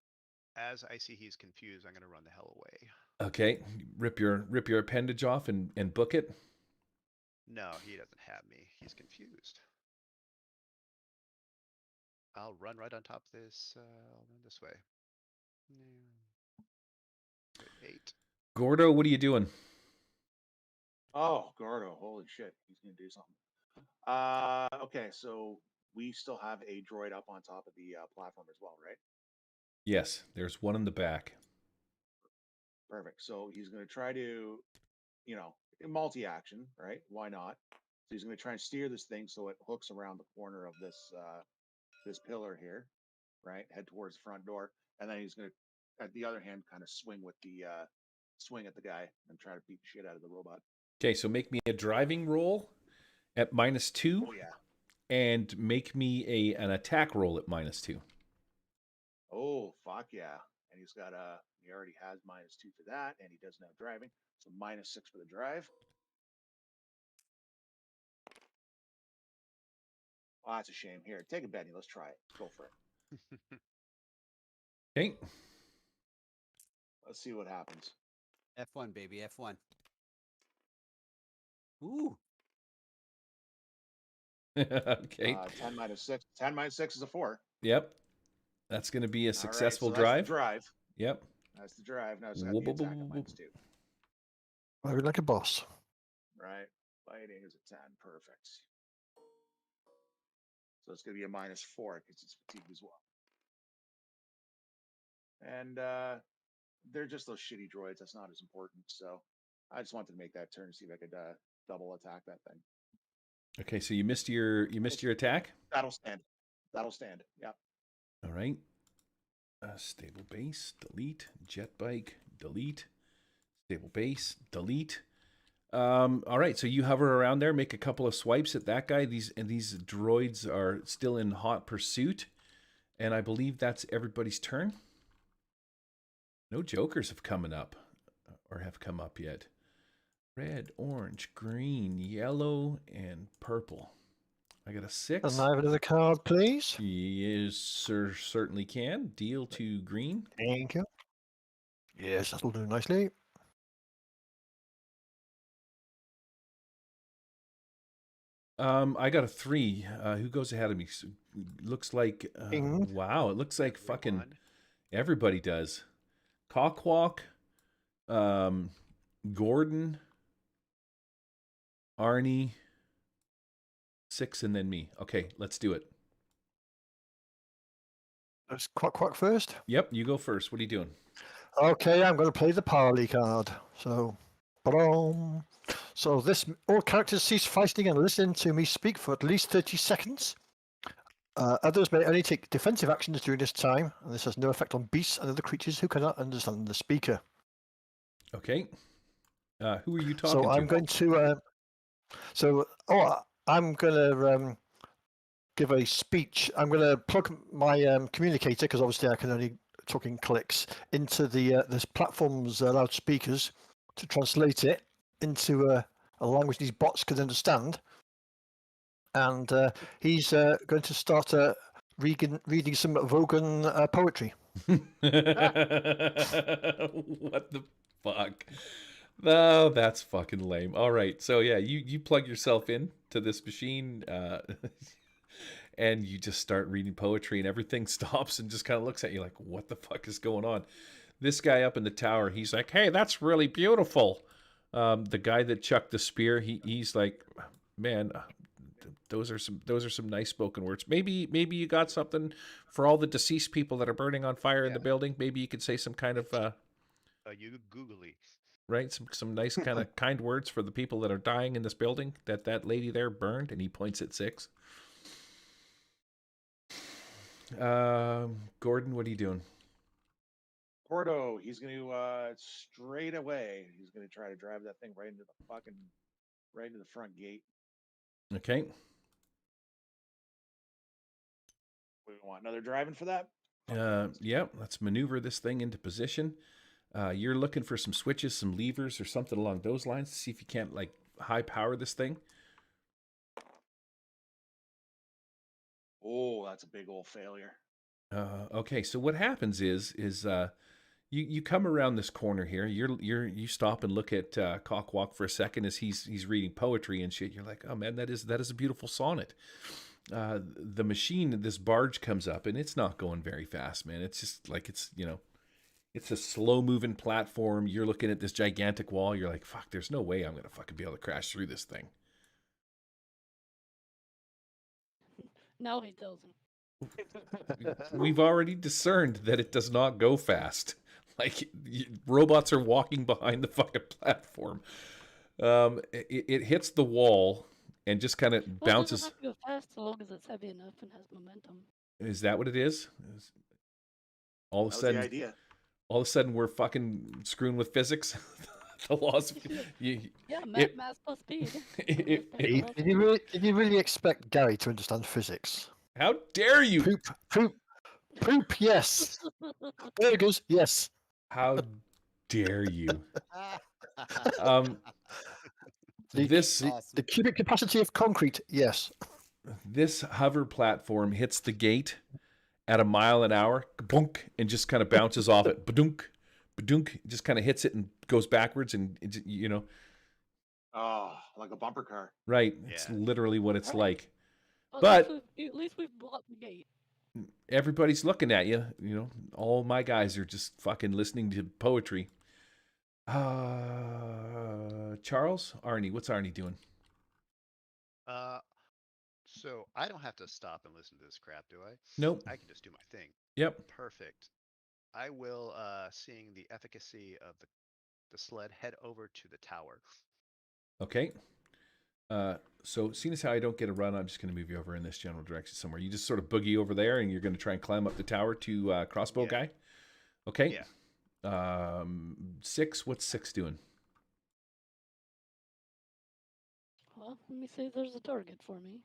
as I see he's confused, I'm gonna run the hell away. Okay, rip your appendage off and book it. No, he doesn't have me. He's confused. I'll run right on top of this. I'll run this way. 8. Gordo, what are you doing? Oh, Gordo, holy shit, he's gonna do something. Okay, so we still have a droid up on top of the platform as well, right? Yes, there's one in the back. Perfect. So he's gonna try to, multi-action, right? Why not? So he's gonna try and steer this thing so it hooks around the corner of this this pillar here, right? Head towards the front door, and then he's gonna, at the other hand, kind of swing with the swing at the guy and try to beat the shit out of the robot. Okay, so make me a driving roll at -2. Oh yeah. And make me an attack roll at -2. Oh fuck yeah! And he's got he already has -2 for that, and he doesn't have driving, so -6 for the drive. Oh, that's a shame. Here, take a Benny. Let's try it. Go for it. Okay. Let's see what happens. F1, baby, F1. Ooh. Okay. 10 -6. 10 -6 is a 4. Yep. That's going to be a All right, successful so drive. That's the drive. Yep. That's the drive. Now it's got the attack at -2. Very like a boss. Right. Fighting is a 10. Perfect. So it's going to be a -4 because it's fatigued as well. And they're just those shitty droids. That's not as important. So I just wanted to make that turn to see if I could double attack that thing. Okay, so you missed your attack. That'll stand. That'll stand. Yep. All right. Stable base, delete. Jet bike, delete. Stable base, delete. All right, so you hover around there, make a couple of swipes at that guy. These droids are still in hot pursuit, and I believe that's everybody's turn. No jokers have come up yet. Red, orange, green, yellow, and purple. I got a 6. Can I have another card, please? Yes, sir, certainly can. Deal to green. Thank you. Yes, that'll do nicely. I got a 3. Who goes ahead of me? Looks like Bing. wow. It looks like fucking Everyone. everybody does. Cockwalk, Gordon, Arnie, 6, and then me. Okay, let's do it. Let's quack first. Yep, you go first. What are you doing? Okay, I'm going to play the parley card. So, ba-dum. So all characters cease fighting and listen to me speak for at least 30 seconds. Others may only take defensive actions during this time, and this has no effect on beasts and other creatures who cannot understand the speaker. Okay. Who are you talking So to? I'm going to. I'm going to give a speech. I'm going to plug my communicator, because obviously I can only talk in clicks, into this platform's loudspeakers to translate it into a language these bots can understand. And he's going to start reading some Vogan poetry. What the fuck? No, that's fucking lame. All right, so yeah, you plug yourself in to this machine, and you just start reading poetry, and everything stops and just kind of looks at you like, what the fuck is going on? This guy up in the tower, he's like, hey, that's really beautiful. The guy that chucked the spear, he's like, man, those are some nice spoken words. Maybe you got something for all the deceased people that are burning on fire in the building. Maybe you could say some kind of You googly. right, some nice kind of kind words for the people that are dying in this building that lady there burned. And he points at 6. Gordon, what are you doing? Porto, he's going to straight away. He's going to try to drive that thing right into the front gate. Okay. We want another driving for that. Yeah, let's maneuver this thing into position. You're looking for some switches, some levers, or something along those lines to see if you can't like high power this thing. Oh, that's a big old failure. Okay, so what happens is you come around this corner here. You stop and look at Cockwalk for a second as he's reading poetry and shit. You're like, oh man, that is a beautiful sonnet. The machine, this barge comes up and it's not going very fast, man. It's just like it's a slow moving platform. You're looking at this gigantic wall. You're like, fuck, there's no way I'm gonna fucking be able to crash through this thing. Now he tells him. We've already discerned that it does not go fast. Like robots are walking behind the fucking platform. It hits the wall and just kind of bounces. Well, it doesn't have to go fast so long as it's heavy enough and has momentum. Is that what it is? All of a sudden, the idea. All of a sudden, we're fucking screwing with physics. The laws. Mass plus speed. Did you really expect Gary to understand physics? How dare you? Poop, yes. Burgers, yes. How dare you? The cubic capacity of concrete, yes. This hover platform hits the gate at 1 mile an hour, bunk, and just kind of bounces off it, badunk, badunk, just kind of hits it and goes backwards, and Oh, like a bumper car. Right, it's literally what it's like. Well, but at least we've blocked the gate. Everybody's looking at you. All my guys are just fucking listening to poetry. Charles, Arnie, what's Arnie doing? So I don't have to stop and listen to this crap, do I? Nope. I can just do my thing. Yep. Perfect. I will, seeing the efficacy of the sled, head over to the tower. Okay. So seeing as how I don't get a run, I'm just going to move you over in this general direction somewhere. You just sort of boogie over there, and you're going to try and climb up the tower to crossbow guy. Okay. Yeah. 6. What's 6 doing? Well, let me see if there's a target for me.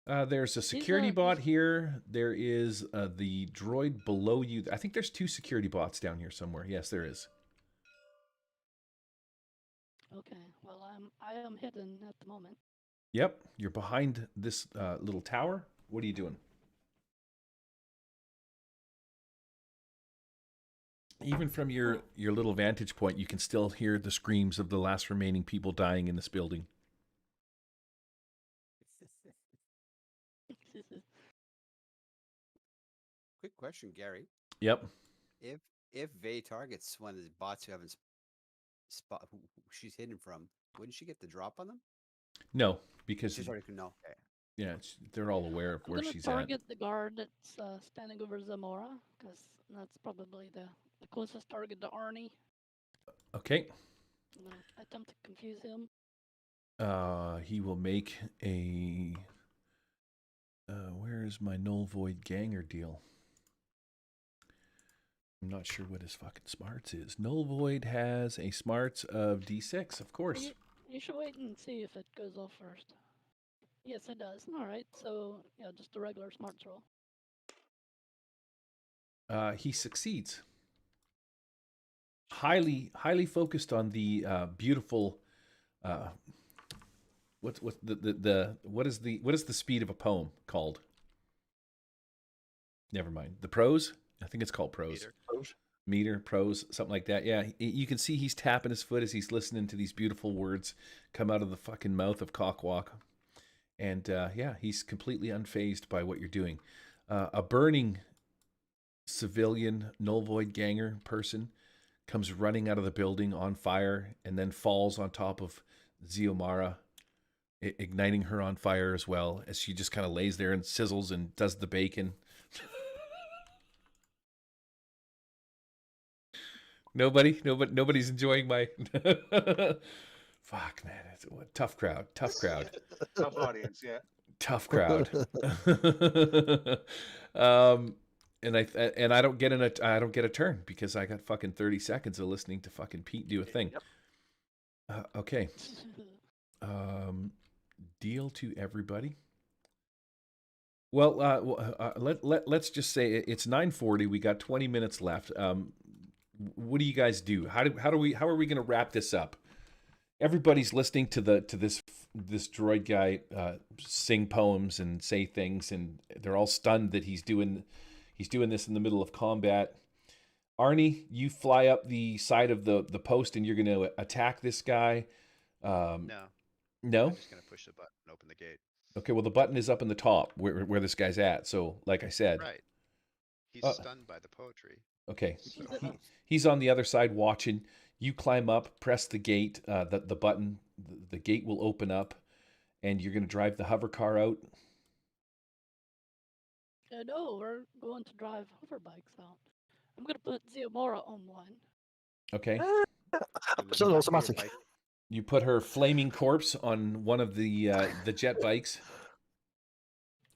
There's a security bot here. There is the droid below you. I think there's 2 security bots down here somewhere. Yes, there is. Okay. Well, I am hidden at the moment. Yep, you're behind this little tower. What are you doing? Even from your little vantage point, you can still hear the screams of the last remaining people dying in this building. Quick question, Gary. Yep. If Vey targets one of the bots who haven't spot who she's hidden from, wouldn't she get the drop on them? No, because she's already know. Okay. Yeah, they're all aware of where she's at. Target the guard that's standing over Zamora, because that's probably the closest target to Arnie. Okay. Attempt to confuse him. He will make a. Where is my null void ganger deal? I'm not sure what his fucking smarts is. Null Void has a smarts of D6, of course. You should wait and see if it goes off first. Yes, it does. All right, so yeah, just a regular smarts roll. He succeeds. Highly focused on the beautiful. What is the speed of a poem called? Never mind. The prose. I think it's called prose. Meter, prose, something like that. Yeah, you can see he's tapping his foot as he's listening to these beautiful words come out of the fucking mouth of Cockwalk. And yeah, he's completely unfazed by what you're doing. A burning civilian null void ganger person comes running out of the building on fire and then falls on top of Xiomara, igniting her on fire as well as she just kind of lays there and sizzles and does the bacon. Nobody's enjoying my. Fuck, man, it's a tough crowd. Tough audience, yeah. Tough crowd. And I don't get a turn because I got fucking 30 seconds of listening to fucking Pete do a thing. Yep. Okay. Deal to everybody. Well, let's just say it's 9:40. We got 20 minutes left. What do you guys do? How are we going to wrap this up? Everybody's listening to this droid guy sing poems and say things, and they're all stunned that he's doing this in the middle of combat. Arnie, you fly up the side of the post, and you're going to attack this guy. No. No? I'm just going to push the button and open the gate. Okay, well, the button is up in the top where this guy's at. So, like I said. Right. He's stunned by the poetry. Okay. He's on the other side watching. You climb up, press the gate, the button. The gate will open up, and you're going to drive the hover car out. No, we're going to drive hover bikes out. I'm going to put Xiomara on one. Okay. It's an automatic. You put her flaming corpse on one of the jet bikes.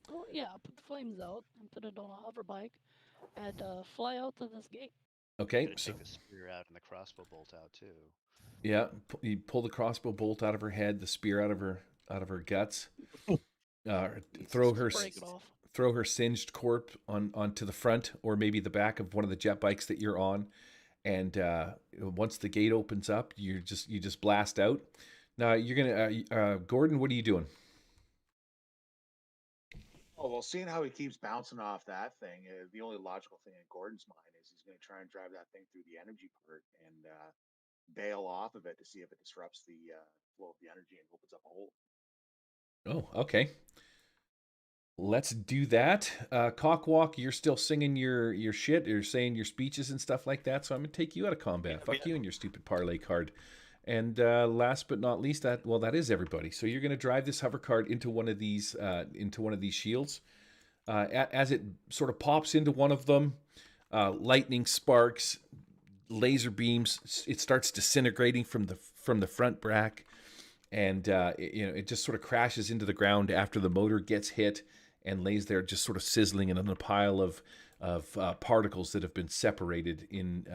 Well, yeah, I'll put the flames out and put it on a hover bike and fly out to this gate. Okay. So take the spear out and the crossbow bolt out too. Yeah, you pull the crossbow bolt out of her head, the spear out of her guts. Throw her singed corpse onto the front or maybe the back of one of the jet bikes that you're on. And once the gate opens up, you just blast out. Now you're gonna Gordon, what are you doing? Oh, well, seeing how he keeps bouncing off that thing, the only logical thing in Gordon's mind is he's going to try and drive that thing through the energy part and bail off of it to see if it disrupts the flow of the energy and opens up a hole. Oh, okay. Let's do that. Cockwalk, you're still singing your shit. You're saying your speeches and stuff like that, so I'm going to take you out of combat. Fuck you and your stupid parlay card. And last but not least, that is everybody. So you're going to drive this hover cart into one of these shields. As it sort of pops into one of them, lightning sparks, laser beams. It starts disintegrating from the front brack, and it just sort of crashes into the ground after the motor gets hit and lays there just sort of sizzling in a pile of particles that have been separated in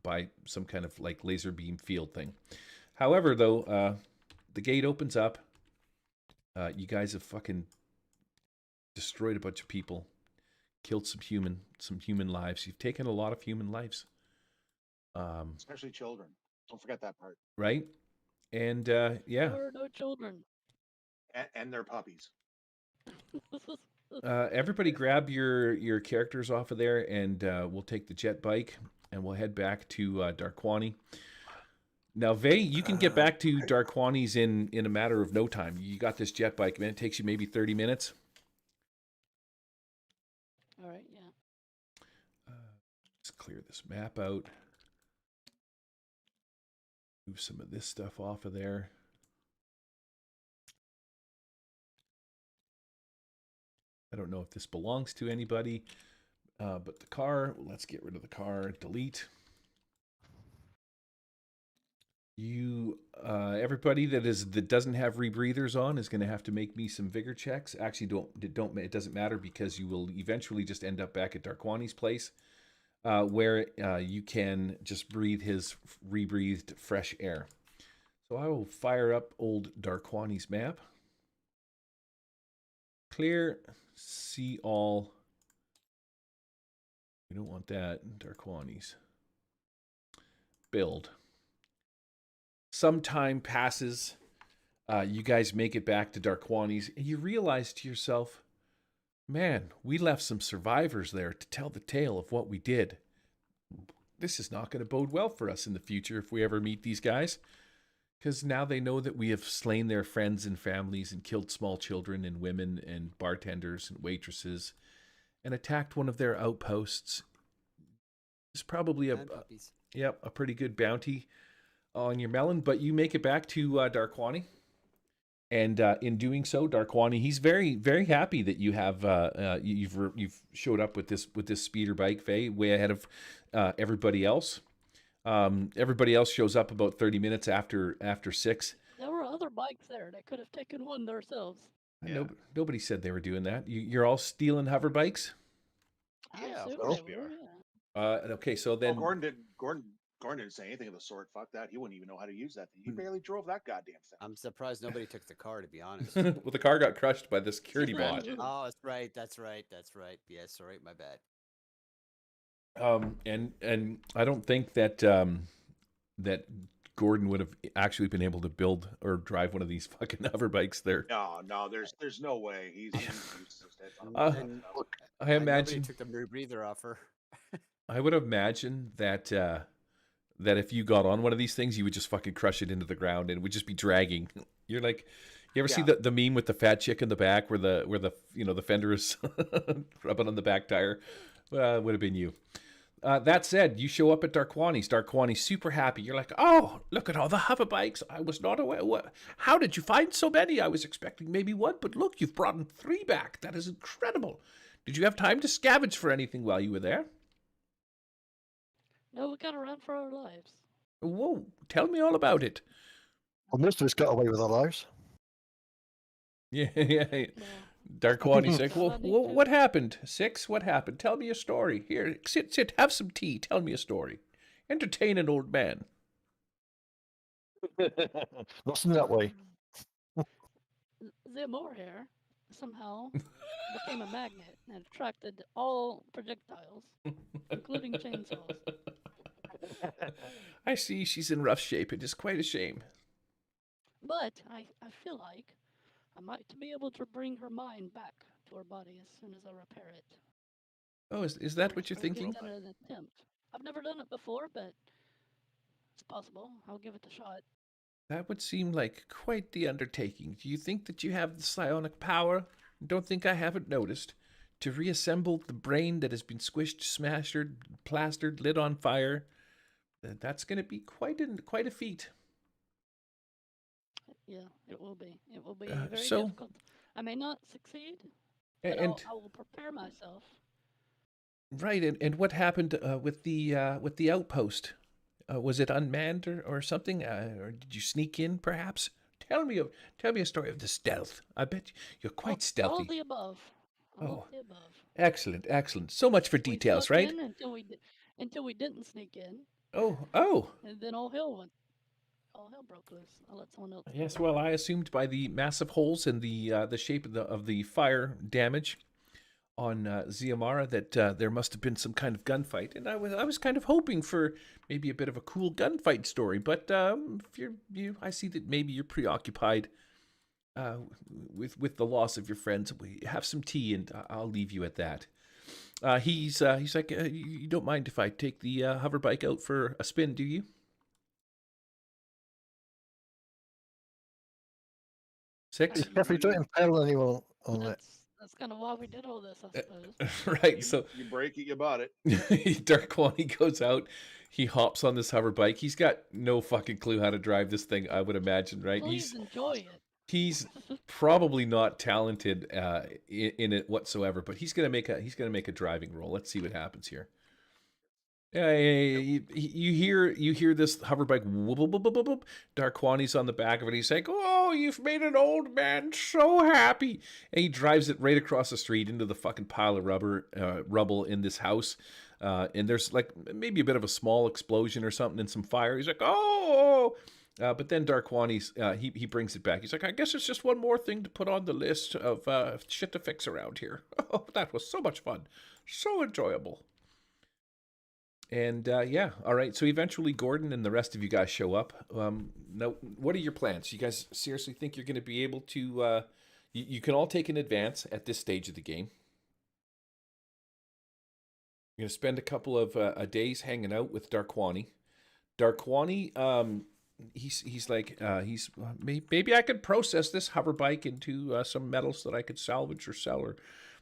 by some kind of like laser beam field thing. However, though, the gate opens up. You guys have fucking destroyed a bunch of people, killed some human lives. You've taken a lot of human lives. Especially children. Don't forget that part. Right? And yeah. There are no children. And their puppies. Everybody grab your characters off of there, and we'll take the jet bike and we'll head back to Darkwani. Now, Vay, you can get back to Darkwani's in a matter of no time. You got this jet bike, man. It takes you maybe 30 minutes. All right, yeah. Let's clear this map out. Move some of this stuff off of there. I don't know if this belongs to anybody, but the car, let's get rid of the car, delete. You, everybody that doesn't have rebreathers on is going to have to make me some vigor checks. Actually, it doesn't matter because you will eventually just end up back at Darkwani's place. where you can just breathe his rebreathed fresh air. So I will fire up old Darquani's map. Clear, see all. We don't want that. Darquani's. Build. Some time passes. You guys make it back to Darquani's, and you realize to yourself, man, we left some survivors there to tell the tale of what we did. This is not going to bode well for us in the future if we ever meet these guys. Because now they know that we have slain their friends and families and killed small children and women and bartenders and waitresses and attacked one of their outposts. It's probably a pretty good bounty on your melon, but you make it back to Darquani. And in doing so, Darquani, he's very, very happy that you have you've showed up with this speeder bike, Faye, way ahead of everybody else. Everybody else shows up about 30 minutes after 6. There were other bikes there. They could have taken one themselves. Yeah. Nobody said they were doing that. You're all stealing hover bikes? I Yeah, of assume course they we were, are. yeah. Okay, so Well, then Gordon didn't say anything of the sort. Fuck that. He wouldn't even know how to use that thing. He barely drove that goddamn thing. I'm surprised nobody took the car, to be honest. well, the car got crushed by the security bot. Oh, that's right. That's right. That's right. Yes, all right. My bad. And I don't think that that Gordon would have actually been able to build or drive one of these fucking hover bikes there. No, there's no way. He's useless. And I imagine nobody took the rebreather off her. I would imagine that that if you got on one of these things, you would just fucking crush it into the ground and it would just be dragging. You're like, you ever see the meme with the fat chick in the back where the the fender is rubbing on the back tire? It would have been you. That said, you show up at Darquani's. Darquani's super happy. You're like, oh, look at all the hover bikes. I was not aware. How did you find so many? I was expecting maybe one, but look, you've brought 3 back. That is incredible. Did you have time to scavenge for anything while you were there? No, we got to run for our lives. Whoa, tell me all about it. Well, most of us got away with our lives. Yeah. No. Darquani's like, well, I need to- what happened? 6, what happened? Tell me a story. Here, sit, have some tea. Tell me a story. Entertain an old man. Not in that way. The more hair somehow became a magnet and attracted all projectiles, including chainsaws. I see she's in rough shape. It is quite a shame. But I feel like I might be able to bring her mind back to her body as soon as I repair it. Oh, is that what you're I'll thinking? give that an attempt. I've never done it before, but it's possible. I'll give it a shot. That would seem like quite the undertaking. Do you think that you have the psionic power? Don't think I haven't noticed. To reassemble the brain that has been squished, smashed, plastered, lit on fire. That's going to be quite a feat. Yeah, it will be. It will be very so- difficult. I may not succeed, but And I will prepare myself. right, and what happened with the outpost? Was it unmanned or something? Or did you sneak in, perhaps? Tell me a story of the stealth. I bet you're quite All stealthy. of the above. All Oh. of the above. Excellent. So much for We details, snuck right? in until we didn't sneak in, Oh. and then all hell broke loose. I'll let someone else. Yes, well, I assumed by the massive holes and the shape of the fire damage on Ziamara that there must have been some kind of gunfight, and I was kind of hoping for maybe a bit of a cool gunfight story. But if I see that maybe you're preoccupied with the loss of your friends. We have some tea, and I'll leave you at that. He's like, you don't mind if I take the hover bike out for a spin, do you? Six? Careful, you don't impale anyone on it. That's kind of why we did all this, I suppose. Right, so You break it, you bought it. Darquani goes out, he hops on this hover bike. He's got no fucking clue how to drive this thing, I would imagine, right? Please enjoy it. He's probably not talented in it whatsoever, but he's gonna make a driving roll. Let's see what happens here. You hear this hover bike whoop, whoop, whoop, whoop, whoop. Darquani's on the back of it. He's like, "Oh, you've made an old man so happy!" And he drives it right across the street into the fucking pile of rubble in this house. And there's like maybe a bit of a small explosion or something and some fire. He's like, oh. But then Darkwani's he brings it back. He's like, I guess it's just one more thing to put on the list of shit to fix around here. Oh, that was so much fun, so enjoyable. And yeah, all right. So eventually, Gordon and the rest of you guys show up. Now, what are your plans? You guys seriously think you're going to be able to? You can all take an advance at this stage of the game. You're going to spend a couple of days hanging out with Darkwani. Darkwani, he's like maybe I could process this hover bike into some metals that I could salvage or sell,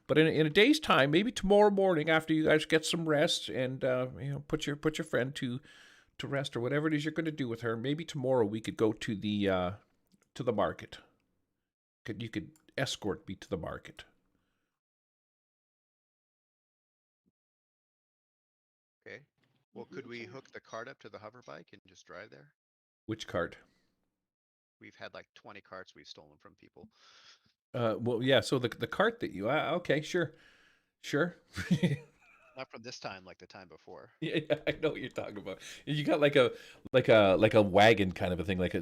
but in a day's time, maybe tomorrow morning after you guys get some rest and put your friend to rest or whatever it is you're going to do with her, maybe tomorrow we could go to the market. You could escort me to the market. Okay. Well, could we hook the cart up to the hover bike and just drive there? Which cart? We've had like 20 carts we've stolen from people. Well, yeah. So the cart that you okay, sure. Not from this time, like the time before. Yeah, I know what you're talking about. You got like a wagon kind of a thing, like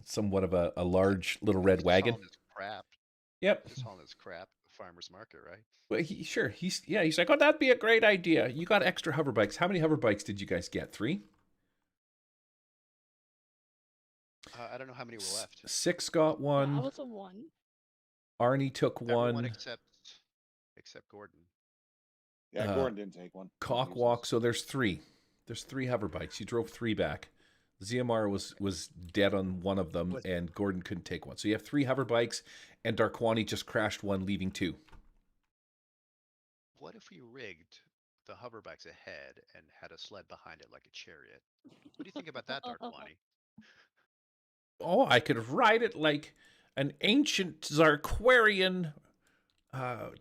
somewhat of a large little red wagon. Hauling this crap. Yep. Just hauling this crap at the farmer's market, right? Well, he's like, oh, that'd be a great idea. You got extra hover bikes. How many hover bikes did you guys get? 3? I don't know how many were left. 6 got one. I was a 1. Arnie took Everyone one. except Gordon. Yeah, Gordon didn't take one. Cockwalk. So there's 3. There's 3 hover bikes. You drove 3 back. ZMR was dead on one of them, and Gordon couldn't take one. So you have 3 hover bikes, and Darkwani just crashed one, leaving 2. What if we rigged the hover bikes ahead and had a sled behind it like a chariot? What do you think about that, Darkwani? Oh, I could ride it like an ancient Zarquarian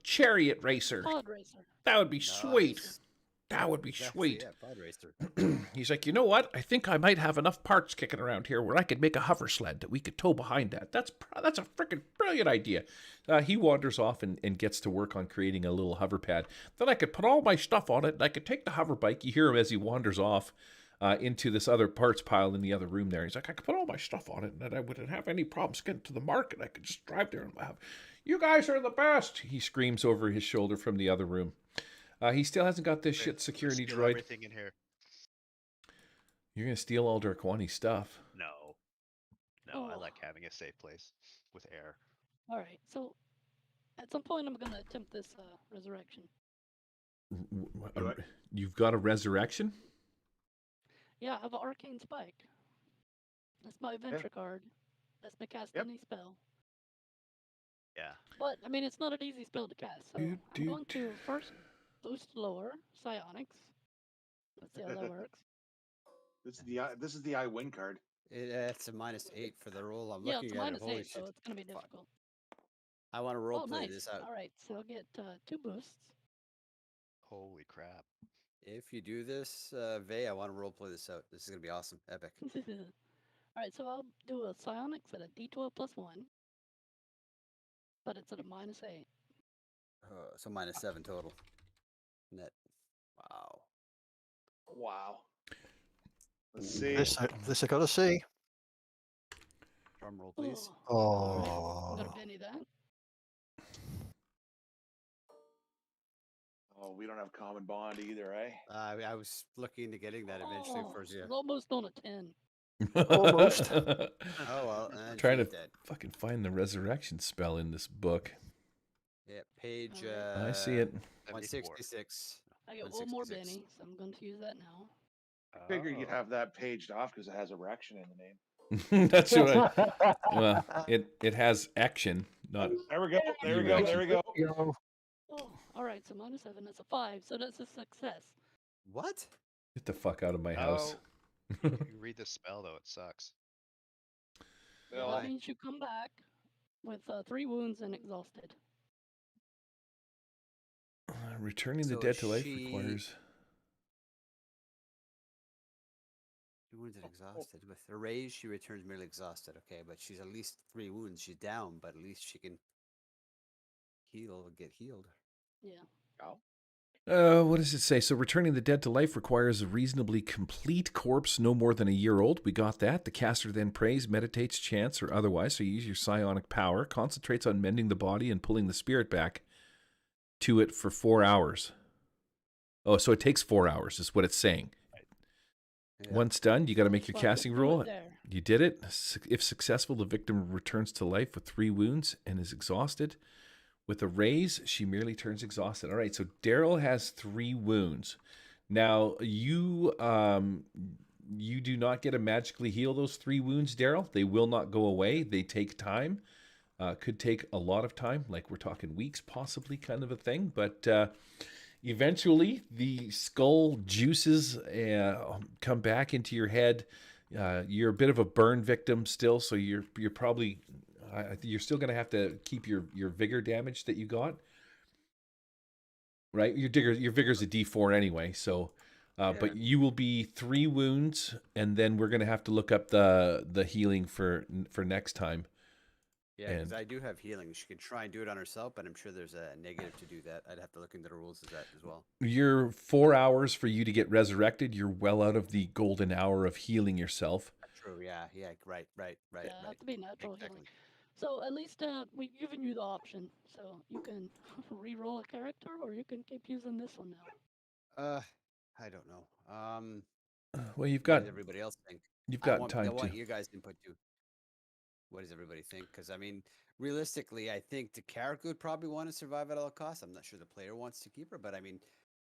chariot racer. Pod racer. That would be sweet. That would be sweet. Yeah, pod racer. He's like, you know what? I think I might have enough parts kicking around here where I could make a hover sled that we could tow behind that. That's a freaking brilliant idea. He wanders off and gets to work on creating a little hover pad. Then I could put all my stuff on it, and I could take the hover bike. You hear him as he wanders off into this other parts pile in the other room there. He's like, I could put all my stuff on it, and I wouldn't have any problems getting to the market. I could just drive there and laugh. You guys are the best, he screams over his shoulder from the other room. He still hasn't got this shit security droid. Everything in here. You're going to steal all Darkwani's stuff. No, I like having a safe place with air. All right, so at some point I'm gonna attempt this resurrection. You've got a resurrection? Yeah, I have an arcane spike. That's my adventure card. That's me cast any spell. Yeah. But I mean, it's not an easy spell to cast. So I'm going to first boost lower psionics. Let's see how that works. This is the I win card. It's a -8 for the roll. I'm Yeah, looking it's a at it. Holy -8, so shit. it's gonna be difficult. I want to Oh, roleplay nice. this out. All right, so I'll get 2 boosts. Holy crap. If you do this, Vey, I want to roleplay this out. This is going to be awesome. Epic. All right, so I'll do a psionics at a D12 +1, but it's at a -8. So -7 total. Net. Wow. Wow. Let's see. This I gotta see. Drum roll, please. I'm gonna penny that. Oh, we don't have common bond either, eh? I was looking into getting that eventually for you. It's almost on a 10. Almost. Oh well. Trying to fucking find the resurrection spell in this book. Yeah, page. I see it. 166. I got one more Benny, so I'm going to use that now. I figure you'd have that paged off because it has erection in the name. That's right. Well, it has action, not. There we go. There we go. There we go. Oh, all right. So -7. That's a 5. So that's a success. What? Get the fuck out of my house. You read the spell though; it sucks. Well, that means you come back with 3 wounds and exhausted. Returning the dead to life requires. 2 wounds and exhausted. With her raise, she returns merely exhausted. Okay, but she's at least 3 wounds. She's down, but at least she can get healed. Yeah. Oh. What does it say? So returning the dead to life requires a reasonably complete corpse no more than a year old. We got that. The caster then prays, meditates, chants, or otherwise. So you use your psionic power, concentrates on mending the body and pulling the spirit back to it for 4 hours. Oh, so it takes 4 hours is what it's saying. Yeah. Once done, you got to make your Well, casting do it roll. there. You did it. If successful, the victim returns to life with 3 wounds and is exhausted. With a raise, she merely turns exhausted. All right, so Daryl has 3 wounds. Now, you do not get to magically heal those 3 wounds, Daryl. They will not go away. They take time. Could take a lot of time, like we're talking weeks, possibly, kind of a thing. But eventually, the skull juices come back into your head. You're a bit of a burn victim still, so you're probably... you're still going to have to keep your vigor damage that you got, right? Your vigor's a D4 anyway, so but you will be 3 wounds, and then we're going to have to look up the healing for next time. Yeah, because I do have healing. She could try and do it on herself, but I'm sure there's a negative to do that. I'd have to look into the rules of that as well. You're 4 hours for you to get resurrected. You're well out of the golden hour of healing yourself. True. Yeah. Right. Yeah, it Right. have to be natural Exactly. healing. So at least we've given you the option. So you can re-roll a character, or you can keep using this one now. I don't know. Well, you've What got does everybody else think? you've I got want time to. you guys' input too. What does everybody think? Because I mean, realistically, I think the character would probably want to survive at all costs. I'm not sure the player wants to keep her, but I mean,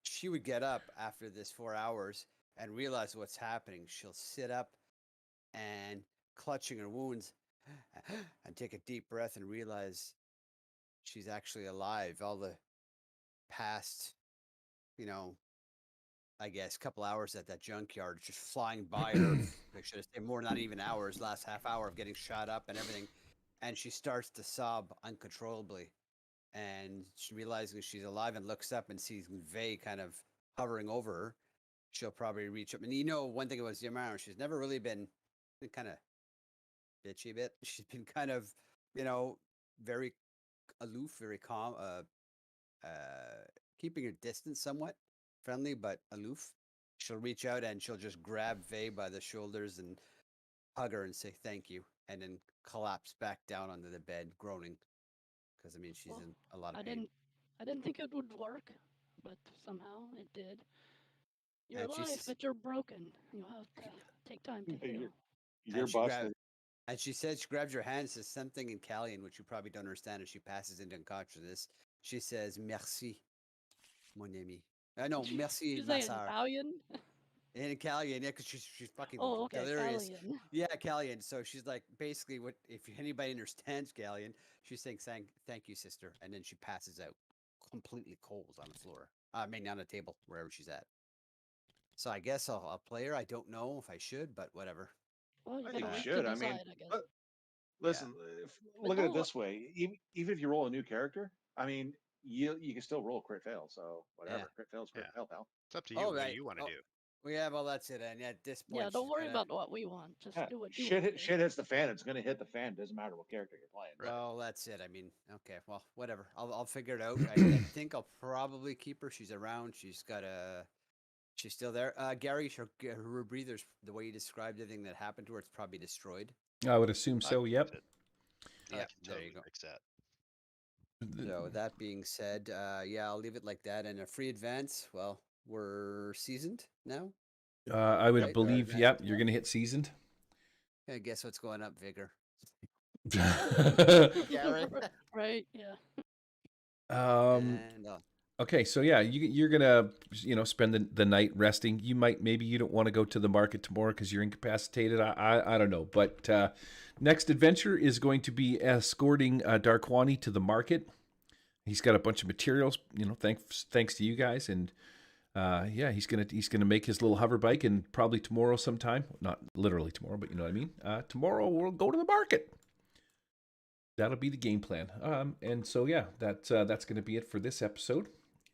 she would get up after this 4 hours and realize what's happening. She'll sit up and clutching her wounds and take a deep breath and realize she's actually alive. All the past, I guess, couple hours at that junkyard just flying by her. I should have said more, not even hours, last half hour of getting shot up and everything. And she starts to sob uncontrollably. And she realizing she's alive and looks up and sees Vey kind of hovering over her. She'll probably reach up. And one thing about Yamaro, she's never really been kind of bitchy a bit. She's been kind of, very aloof, very calm, keeping her distance somewhat, friendly but aloof. She'll reach out and she'll just grab Vey by the shoulders and hug her and say thank you, and then collapse back down onto the bed, groaning. Because I mean, she's in a lot of pain. I didn't think it would work, but somehow it did. You're And alive, but you're broken. You have to take time to heal. You're she busted. And she said she grabs your hand, says something in Calian, which you probably don't understand, as she passes into unconsciousness. She says, "Merci, mon ami." No, merci, You ma say sœur. Italian? In Italian, yeah, because she's fucking Oh, okay, delirious. Italian. Yeah, Calian. So she's like, basically, what if anybody understands Calian? She's saying, "Thank you, sister," and then she passes out, completely cold on the floor. I mean, on the table, wherever she's at. So I guess I'll play her. I don't know if I should, but whatever. Well, you I gotta think you wait should. to I decide, mean, I guess. listen, But look at it don't this way. Even if you roll a new character, I mean, you can still roll a crit fail. So whatever, Yeah. crit fail's crit Yeah. fail, pal. It's up to you. Oh, What right. do you want to do? Well, yeah, well, that's it. And at this point, Yeah, don't she's worry kinda- about what we want. Just Yeah, do what you want. shit hits the fan. It's gonna hit the fan. Doesn't matter what character you're playing. Right. Well, that's it. I mean, okay, well, whatever. I'll figure it out. I think I'll probably keep her. She's around. She's still there. Gary, her breathers, the way you described everything that happened to her, it's probably destroyed. I would assume I so. can Yep. fix it. Yeah, I can there totally you go. fix that. So that being said, yeah, I'll leave it like that. And a free advance. Well, we're seasoned now. I would Right, believe. right. Yep, you're gonna hit seasoned. I guess what's going up, Vigor? Gary. Right, yeah. And Okay, so yeah, you're gonna spend the night resting. Maybe you don't want to go to the market tomorrow because you're incapacitated. I don't know, but next adventure is going to be escorting Darkwani to the market. He's got a bunch of materials, thanks to you guys, and yeah, he's gonna make his little hover bike, and probably tomorrow sometime, not literally tomorrow, but you know what I mean. Tomorrow we'll go to the market. That'll be the game plan. And so yeah, that's going to be it for this episode.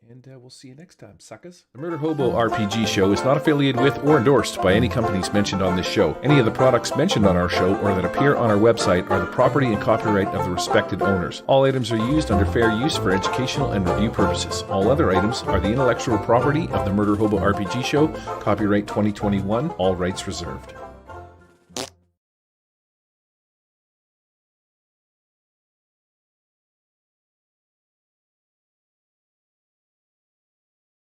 And we'll see you next time, suckers. The Murder Hobo RPG show is not affiliated with or endorsed by any companies mentioned on this show. Any of the products mentioned on our show or that appear on our website are the property and copyright of the respected owners. All items are used under fair use for educational and review purposes. All other items are the intellectual property of the Murder Hobo RPG show, copyright 2021, all rights reserved.